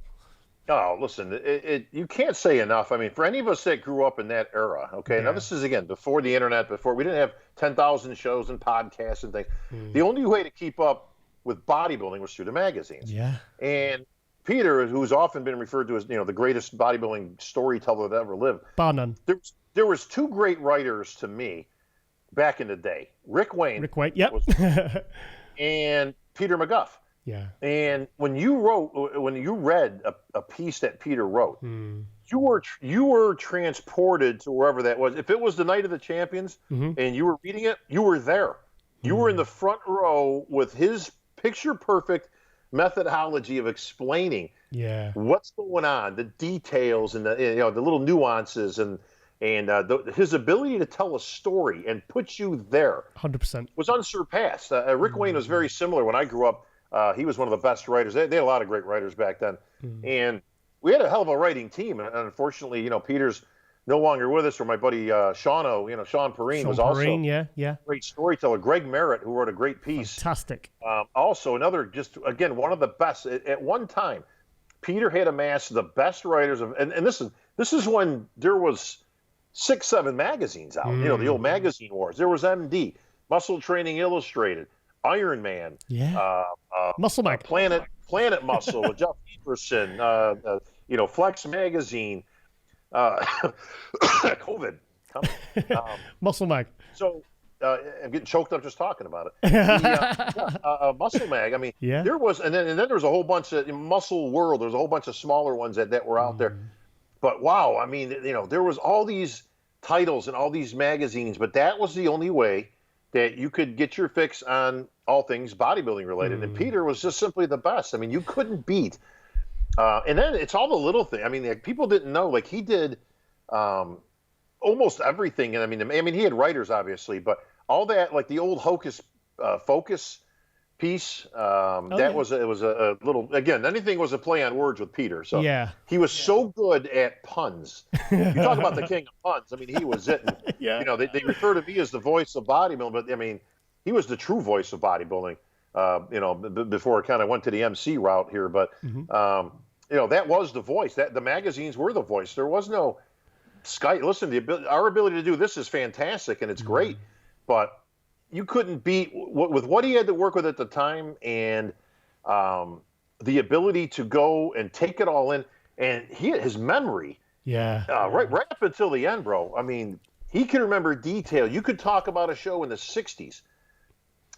Oh, listen, you can't say enough. I mean, for any of us that grew up in that era, now this is, again, before the internet, before we didn't have 10,000 shows and podcasts and things. The only way to keep up with bodybuilding was through the magazines. Yeah. And Peter, who's often been referred to as, the greatest bodybuilding storyteller that ever lived. Bar none. There was two great writers to me back in the day. Rick Wayne. Yep. And Peter McGough. Yeah. And when you read a piece that Peter wrote, you were transported to wherever that was. If it was the Night of the Champions and you were reading it, you were there. You were in the front row with his picture perfect methodology of explaining what's going on, the details and the little nuances and his ability to tell a story and put you there 100% was unsurpassed. Rick Wayne was very similar when I grew up. He was one of the best writers. They had a lot of great writers back then. And we had a hell of a writing team. And unfortunately, Peter's no longer with us, or my buddy Sean Perrine was also a great storyteller. Greg Merritt, who wrote a great piece. Fantastic. Also, another, just, again, one of the best. At one time, Peter had amassed the best writers of, and listen, this is when there was 6-7 magazines out, the old magazine wars. There was MD, Muscle Training Illustrated, Iron Man, Muscle Mag, Planet Muscle with Jeff Peterson, Flex Magazine, COVID, Muscle Mag. So I'm getting choked up just talking about it. Muscle Mag. I mean, there was, and then there was a whole bunch of Muscle World. There was a whole bunch of smaller ones that were out there. But wow, I mean, there was all these titles and all these magazines, but that was the only way that you could get your fix on all things bodybuilding related. And Peter was just simply the best. I mean, you couldn't beat. And then it's all the little thing. I mean, like, people didn't know, like, he did almost everything. And I mean, he had writers, obviously, but all that, like the old Hocus Focus piece, it was a little, again, anything was a play on words with Peter. So he was so good at puns. You talk about the king of puns. I mean, he was it. And, you know, they refer to me as the voice of bodybuilding, but I mean, he was the true voice of bodybuilding, you know, before it kind of went to the MC route here. But, you know, that was the voice. That the magazines were the voice. There was no Skype. Listen, our ability to do this is fantastic, and it's great. But you couldn't beat with what he had to work with at the time, and the ability to go and take it all in, and his memory. Right up until the end, bro. I mean, he could remember detail. You could talk about a show in the 60s,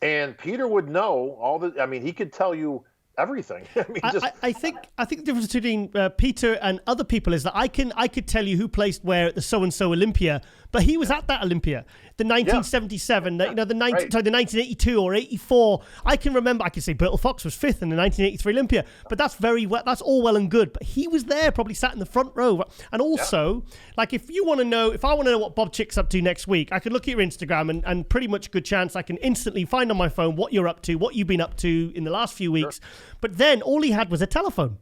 and Peter would know all the. I mean, he could tell you everything. I mean, I think the difference between Peter and other people is that I could tell you who placed where at the so and so Olympia, but he was at that Olympia, the 1977, you know, the 1982 or 84. I can remember. I can say Bertil Fox was 5th in the 1983 Olympia, but that's that's all well and good. But he was there, probably sat in the front row. And also, like, if I want to know what Bob Chick's up to next week, I could look at your Instagram and pretty much a good chance I can instantly find on my phone what you're up to, what you've been up to in the last few weeks. But then all he had was a telephone.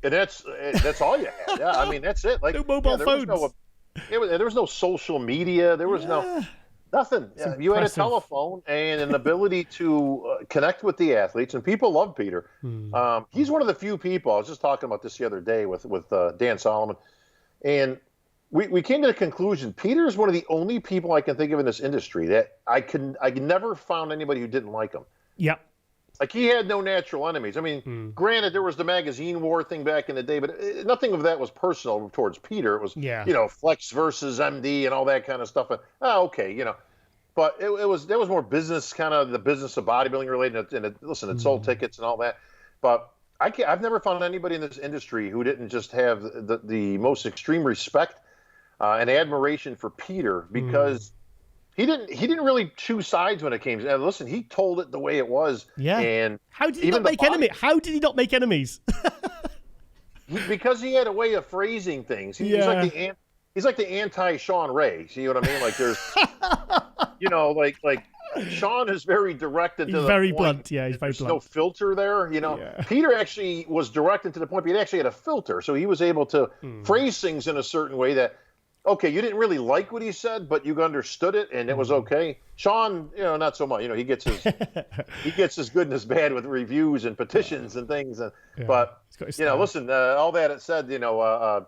And that's all you had. Yeah, I mean, that's it. Like, no mobile phones. There was no social media. There was nothing. You had a telephone and an ability to connect with the athletes, and people love Peter. He's one of the few people. I was just talking about this the other day with Dan Solomon, and we came to the conclusion Peter is one of the only people I can think of in this industry that I never found anybody who didn't like him. Yep. Like, he had no natural enemies. I mean, granted, there was the magazine war thing back in the day, but nothing of that was personal towards Peter. It was, you know, Flex versus MD and all that kind of stuff. And, okay, you know. But there was more business, kind of the business of bodybuilding related. And it sold tickets and all that. But I've never found anybody in this industry who didn't just have the most extreme respect and admiration for Peter, because he didn't really choose sides when it came. And listen, he told it the way it was. Yeah. And how did he not make enemies? How did he not make enemies? Because he had a way of phrasing things. He's like the anti-Sean Ray. See what I mean? Like, there's, you know, like Sean is very direct and to the very point. Blunt. Yeah, he's very There's blunt. no filter there, you know. Peter actually was direct and to the point, but he actually had a filter, so he was able to phrase things in a certain way that, okay, you didn't really like what he said, but you understood it, and it was okay. Sean, you know, not so much. You know, he gets his good and his bad with reviews and petitions and things. But you know, listen, all that it said, you know,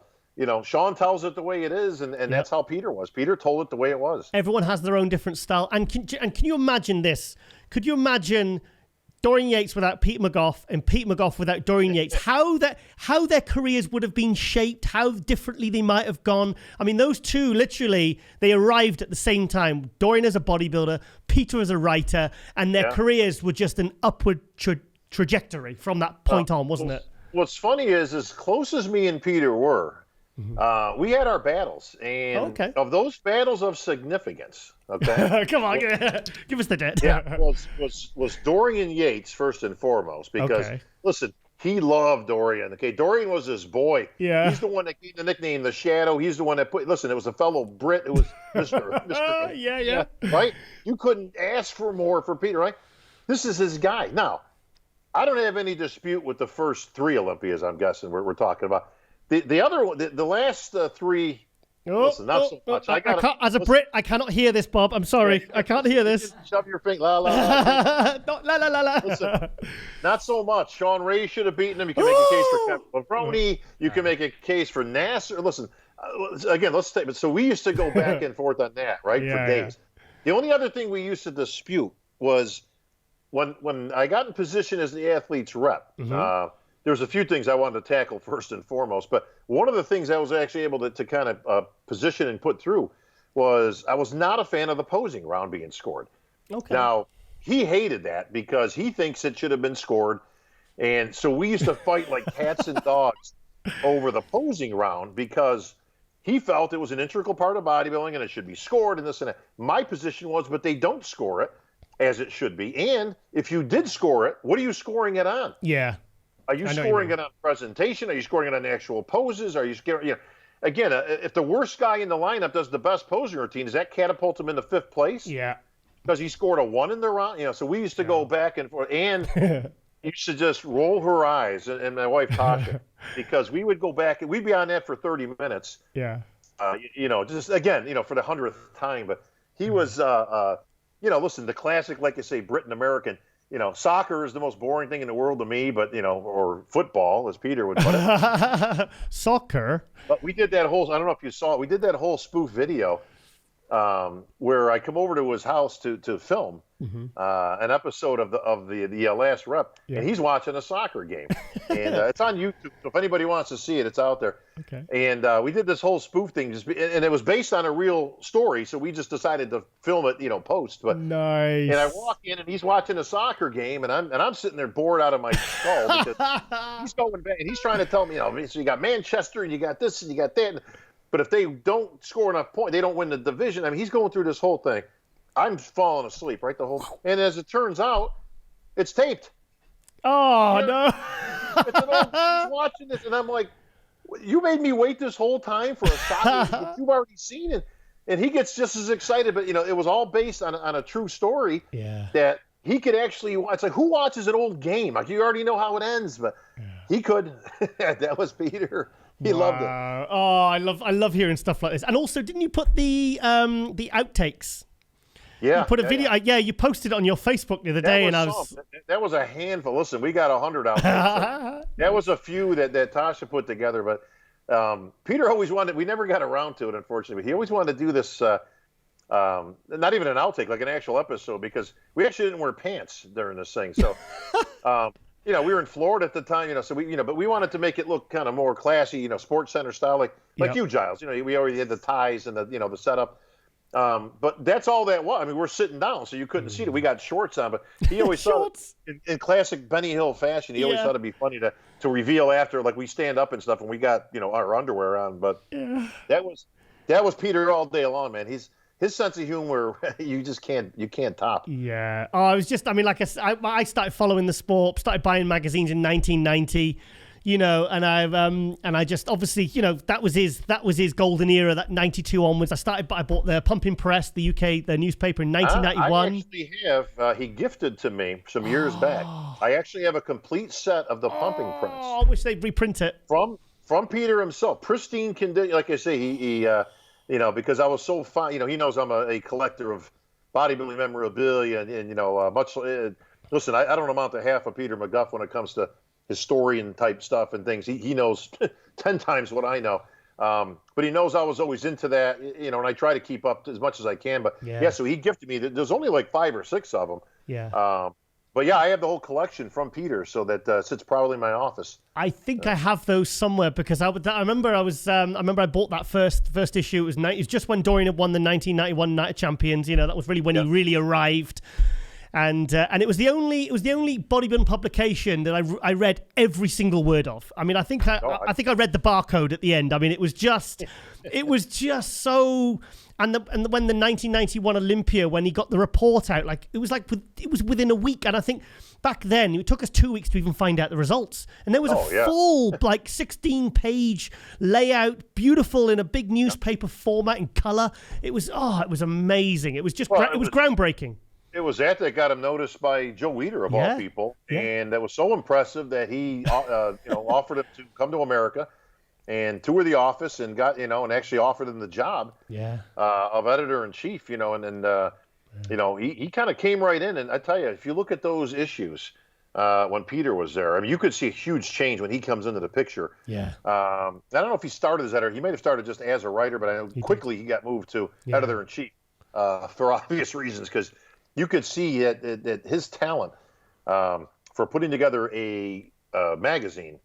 Sean tells it the way it is, and that's how Peter was. Peter told it the way it was. Everyone has their own different style, and can you imagine this? Could you imagine Dorian Yates without Pete McGough and Pete McGough without Dorian Yates? How their careers would have been shaped, how differently they might have gone. I mean, those two, literally, they arrived at the same time. Dorian as a bodybuilder, Peter as a writer, and their careers were just an upward trajectory from that point on, wasn't it? What's funny is, as close as me and Peter were, we had our battles, and of those battles of significance, come on, give us the debt. was Dorian Yates first and foremost, because listen, he loved Dorian. Okay, Dorian was his boy. Yeah, he's the one that gave the nickname the Shadow. He's the one that put. Listen, it was a fellow Brit. It was Mr. Yeah. Right. You couldn't ask for more for Peter. Right. This is his guy. Now, I don't have any dispute with the first 3 Olympias. I'm guessing we're talking about. The other one, the last 3. Listen, not so much. As a Brit, I cannot hear this, Bob. I'm sorry, I can't hear this. Shove your finger. La la la. La la la la. Listen, not so much. Sean Ray should have beaten him. You can make a case for Levrone. You can make a case for Nasser. Listen, again, let's take it. So we used to go back and forth on that, right, for days. The only other thing we used to dispute was when I got in position as the athlete's rep. There's a few things I wanted to tackle first and foremost, but one of the things I was actually able to kind of position and put through was I was not a fan of the posing round being scored. Okay. Now, he hated that because he thinks it should have been scored, and so we used to fight like cats and dogs over the posing round because he felt it was an integral part of bodybuilding and it should be scored and this and that. My position was, but they don't score it as it should be. And if you did score it, what are you scoring it on? Yeah. Are you scoring it on presentation? Are you scoring it on actual poses? Are you scaring, you know, again, if the worst guy in the lineup does the best posing routine, does that catapult him into 5th place? Yeah. Because he scored a 1 in the round, you know. So we used to go back and forth, and used to just roll her eyes, and my wife Tasha, because we would go back and we'd be on that for 30 minutes. Yeah. You know, just again, you know, for the 100th time. But he was, you know, listen, the classic, like you say, Britain American. You know, soccer is the most boring thing in the world to me, but, you know, or football, as Peter would put it. Soccer. But we did that whole, I don't know if you saw it, we did that whole spoof video where I come over to his house to film an episode of the last rep, and he's watching a soccer game, and it's on YouTube. So if anybody wants to see it, it's out there. Okay. And we did this whole spoof thing, and it was based on a real story, so we just decided to film it, you know, post. But nice. And I walk in, and he's watching a soccer game, and I'm sitting there bored out of my skull because he's going back, and he's trying to tell me, you know, so you got Manchester, and you got this, and you got that. But if they don't score enough points, they don't win the division. I mean, he's going through this whole thing. I'm falling asleep, right? And as it turns out, it's taped. Oh, no. He's watching this, and I'm like, you made me wait this whole time for a soccer that you've already seen it. And he gets just as excited. But, you know, it was all based on a true story that he could actually watch. It's like, who watches an old game? Like, you already know how it ends, but he could. That was Peter. He loved it. Oh, I love hearing stuff like this. And also, didn't you put the outtakes? Yeah. You put a video. Yeah, you posted it on your Facebook the other day, and that was a handful. Listen, we got 100 out there. So that was a few that Tasha put together. But Peter always wanted. We never got around to it, unfortunately. But he always wanted to do this. Not even an outtake, like an actual episode, because we actually didn't wear pants during this thing. So. You know, we were in Florida at the time, you know, so we, you know, but we wanted to make it look kind of more classy, you know, Sports Center style, like you, Giles. You know, we already had the ties and the, you know, the setup. But that's all that was. I mean, we're sitting down, so you couldn't see it. We got shorts on, but he always thought, in classic Benny Hill fashion, he always thought it'd be funny to reveal after, like, we stand up and stuff, and we got, you know, our underwear on. But that was Peter all day long, man. His sense of humor, you can't top. Yeah. Oh, I mean, like I started following the sport, started buying magazines in 1990, you know, and I just obviously, you know, that was his golden era, that 92 onwards. I bought the Pumping Press, the UK, the newspaper in 1991. I actually have, he gifted to me some years back. I actually have a complete set of the Pumping Press. Oh, I wish they'd reprint it. From Peter himself, pristine condition. Like I say, he you know, because I was so fine. You know, he knows I'm a collector of bodybuilding memorabilia, and you know, listen, I don't amount to half of Peter McGough when it comes to historian type stuff and things. He knows 10 times what I know. But he knows I was always into that, you know, and I try to keep up as much as I can. But so he gifted me. There's only like 5 or 6 of them. Yeah. But yeah, I have the whole collection from Peter, so that sits proudly in my office. I think I have those somewhere because I remember I bought that first issue. It was just when Dorian had won the 1991 Night of Champions. You know, that was really when he really arrived, and it was the only bodybuilding publication that I read every single word of. I mean, I think I read the barcode at the end. I mean, it was just so. And when the 1991 Olympia, when he got the report out, like it was within a week. And I think back then it took us 2 weeks to even find out the results. And there was a full 16-page layout, beautiful in a big newspaper format in color. It was amazing. It was just it was groundbreaking. It was that got him noticed by Joe Weider of all people, and that was so impressive that he offered him to come to America and tour the office and got, you know, and actually offered him the job of editor-in-chief, you know, and you know, he kind of came right in. And I tell you, if you look at those issues when Peter was there, I mean, you could see a huge change when he comes into the picture. Yeah. I don't know if he started as editor. He may have started just as a writer, but I know quickly he got moved to editor-in-chief for obvious reasons, because you could see that his talent for putting together a magazine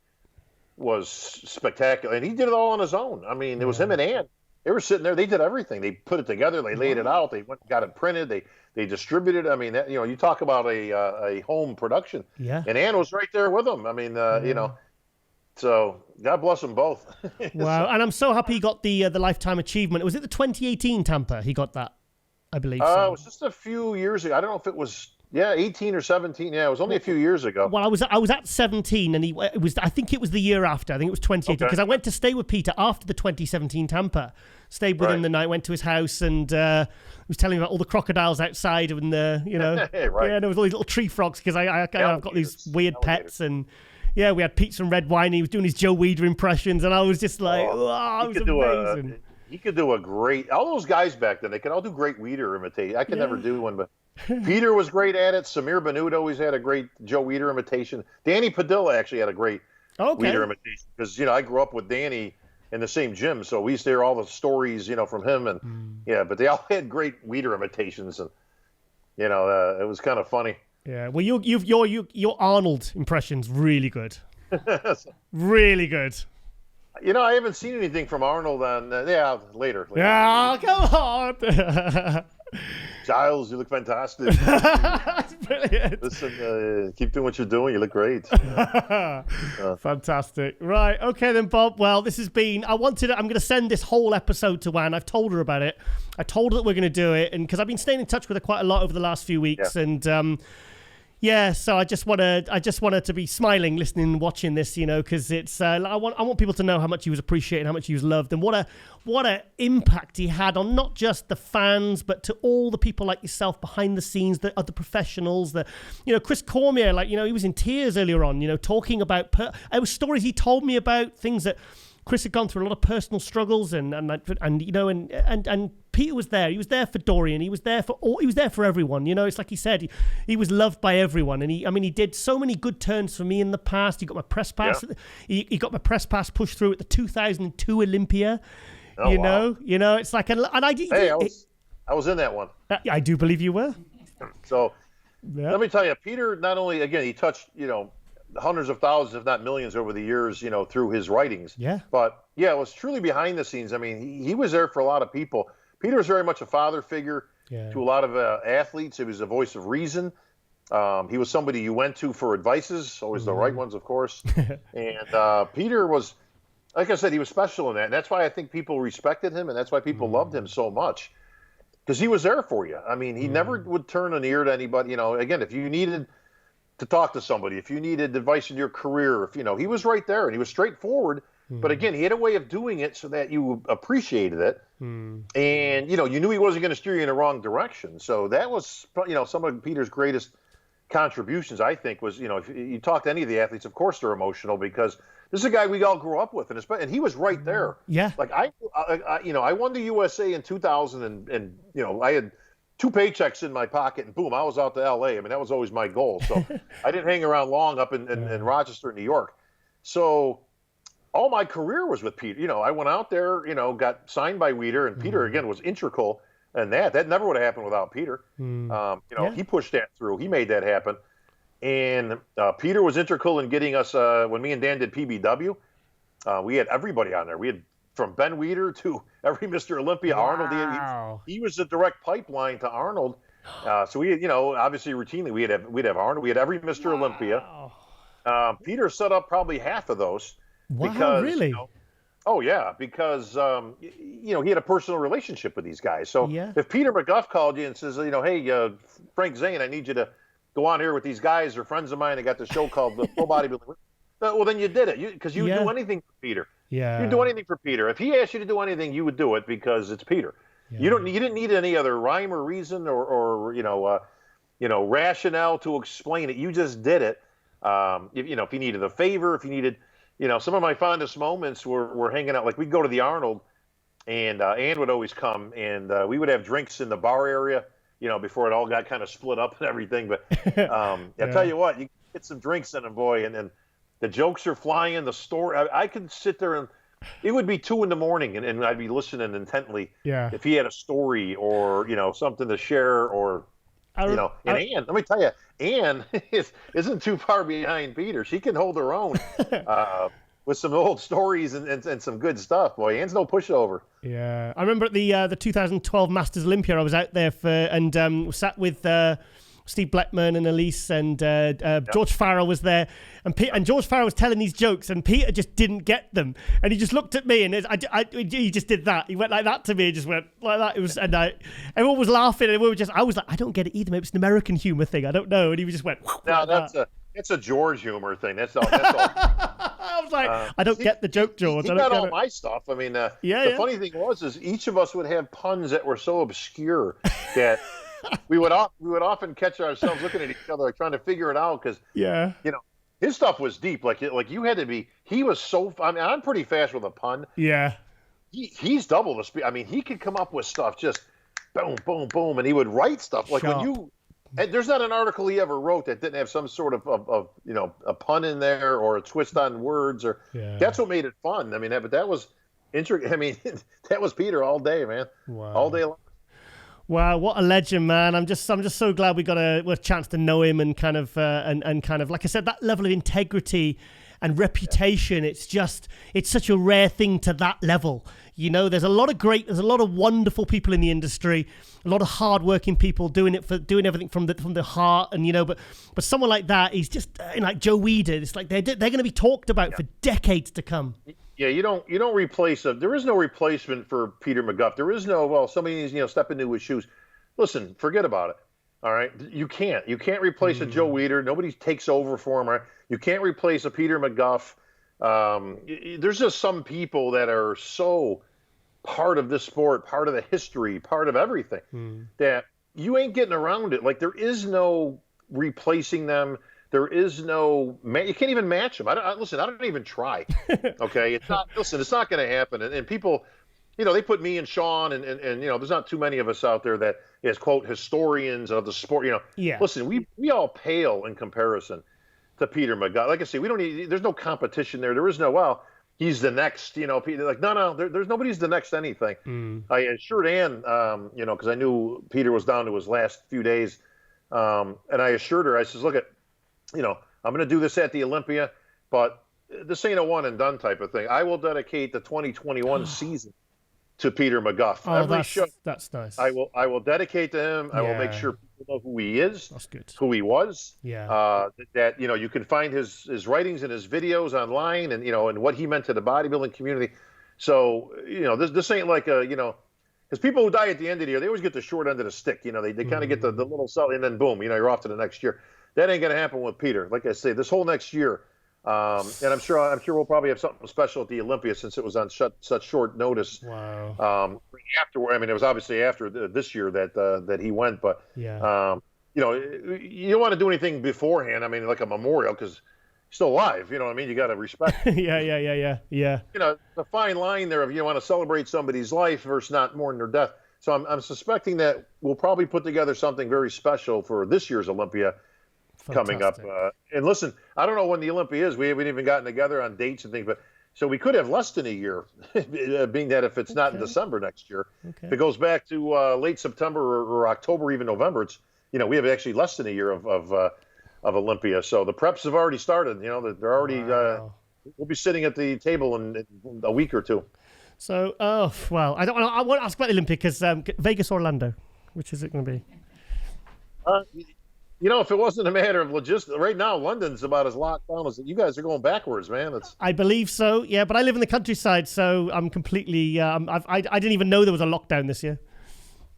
was spectacular, and he did it all on his own. I mean, it was him and Ann. They were sitting there. They did everything. They put it together. They laid it out. They went and got it printed. They distributed. I mean, you know, you talk about a home production. Yeah. And Ann was right there with them. I mean, you know, So God bless them both. Wow. And I'm so happy he got the Lifetime Achievement. Was it the 2018 Tampa he got that? I believe so. It was just a few years ago. I don't know if it was 18 or 17. Yeah, it was only a few years ago. Well, I was at 17, and I think it was the year after. I think it was 2018 because I went to stay with Peter after the 2017 Tampa. Stayed with him the night, went to his house, and was telling him about all the crocodiles outside and the right. Yeah, there was all these little tree frogs because I've got these weird pets and. Yeah, we had pizza and red wine. He was doing his Joe Weider impressions, and I was just like, wow, it was amazing. He could do a great. All those guys back then, they could all do great Weider imitation. I could never do one, but Peter was great at it. Samir Banud always had a great Joe Weider imitation. Danny Padilla actually had a great Weider imitation because I grew up with Danny in the same gym, so we used to hear all the stories from him, and but they all had great Weider imitations, and it was kind of funny. Yeah, well, your Arnold impression's really good. Really good. I haven't seen anything from Arnold on. Later. Yeah, come on. Giles, you look fantastic. That's brilliant. Listen, keep doing what you're doing. You look great. Fantastic. Right. Okay then, Bob. Well, this has been. I'm going to send this whole episode to Anne. I've told her about it. I told her that we're going to do it, and because I've been staying in touch with her quite a lot over the last few weeks, and. So I just want her to be smiling, listening, and watching this, because it's. I want people to know how much he was appreciated, how much he was loved, and what a impact he had on not just the fans, but to all the people like yourself behind the scenes, the other professionals. Chris Cormier, he was in tears earlier on, talking about. It was stories he told me about, things that Chris had gone through, a lot of personal struggles, and Peter was there. He was there for Dorian. He was there for everyone. It's like he said, he was loved by everyone. And he did so many good turns for me in the past. He got my press pass. Yeah. He got my press pass pushed through at the 2002 Olympia. Wow. It's like, I was in that one. I do believe you were. So let me tell you, Peter, not only, again, he touched, hundreds of thousands, if not millions over the years, through his writings. Yeah. But it was truly behind the scenes. I mean, he was there for a lot of people. Peter was very much a father figure to a lot of athletes. He was a voice of reason. He was somebody you went to for advices, always the right ones, of course. And Peter was, like I said, he was special in that. And that's why I think people respected him, and that's why people loved him so much. Because he was there for you. I mean, he never would turn an ear to anybody. Again, if you needed to talk to somebody, if you needed advice in your career, he was right there, and he was straightforward. But again, he had a way of doing it so that you appreciated it. And, you knew he wasn't going to steer you in the wrong direction. So that was, some of Peter's greatest contributions, I think, was, if you talk to any of the athletes, of course they're emotional because this is a guy we all grew up with. And he was right there. Yeah. Like, I won the USA in 2000 and I had 2 paychecks in my pocket and boom, I was out to LA. I mean, that was always my goal. So I didn't hang around long up in Rochester, New York. So all my career was with Peter. I went out there, got signed by Weider, and Peter, again, was integral in that. That never would have happened without Peter. He pushed that through. He made that happen. And Peter was integral in getting us, when me and Dan did PBW, we had everybody on there. We had from Ben Weider to every Mr. Olympia, Arnold. He was the direct pipeline to Arnold. So we, obviously routinely, we'd have Arnold. We had every Mr. Olympia. Peter set up probably half of those. Wow, because, really? Because he had a personal relationship with these guys. So if Peter McGough called you and says, hey, Frank Zane, I need you to go on here with these guys. They're friends of mine. They got the show called the Pro Bodybuilding. Well, then you did it because you would do anything for Peter. Yeah, you'd do anything for Peter. If he asked you to do anything, you would do it because it's Peter. Yeah. You didn't need any other rhyme or reason or rationale to explain it. You just did it. If you needed a favor, if you needed. Some of my fondest moments were hanging out. Like, we'd go to the Arnold, and Ann would always come, and we would have drinks in the bar area, before it all got kind of split up and everything. But I'll tell you what, you get some drinks in them, boy, and the jokes are flying. The story, I could sit there, and it would be 2 a.m, and I'd be listening intently. Yeah. If he had a story or, something to share or Ann, let me tell you, Ann isn't too far behind Peter. She can hold her own with some old stories and some good stuff. Boy, Ann's no pushover. Yeah, I remember at the 2012 Masters Olympia, I was out there and sat with Steve Blackman and Elise and George Farrell was there, and George Farrell was telling these jokes, and Peter just didn't get them, and he just looked at me, and he just did that. He went like that to me, and just went like that. It was, and everyone was laughing, and I was like, I don't get it either. Maybe it's an American humor thing. I don't know. And he just went. No, it's a George humor thing. That's all. I was like, I don't get the joke, George. He got all my stuff. I mean, the funny thing is each of us would have puns that were so obscure that we would often catch ourselves looking at each other, like, trying to figure it out, because his stuff was deep. Like you had to be. He was so. I mean, I'm pretty fast with a pun. Yeah. He's double the speed. I mean, he could come up with stuff just boom, boom, boom, and he would write stuff like Sharp. when you. And there's not an article he ever wrote that didn't have some sort of a pun in there or a twist on words, or that's what made it fun. I mean, but that was interesting. I mean, that was Peter all day, man. Wow. All day long. Wow, what a legend, man! I'm just so glad we got a chance to know him and kind of like I said, that level of integrity and reputation. It's such a rare thing to that level. You know, there's a lot of wonderful people in the industry, a lot of hardworking people doing everything from the heart, and but someone like that, he's just like Joe Weider. It's like they're going to be talked about for decades to come. Yeah, you don't replace there is no replacement for Peter McGough. There is no, somebody needs step into his shoes. Listen, forget about it. All right, you can't replace a Joe Weider. Nobody takes over for him. Right? You can't replace a Peter McGough. There's just some people that are so part of this sport, part of the history, part of everything, that you ain't getting around it. Like, there is no replacing them. There is no, you can't even match them. I don't even try. Okay, it's not going to happen. And people, they put me and Sean and there's not too many of us out there that is, quote, historians of the sport. Listen, we all pale in comparison to Peter McGough. Like I say, there's no competition there. There is no, he's the next, like, no, there's nobody's the next anything. I assured Ann, because I knew Peter was down to his last few days. And I assured her, I says, look, I'm going to do this at the Olympia, but this ain't a one and done type of thing. I will dedicate the 2021 season to Peter McGough. Every show, that's nice. I will dedicate to him. I will make sure people know who he is, that's good, who he was. Yeah. That you can find his writings and his videos online, and and what he meant to the bodybuilding community. So this ain't like because people who die at the end of the year, they always get the short end of the stick. They kind of get the little salary, and then boom, you're off to the next year. That ain't going to happen with Peter. Like I say, this whole next year, and I'm sure we'll probably have something special at the Olympia, since it was on such short notice. Wow. After, it was obviously after this year that he went, but you don't want to do anything beforehand. I mean, like a memorial, because he's still alive. You know what I mean? You got to respect. Yeah. The fine line there of you want to celebrate somebody's life versus not mourn their death. So I'm suspecting that we'll probably put together something very special for this year's Olympia. Coming up. And listen, I don't know when the Olympia is. We haven't even gotten together on dates and things, but so we could have less than a year, being that if it's not in December next year, if it goes back to late September or October, even November, it's we have actually less than a year of Olympia. So the preps have already started. They're already. We'll be sitting at the table in a week or two. So, I want to ask about the Olympia, because Vegas, Orlando, which is it going to be? If it wasn't a matter of logistics, right now London's about as locked down as you guys are going backwards, man. I believe so, yeah. But I live in the countryside, so I'm completely. I didn't even know there was a lockdown this year.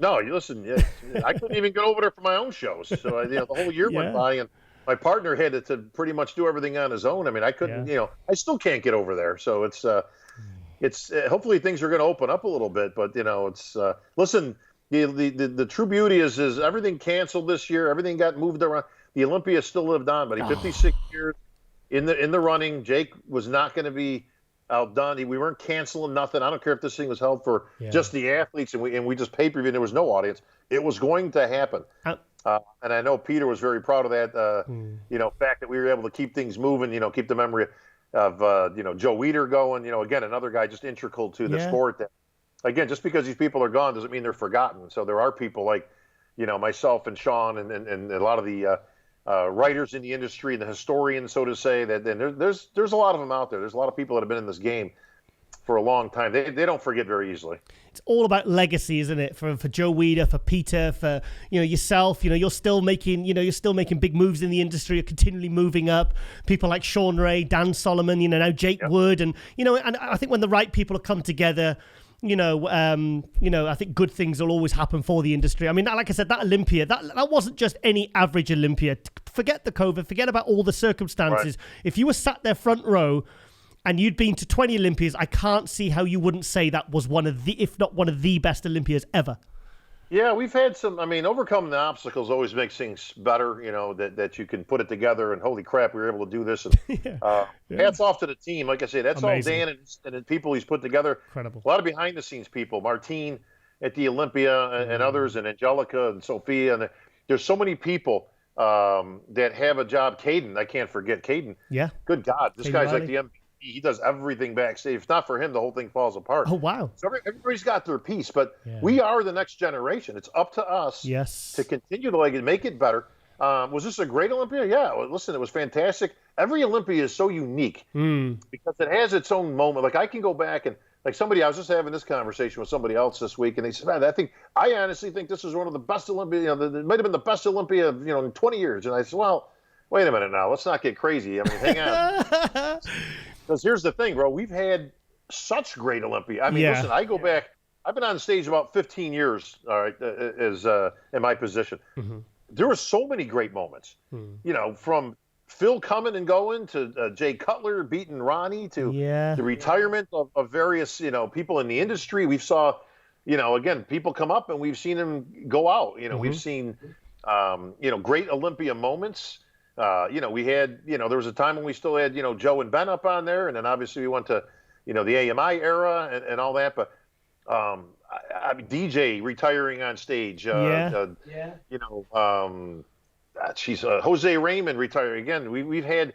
No, you listen. Yeah, I couldn't even get over there for my own shows. So the whole year went by, and my partner had to pretty much do everything on his own. I mean, I couldn't. I still can't get over there. So it's hopefully things are going to open up a little bit. But it's listen. The true beauty is everything canceled this year. Everything got moved around. The Olympia still lived on, but 56 years in the running. Jake was not going to be outdone. We weren't canceling nothing. I don't care if this thing was held for just the athletes, and we just pay-per-view and there was no audience. It was going to happen. And I know Peter was very proud of that. Fact that we were able to keep things moving. Keep the memory of Joe Weider going. Again, another guy just integral to the sport. That, again, just because these people are gone doesn't mean they're forgotten. So there are people like, myself and Sean and a lot of the writers in the industry and the historians, so to say, that there's a lot of them out there. There's a lot of people that have been in this game for a long time. They don't forget very easily. It's all about legacy, isn't it? For Joe Weider, for Peter, for yourself. You're still making big moves in the industry. You're continually moving up. People like Sean Ray, Dan Solomon, now Jake Wood, and and I think when the right people come together, I think good things will always happen for the industry. I mean, like I said, that Olympia, that wasn't just any average Olympia. Forget the COVID, forget about all the circumstances. Right. If you were sat there front row and you'd been to 20 Olympias, I can't see how you wouldn't say that was one of the, if not one of the best Olympias ever. Yeah, we've had some, overcoming the obstacles always makes things better, that you can put it together and holy crap, we were able to do this. And, hats off to the team. Like I say, that's amazing. All Dan and the people he's put together. Incredible. A lot of behind the scenes people, Martine at the Olympia and others, and Angelica and Sophia. And there's so many people that have a job. Caden, I can't forget Caden. Yeah. Good God. This Caden guy's Riley. like the MVP. He does everything backstage. If not for him, the whole thing falls apart. Oh, wow. So everybody's got their piece, but we are the next generation. It's up to us to continue to make it better. Was this a great Olympia? Yeah. Well, listen, it was fantastic. Every Olympia is so unique because it has its own moment. Like I can go back and I was just having this conversation with somebody else this week, and they said, man, I honestly think this is one of the best Olympia, it might have been the best Olympia, in 20 years. And I said, well, wait a minute now. Let's not get crazy. Hang on. Because here's the thing, bro. We've had such great Olympia. Listen, I go back. I've been on stage about 15 years, all right, in my position. Mm-hmm. There were so many great moments, from Phil coming and going to Jay Cutler beating Ronnie to the retirement of various, people in the industry. We've saw, again, people come up and we've seen them go out. We've seen, great Olympia moments. We had, there was a time when we still had, Joe and Ben up on there. And then obviously we went to, the AMI era and all that. But DJ retiring on stage, Jose Raymond retiring again. We've had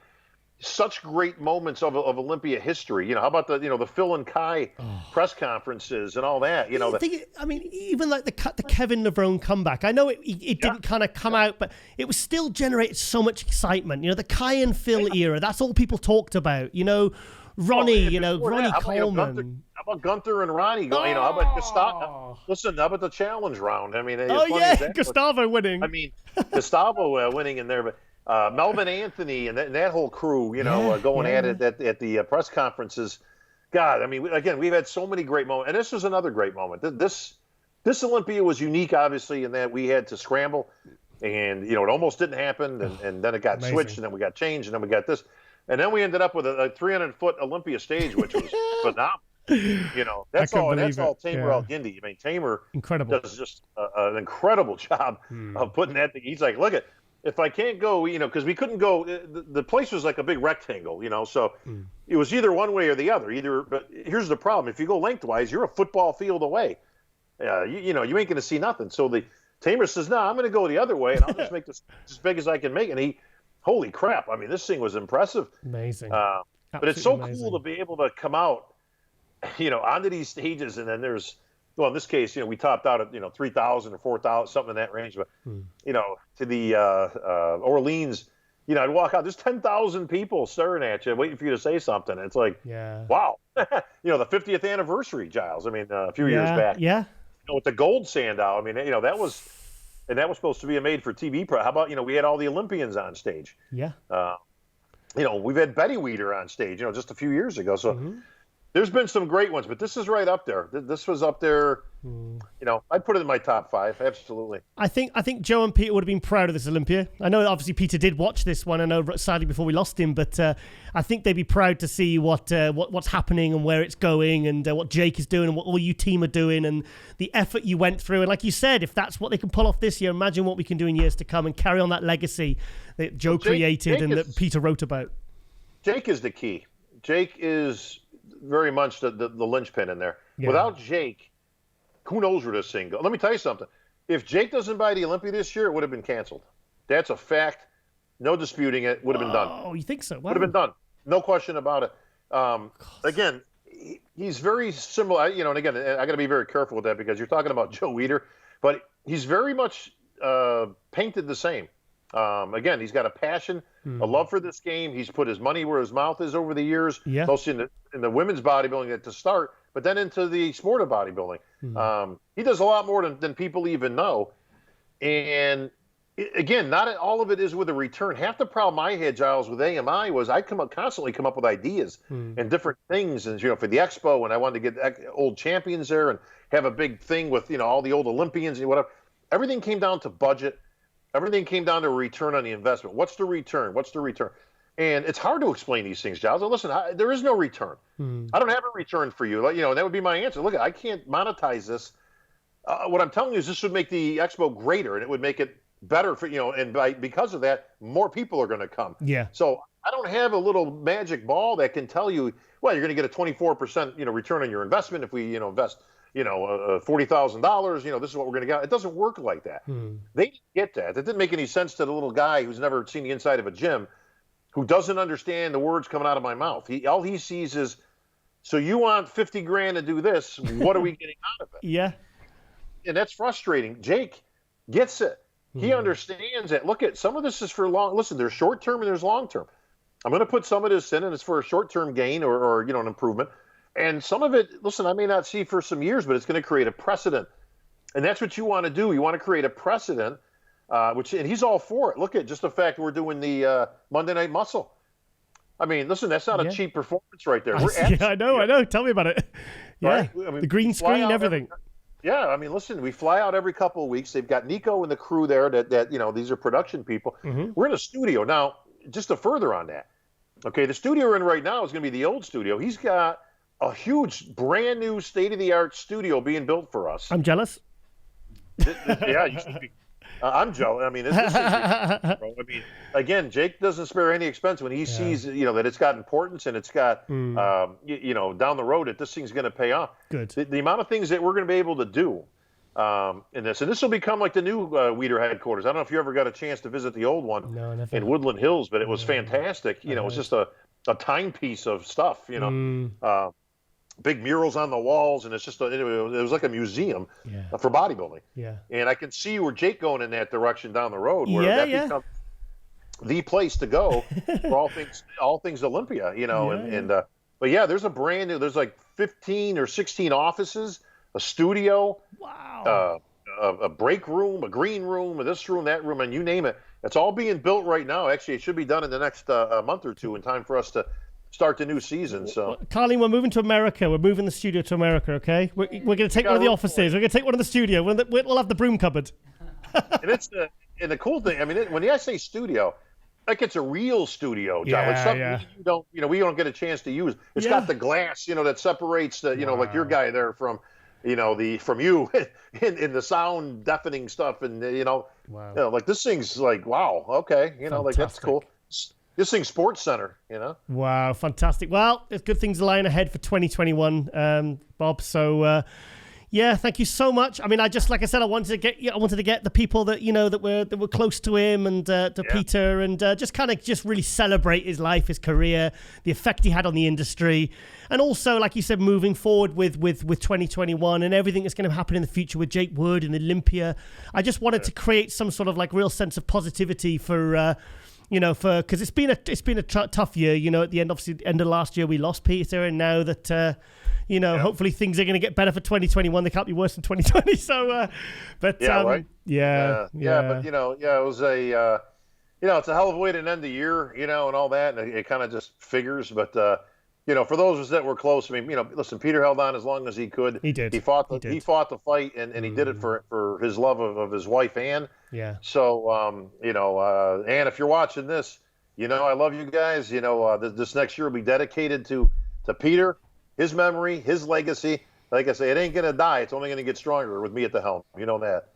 such great moments of Olympia history. How about the Phil and Kai press conferences and all that? Even like the Kevin Levrone comeback. I know it didn't kind of come out, but it was still generated so much excitement. The Kai and Phil era. That's all people talked about. Ronnie. Ronnie Coleman. How about Gunther and Ronnie? How about Gustavo? Listen, how about the challenge round? Gustavo winning. Gustavo winning in there, but. Melvin Anthony and that whole crew, going at it at the press conferences. God, again, we've had so many great moments. And this was another great moment. This Olympia was unique, obviously, in that we had to scramble. And, it almost didn't happen. And then it got switched, and then we got changed, and then we got this. And then we ended up with a 300-foot Olympia stage, which was phenomenal. That's all Tamer Al-Gindi. Tamer does just an incredible job of putting that thing. He's like, look at, if I can't go, because we couldn't go, the place was like a big rectangle, so it was either one way or the other. But here's the problem: if you go lengthwise, you're a football field away. You ain't going to see nothing. So the Tamer says, "No, I'm going to go the other way, and I'll just make this as big as I can make." And holy crap! This thing was impressive, amazing. But it's so cool to be able to come out, onto these stages, and then there's. Well, in this case, we topped out at 3,000 or 4,000, something in that range. But to the Orleans, I'd walk out. There's 10,000 people staring at you, waiting for you to say something. It's like, wow, the 50th anniversary, Giles. A few years back, with the gold Sandow. that was supposed to be a made-for-TV. How about we had all the Olympians on stage? Yeah. We've had Betty Weider on stage, just a few years ago. So. Mm-hmm. There's been some great ones, but this is right up there. This was up there. I'd put it in my top 5. Absolutely. I think Joe and Peter would have been proud of this Olympia. I know obviously Peter did watch this one. I know sadly before we lost him, but I think they'd be proud to see what's happening and where it's going and what Jake is doing and what all you team are doing and the effort you went through. And like you said, if that's what they can pull off this year, imagine what we can do in years to come and carry on that legacy that Joe created and that Peter wrote about. Jake is the key. Jake is very much the linchpin in there. Yeah. Without Jake, who knows where this thing goes? Let me tell you something. If Jake doesn't buy the Olympia this year, it would have been canceled. That's a fact. No disputing it. Would have been done. Oh, you think so? Wow. Would have been done. No question about it. Again, he's very similar. And again, I got to be very careful with that because you're talking about Joe Weider, but he's very much painted the same. Again, he's got a passion a love for this game. He's put his money where his mouth is over the years, mostly in the women's bodybuilding to start, but then into the sport of bodybuilding. He does a lot more than people even know. And again, not all of it is with a return. Half the problem I had, Giles, with AMI was I constantly come up with ideas and different things. And, for the expo, and I wanted to get old champions there and have a big thing with, all the old Olympians and whatever. Everything came down to budget. Everything came down to return on the investment. What's the return? What's the return? And it's hard to explain these things, Giles. Listen, there is no return. I don't have a return for you. And that would be my answer. Look, I can't monetize this. What I'm telling you is this would make the expo greater, and it would make it better for, and because of that, more people are going to come. Yeah. So I don't have a little magic ball that can tell you, well, you're going to get a 24%, return on your investment if we, invest, $40,000, this is what we're going to get. It doesn't work like that. They didn't get that. It didn't make any sense to the little guy who's never seen the inside of a gym, who doesn't understand the words coming out of my mouth. All he sees is, so you want 50 grand to do this. What are we getting out of it? Yeah. And that's frustrating. Jake gets it. He understands that. Look, some of this is for long. Listen, there's short term and there's long term. I'm going to put some of this in, and it's for a short term gain or an improvement. And some of it, listen, I may not see for some years, but it's going to create a precedent. And that's what you want to do. You want to create a precedent, and he's all for it. Look at just the fact we're doing the Monday Night Muscle. I mean, listen, that's not a cheap performance right there. I know. Tell me about it. Yeah, right? I mean, the green screen, everything. Yeah, I mean, listen, we fly out every couple of weeks. They've got Nico and the crew there that these are production people. We're in a studio. Now, just to further on that, okay, the studio we're in right now is going to be the old studio. He's got a huge, brand new, state-of-the-art studio being built for us. I'm jealous. Yeah, you should be. I'm jealous. I mean, this is, I mean, again, Jake doesn't spare any expense when he sees, that it's got importance and it's got, down the road that this thing's going to pay off. Good. The amount of things that we're going to be able to do in this, and this will become like the new Weider headquarters. I don't know if you ever got a chance to visit the old one in Woodland Hills, but it was fantastic. It was just a timepiece of stuff, big murals on the walls, and it's just it was like a museum for bodybuilding. Yeah. And I can see where Jake going in that direction down the road, where that becomes the place to go for all things Olympia, but yeah, there's a brand new, there's like 15 or 16 offices, a studio, a break room, a green room, this room, that room, and you name it. It's all being built right now. Actually, it should be done in the next month or two in time for us to start the new season. So, Carlene, we're moving to America. We're moving the studio to America, okay? We're going to take one of the offices. We're going to take one of the studio. We'll have the broom cupboard. And the cool thing, I mean, when I say studio, like it's a real studio, John. Like something we don't get a chance to use. It's got the glass, that separates the, like your guy there from, from you in the sound deafening stuff. And, like this thing's like, wow, okay. Like that's cool. This thing's Sports Center, Wow, fantastic. Well, there's good things lying ahead for 2021, Bob. So, thank you so much. I mean, like I said, I wanted to get the people that that were close to him and to Peter, and just really celebrate his life, his career, the effect he had on the industry, and also, like you said, moving forward with 2021 and everything that's going to happen in the future with Jake Wood and Olympia. I just wanted to create some sort of like real sense of positivity for. Because it's been a tough year. At the end, obviously, end of last year we lost Peter, and now that hopefully things are going to get better for 2021. They can't be worse than 2020. So, right. But it was it's a hell of a way to end the year, and all that, and it kind of just figures. But for those of us that were close, I mean, listen, Peter held on as long as he could. He did. He fought the fight, and he did it for his love of his wife, Ann. Yeah. So, Ann, if you're watching this, I love you guys. This next year will be dedicated to Peter, his memory, his legacy. Like I say, it ain't going to die. It's only going to get stronger with me at the helm. You know that.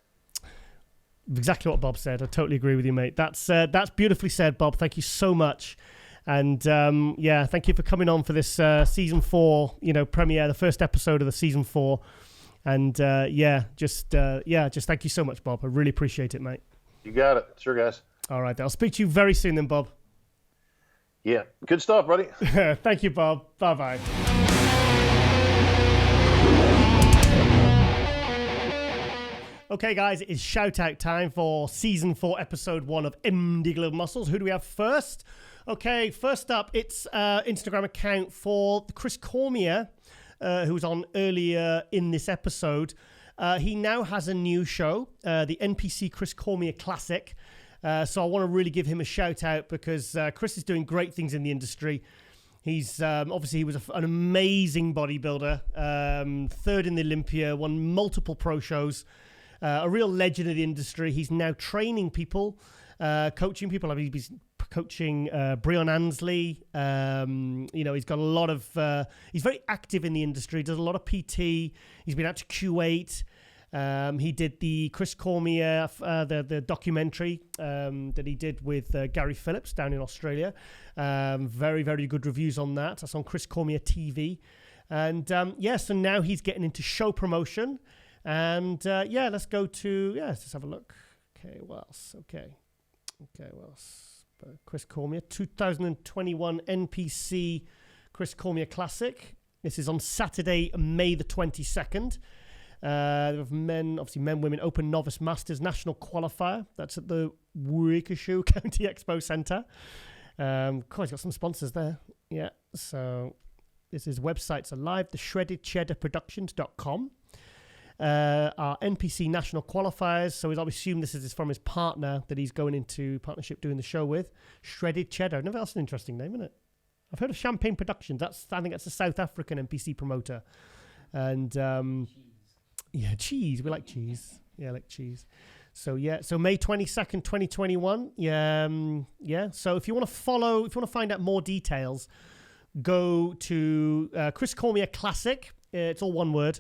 Exactly what Bob said. I totally agree with you, mate. That's beautifully said, Bob. Thank you so much. And thank you for coming on for this season 4, premiere, the first episode of the season 4. And just thank you so much, Bob. I really appreciate it, mate. You got it. Sure, guys. All right. I'll speak to you very soon then, Bob. Yeah. Good stuff, buddy. Thank you, Bob. Bye-bye. Okay, guys, it is shout-out time for Season 4, Episode 1 of MD Global Muscles. Who do we have first? Okay, first up, it's Instagram account for Chris Cormier, who was on earlier in this episode. He now has a new show, the NPC Chris Cormier Classic. So I want to really give him a shout-out because Chris is doing great things in the industry. He's obviously he was an amazing bodybuilder, third in the Olympia, won multiple pro shows, a real legend of the industry. He's now training people, coaching people. I mean, he's coaching Breon Ansley. He's got a lot of. He's very active in the industry. Does a lot of PT. He's been out to Kuwait. He did the Chris Cormier, the documentary that he did with Gary Phillips down in Australia. Very, very good reviews on that. That's on Chris Cormier TV. And so now he's getting into show promotion. And let's go to, let's have a look. Okay, what else? Okay, what else? Chris Cormier, 2021 NPC Chris Cormier Classic. This is on Saturday, May the 22nd. Of men, women, Open Novice Masters National Qualifier. That's at the Waikishu County Expo Centre. He's got some sponsors there. Yeah, so this is websites are live, the shreddedcheddarproductions.com. Our NPC National Qualifiers. So I assume this is from his partner that he's going into partnership doing the show with. Shredded Cheddar. Never else an interesting name, isn't it? I've heard of Champagne Productions. I think that's a South African NPC promoter. And cheese. We like cheese. Yeah, I like cheese. So May 22nd, 2021. So if you want to find out more details, go to Chris Cormier Classic. It's all one word.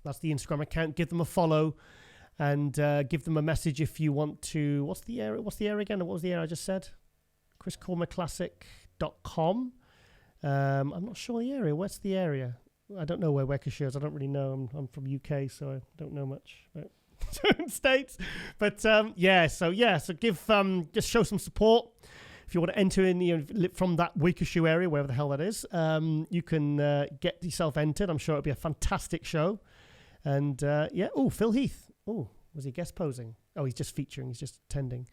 That's the Instagram account. Give them a follow and give them a message if you want to. What's the area again? What was the area I just said? chriscormierclassic.com. I'm not sure the area. What's the area? I don't know where Waikishu is. I don't really know. I'm from UK, so I don't know much about certain states. But so give just show some support. If you want to enter in from that Waikishu area, wherever the hell that is, you can get yourself entered. I'm sure it'll be a fantastic show. And Phil Heath. Oh, was he guest posing? Oh, he's just featuring. He's just attending.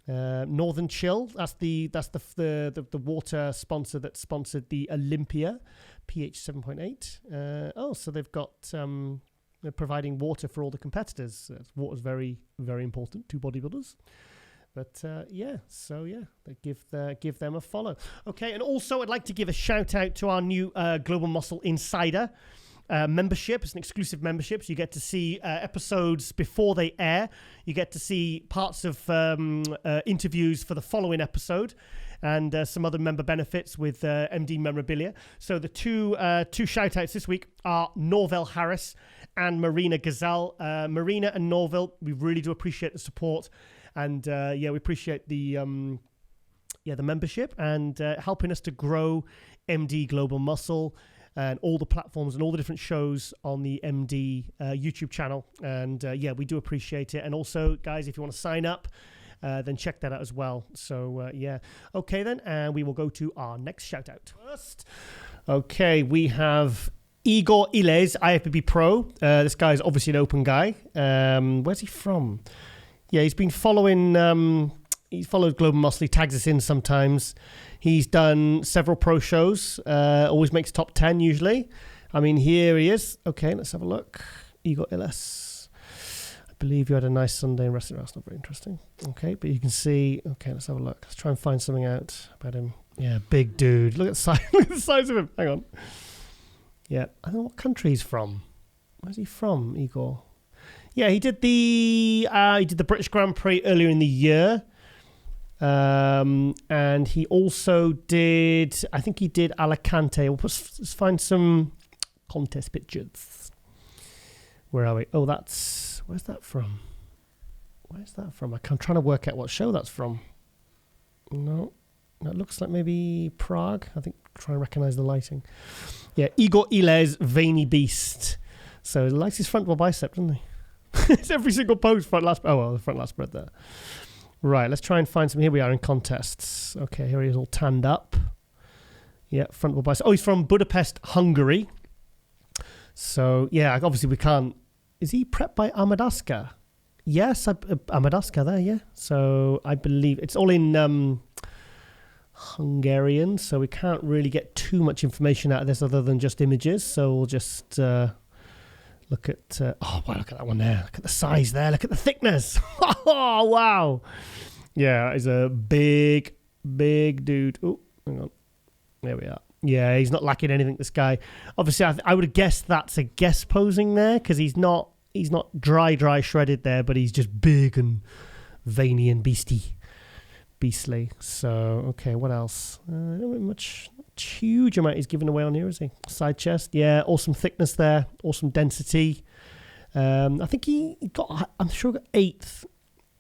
Northern Chill. That's the water sponsor that sponsored the Olympia pH 7.8. So they've got they're providing water for all the competitors. Water's very, very important to bodybuilders. But they give them a follow. Okay, and also I'd like to give a shout out to our new Global Muscle Insider membership. It's an exclusive membership, so you get to see episodes before they air. You get to see parts of interviews for the following episode, and some other member benefits with MD memorabilia. So the two shout outs this week are Norville Harris and Marina Gazelle. Marina and Norville, we really do appreciate the support, and we appreciate the membership and helping us to grow MD Global Muscle and all the platforms and all the different shows on the MD YouTube channel. And we do appreciate it. And also, guys, if you want to sign up, then check that out as well. So, Okay, then. And we will go to our next shout out. First, okay, we have Igor Ilez, IFBB Pro. This guy is obviously an open guy. Where's he from? Yeah, he's been following... He's followed Global Muscle. He tags us in sometimes. He's done several pro shows. Always makes top 10 usually. I mean, here he is. Okay, let's have a look. Igor Illes. I believe you had a nice Sunday in wrestling. That's not very interesting. Okay, but you can see. Okay, let's have a look. Let's try and find something out about him. Yeah, big dude. Look at the size. Look at the size of him. Hang on. Yeah, I don't know what country he's from. Where's he from, Igor? Yeah, he did the British Grand Prix earlier in the year. And he also did, I think he did Alicante. Let's find some contest pictures. Where are we? Oh, where's that from? I'm trying to work out what show that's from. No, that looks like maybe Prague. I think, try and recognize the lighting. Yeah, Igor Ilez, Veiny Beast. So he likes his front bicep, doesn't he? It's every single pose, the front last spread there. Right, let's try and find some. Here we are in contests. Okay, here he is all tanned up. Yeah, front wall bicep. Oh, he's from Budapest, Hungary. So, yeah, obviously we can't Is he prepped by Amadaska? Yes, Amadaska there, yeah. So I believe it's all in Hungarian, so we can't really get too much information out of this other than just images. So we'll just look at... oh, wow, look at that one there. Look at the size there. Look at the thickness. Oh, wow. Yeah, he's a big dude. Oh, hang on. There we are. Yeah, he's not lacking anything, this guy. Obviously, I would have guessed that's a guest posing there because he's not dry shredded there, but he's just big and veiny and beastly. So, okay, what else? Not much huge amount he's giving away on here, is he? Side chest, yeah, awesome thickness there, awesome density. I think I'm sure he got 8th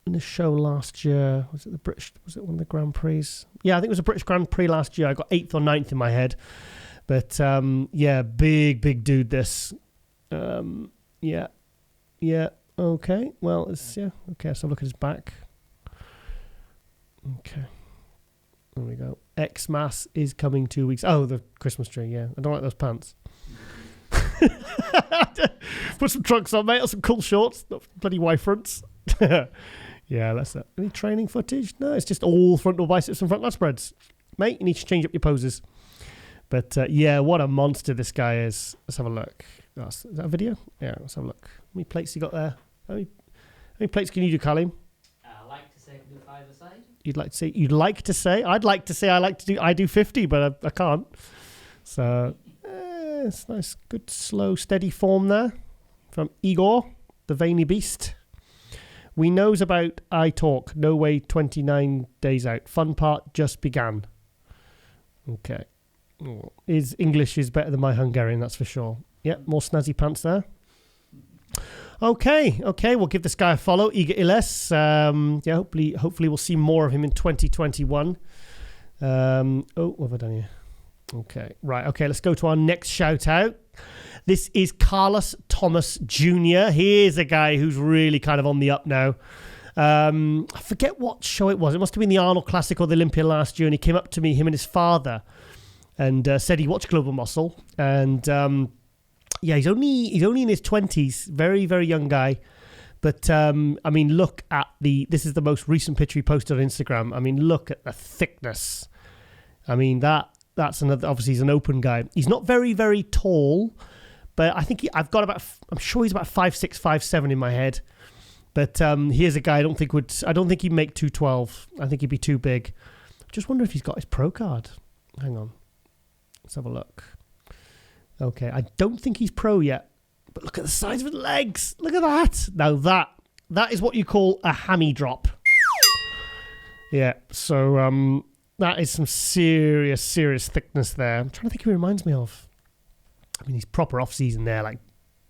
in the show last year. Was it one of the Grand Prix? Yeah, I think it was a British Grand Prix last year. I got 8th or 9th in my head. But, yeah, big dude, this. Yeah, okay. Well, okay, let's have a look at his back. Okay. There we go. Xmas is coming 2 weeks. Oh, the Christmas tree, yeah. I don't like those pants. Put some trunks on, mate, or some cool shorts. Not bloody Y-fronts. Yeah, that's it. Any training footage? No, it's just all frontal biceps and front lat spreads. Mate, you need to change up your poses. But, yeah, what a monster this guy is. Let's have a look. Is that a video? Yeah, let's have a look. How many plates you got there? How many plates can you do, Kalim? I like to say I can do 5 a side. You'd like to say? I'd like to say I do 50, but I can't. So, it's nice, good, slow, steady form there from Igor, the veiny beast. We knows about I talk. No way 29 days out. Fun part just began. Okay. His English is better than my Hungarian, that's for sure. Yeah, more snazzy pants there. Okay, we'll give this guy a follow. Iga Iles. Yeah, hopefully we'll see more of him in 2021. What have I done here? Okay, right. Okay, let's go to our next shout out. This is Carlos Thomas Jr. Here's a guy who's really kind of on the up now. I forget what show it was. It must have been the Arnold Classic or the Olympia last year, and he came up to me, him and his father, and said he watched Global Muscle, and yeah, he's only in his 20s, very, very young guy. But, I mean, look at this is the most recent picture he posted on Instagram. I mean, look at the thickness. I mean, that's another, obviously he's an open guy. He's not very, very tall, but I think I'm sure he's about 5'6", 5'7" in my head. But here's a guy I don't think he'd make 212. I think he'd be too big. Just wonder if he's got his pro card. Hang on. Let's have a look. Okay, I don't think he's pro yet, but look at the size of his legs. Look at that. Now that is what you call a hammy drop. Yeah, so that is some serious thickness there. I'm trying to think who he reminds me of. I mean, he's proper off-season there, like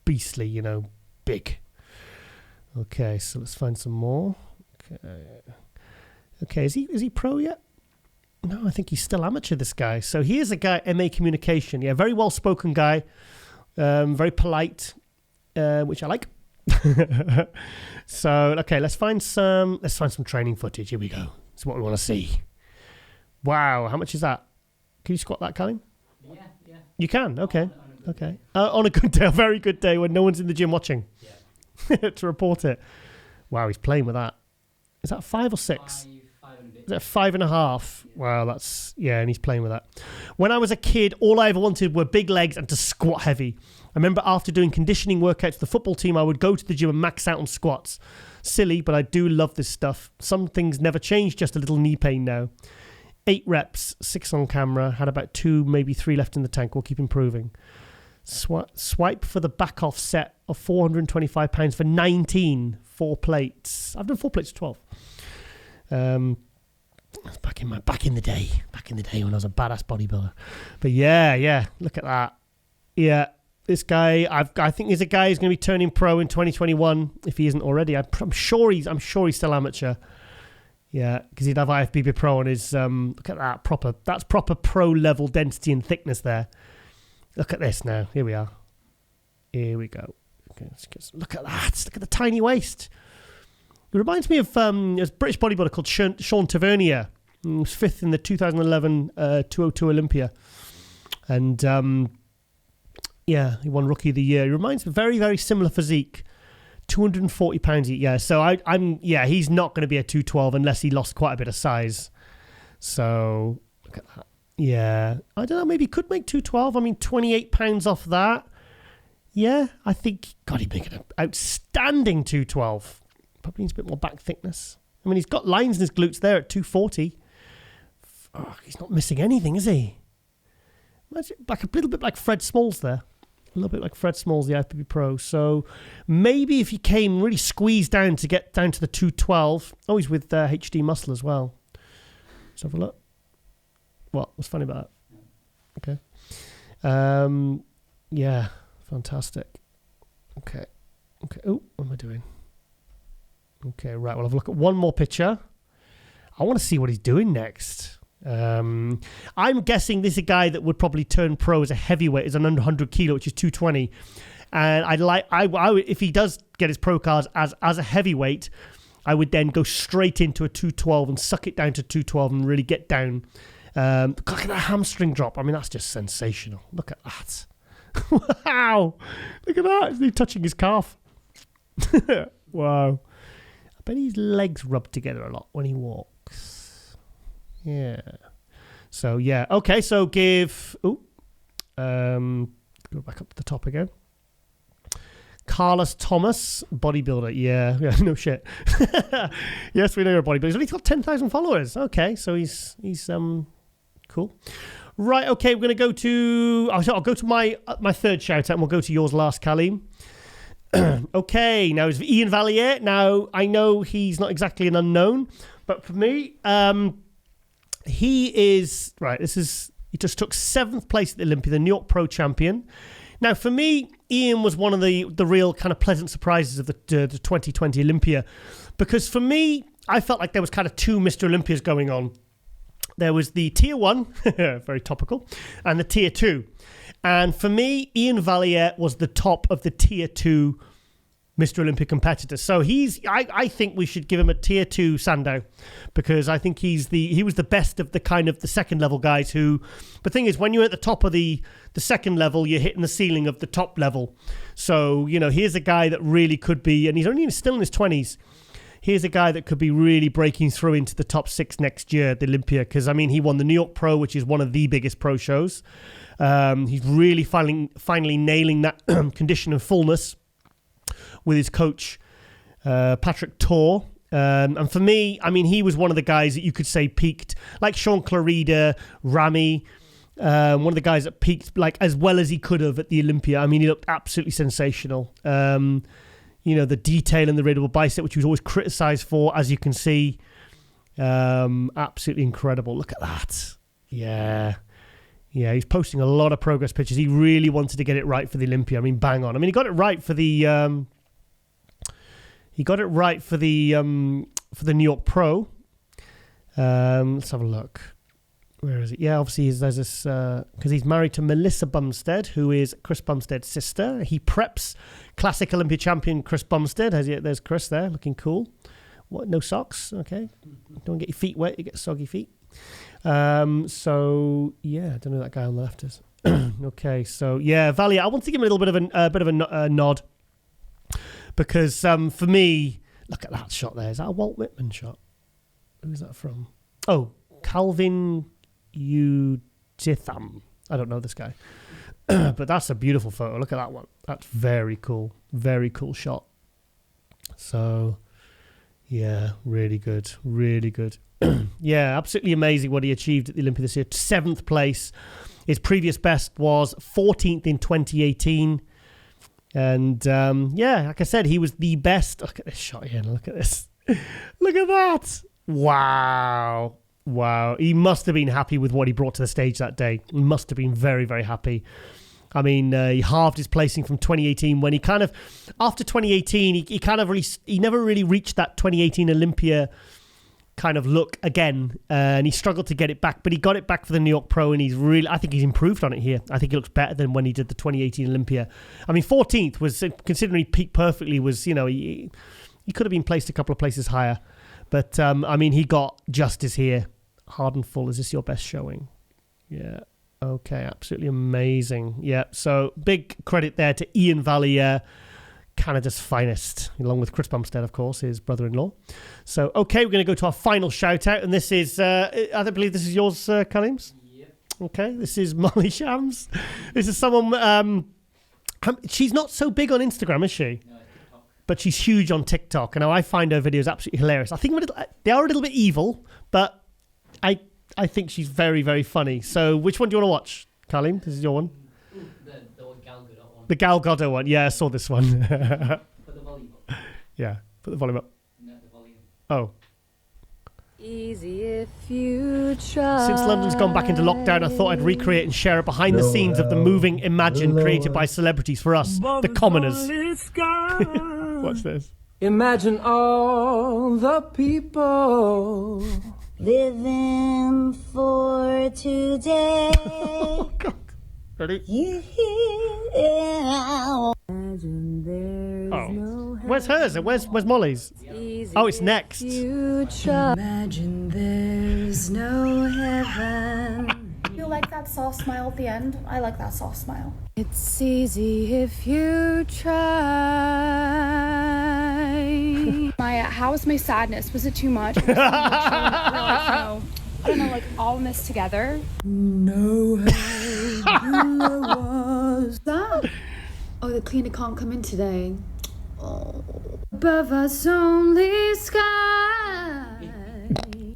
beastly, big. Okay, so let's find some more. Okay, is he pro yet? No, I think he's still amateur, this guy. So here's a guy, MA Communication. Yeah, very well-spoken guy. Very polite, which I like. So, okay, let's find some training footage. Here we go. That's what we want to see. Wow, how much is that? Can you squat that, Colin? Yeah. You can? Okay. On a good day, a very good day when no one's in the gym watching. Yeah. To report it. Wow, he's playing with that. Is that 5 or 6? 5 and a bit. Is that 5.5? Yeah. Wow, and he's playing with that. When I was a kid, all I ever wanted were big legs and to squat heavy. I remember after doing conditioning workouts for the football team, I would go to the gym and max out on squats. Silly, but I do love this stuff. Some things never change, just a little knee pain now. 8 reps, 6 on camera, had about 2, maybe 3 left in the tank. We'll keep improving. Swipe for the back off set of £425 for 19, 4 plates. I've done 4 plates of 12. That's back in the day when I was a badass bodybuilder. But yeah, look at that. Yeah, this guy, I think he's a guy who's going to be turning pro in 2021 if he isn't already. I'm sure he's still amateur. Yeah, because he'd have IFBB Pro on his. Look at that that's proper pro level density and thickness there. Look at this now. Here we are. Here we go. Okay, look at that. Look at the tiny waist. It reminds me of a British bodybuilder called Sean Tavernier. He was 5th in the 2011 202 Olympia. And, he won Rookie of the Year. He reminds me of very, very similar physique. £240, yeah. So he's not going to be a 212 unless he lost quite a bit of size. So look at that. Yeah, I don't know. Maybe he could make 212. I mean, £28 off that. Yeah, I think God, he'd make an outstanding 212. Probably needs a bit more back thickness. I mean, he's got lines in his glutes there at 240. Oh, he's not missing anything, is he? Imagine, like a little bit like Fred Smalls there. A little bit like Fred Smalls, the IFBB Pro. So maybe if he came really squeezed down to get down to the 212. Oh, he's with HD Muscle as well. Let's have a look. What? What's funny about that? Okay. Yeah, fantastic. Okay. Oh, what am I doing? Okay, right. Well, I'll have a look at one more picture. I want to see what he's doing next. I'm guessing this is a guy that would probably turn pro as a heavyweight, as an under 100 kilo, which is 220. And if he does get his pro cards as a heavyweight, I would then go straight into a 212 and suck it down to 212 and really get down. Look at that hamstring drop. I mean, that's just sensational. Look at that. Wow. Look at that. Is he touching his calf? Wow. I bet his legs rub together a lot when he walks. Yeah. So, yeah. Okay, so give... go back up to the top again. Carlos Thomas, bodybuilder. Yeah, no shit. Yes, we know you're a bodybuilder. He's only got 10,000 followers. Okay, so he's cool. Right, okay, we're going to go to... I'll go to my third shout-out, and we'll go to yours last, Kaleem. Okay, now it's Ian Valier. Now, I know he's not exactly an unknown, but for me, he is... Right, he just took 7th place at the Olympia, the New York Pro Champion. Now, for me, Ian was one of the real kind of pleasant surprises of the 2020 Olympia, because for me, I felt like there was kind of two Mr. Olympias going on. There was the Tier 1, very topical, and the Tier 2. And for me, Ian Valier was the top of the Tier 2 Mr. Olympia competitor. So I think we should give him a Tier 2 Sandow, because I think he was the best of the kind of the second level guys who... The thing is, when you're at the top of the second level, you're hitting the ceiling of the top level. So, here's a guy that really could be, and he's only still in his 20s, here's a guy that could be really breaking through into the top 6 next year at the Olympia, because, I mean, he won the New York Pro, which is one of the biggest pro shows. He's really finally nailing that condition of fullness with his coach, Patrick Torr. And for me, I mean, he was one of the guys that you could say peaked, like Sean Clarida, Rami, one of the guys that peaked like as well as he could have at the Olympia. I mean, he looked absolutely sensational. The detail in the radial bicep, which he was always criticised for, as you can see, absolutely incredible. Look at that. Yeah, he's posting a lot of progress pictures. He really wanted to get it right for the Olympia. I mean, bang on. I mean, he got it right for the... for the New York Pro. Let's have a look. Where is it? Yeah, obviously there's this because he's married to Melissa Bumstead, who is Chris Bumstead's sister. He preps classic Olympia champion Chris Bumstead. There's Chris there, looking cool. What? No socks? Okay. Don't get your feet wet. You get soggy feet. So yeah, I don't know who that guy on the left is. Okay, so yeah, Valier. I want to give him a little bit of a nod. Because for me, look at that shot there. Is that a Walt Whitman shot? Who's that from? Oh, Calvin Uditham. I don't know this guy. But that's a beautiful photo. Look at that one. That's very cool. Very cool shot. So, yeah, really good. Really good. Yeah, absolutely amazing what he achieved at the Olympia this year. 7th place. His previous best was 14th in 2018. And, like I said, he was the best. Look at this shot here. Look at this. Look at that. Wow. He must have been happy with what he brought to the stage that day. He must have been very, very happy. I mean, he halved his placing from 2018 when he kind of, after 2018, he never really reached that 2018 Olympia kind of look again, and he struggled to get it back, but he got it back for the New York Pro, and I think he's improved on it here. I think he looks better than when he did the 2018 Olympia. I mean, 14th was, considering he peaked perfectly, was, he could have been placed a couple of places higher, but I mean, he got justice here. Hard and full. Is this your best showing? Yeah. Okay. Absolutely amazing. Yeah. So big credit there to Ian Valier. Canada's finest, along with Chris Bumstead, of course, his brother-in-law. So, okay, we're going to go to our final shout-out, and this is, I believe this is yours, Kalims? Yep. Okay, this is Molly Shams. This is someone, she's not so big on Instagram, is she? No, TikTok. But she's huge on TikTok, and I find her videos absolutely hilarious. I think they are a little bit evil, but I think she's very, very funny. So, which one do you want to watch, Kalim? This is your one? Ooh, the Gal Gadot one. The Gal Gadot one. Yeah, I saw this one. Put the volume up. Yeah, put the volume up. No, the volume. Oh. Easy if you try. Since London's gone back into lockdown, I thought I'd recreate and share a behind the scenes of the moving Imagine created by celebrities for us, the commoners. What's this? Imagine all the people living for today. Oh, God. Ready? Imagine there's no Where's hers? Where's Molly's? Oh, it's next. Imagine there's no heaven. You like that soft smile at the end? I like that soft smile. It's easy if you try. How was my sadness? Was it too much? I don't know, like all mixed together. No was That? Oh, the cleaner can't come in today. Oh. above us only sky.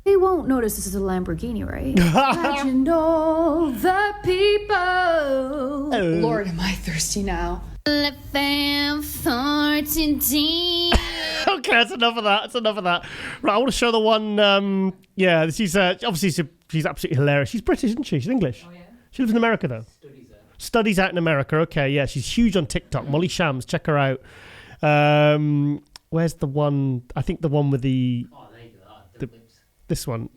They won't notice this is a Lamborghini, right? Imagine all the people. Lord, am I thirsty now. Living for today. Okay, that's enough of that. Right, I want to show the one. Yeah, she's obviously she's absolutely hilarious. She's British, isn't she? She's English. Oh, yeah? She lives in America, though. Studies out in America. Okay, yeah, she's huge on TikTok. Molly Shams, check her out. Where's the one? I think the one with the. Oh, there you go. This one.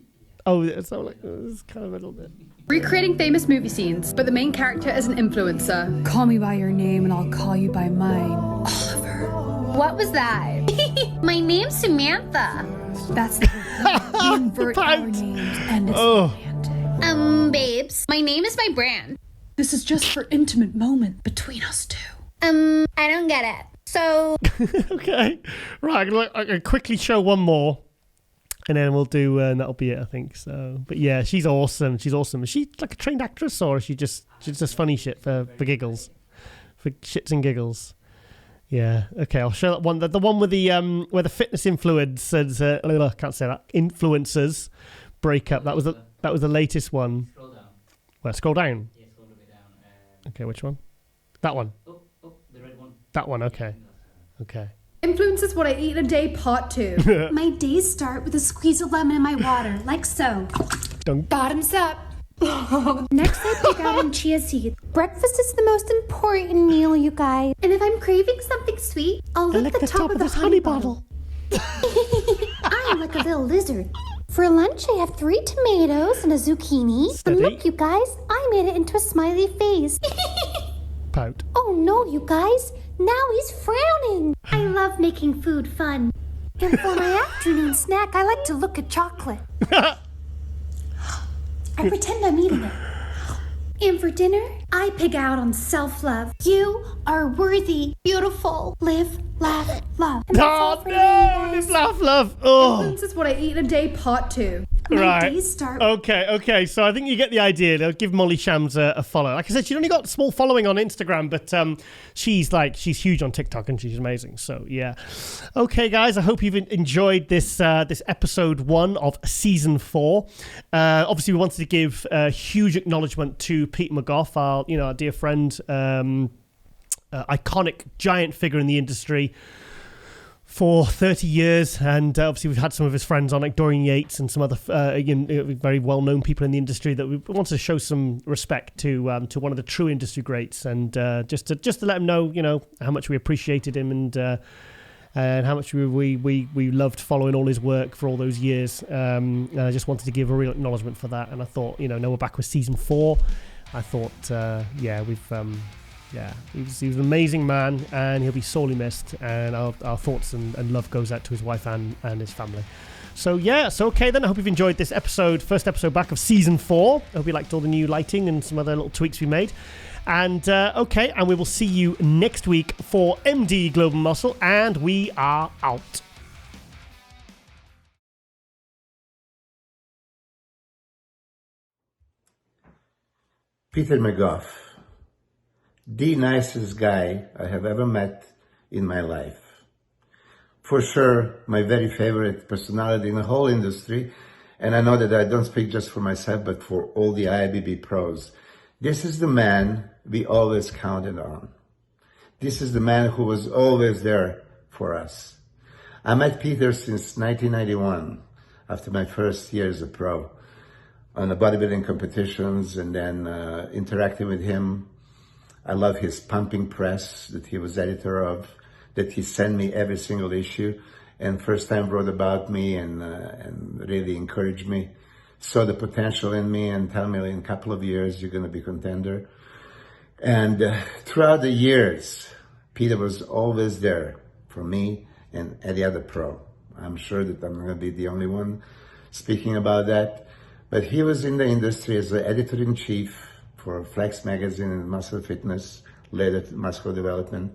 Oh, it's kind of a little bit. Recreating famous movie scenes, but the main character is an influencer. Call me by your name and I'll call you by mine. Oliver. What was that? My name's Samantha. That's the we invert our names and it's romantic. Babes, my name is my brand. This is just for intimate moment between us two. I don't get it. So Okay, right. I can quickly show one more, and then we'll do, and that'll be it, I think. So, but yeah, she's awesome. Is she like a trained actress, or is she's just funny shit for giggles, for shits and giggles? Yeah. Okay, I'll show that one. The one with the where the fitness influencers, can't say that, influencers break up. That was the latest one. Scroll down. Well, scroll down. Yeah, scroll a bit down. Okay, which one? That one. Oh, the red one. That one. Okay. Okay. Influences what I eat in a day, part 2. my days start with a squeeze of lemon in my water, like so. Dunk. Bottoms up. Next, I pick out on chia seeds. Breakfast is the most important meal, you guys. And if I'm craving something sweet, I'll lick the top of the honey bottle. I'm like a little lizard. For lunch, I have 3 tomatoes and a zucchini. Steady. And look, you guys, I made it into a smiley face. Pout. Oh no, you guys, now he's frowning. I love making food fun. And for my afternoon snack, I like to look at chocolate. I pretend I'm eating it. And for dinner, I pig out on self-love. You are worthy, beautiful, live, laugh, love. And that's all for me, guys. Live, laugh, love. Oh. Influences what I eat in a day, part 2. My Right. days start. Okay. So I think you get the idea. I'll give Molly Shams a follow. Like I said, she's only got a small following on Instagram, but she's huge on TikTok and she's amazing. So yeah. Okay, guys. I hope you've enjoyed this episode 1 of season 4. Obviously, we wanted to give a huge acknowledgement to Pete McGough, our dear friend, iconic giant figure in the industry for 30 years, and obviously we've had some of his friends on, like Dorian Yates and some other very well-known people in the industry, that we wanted to show some respect to one of the true industry greats, and just to let him know, how much we appreciated him, and how much we loved following all his work for all those years. And I just wanted to give a real acknowledgement for that, and I thought, now we're back with season 4. I thought, Yeah, he was an amazing man, and he'll be sorely missed. And our thoughts and love goes out to his wife and his family. So yeah, so okay then. I hope you've enjoyed this first episode back of season 4. I hope you liked all the new lighting and some other little tweaks we made. And okay, and we will see you next week for MD Global Muscle, and we are out. Peter McGough, the nicest guy I have ever met in my life. For sure, my very favorite personality in the whole industry, and I know that I don't speak just for myself, but for all the IFBB pros. This is the man we always counted on. This is the man who was always there for us. I met Peter since 1991, after my first year as a pro, on the bodybuilding competitions, and then interacting with him. I love his pumping press that he was editor of, that he sent me every single issue, and first time wrote about me and really encouraged me, saw the potential in me, and tell me in a couple of years you're going to be contender. And throughout the years, Peter was always there for me and any other pro. I'm sure that I'm going to be the only one speaking about that. But he was in the industry as the editor-in-chief for Flex magazine and Muscle Fitness, later Muscular Development.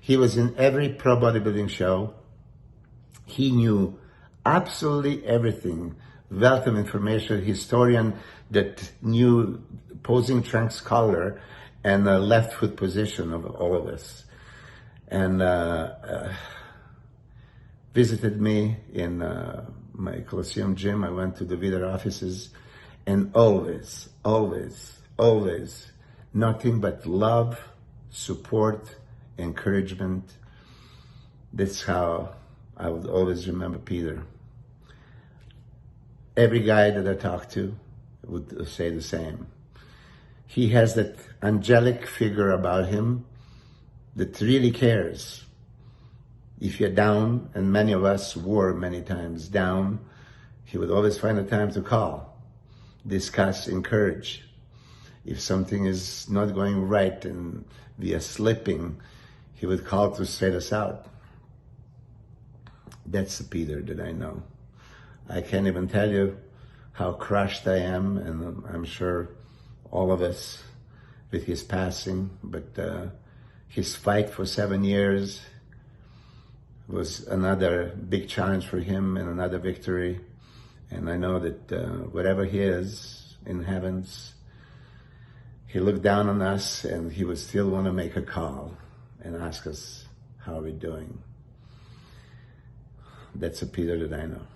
He was in every pro bodybuilding show. He knew absolutely everything. Wealth of information, historian that knew posing trunks color and the left foot position of all of us. And visited me in my Colosseum gym. I went to the Vida offices, and always, nothing but love, support, encouragement. That's how I would always remember Peter. Every guy that I talk to would say the same. He has that angelic figure about him that really cares. If you're down, and many of us were many times down, he would always find a time to call, discuss, encourage. If something is not going right and we are slipping, he would call to straight us out. That's the Peter that I know. I can't even tell you how crushed I am, and I'm sure all of us, with his passing, but his fight for 7 years was another big challenge for him and another victory. And I know that wherever he is in heavens, he looked down on us and he would still want to make a call and ask us how are we doing. That's a Peter that I know.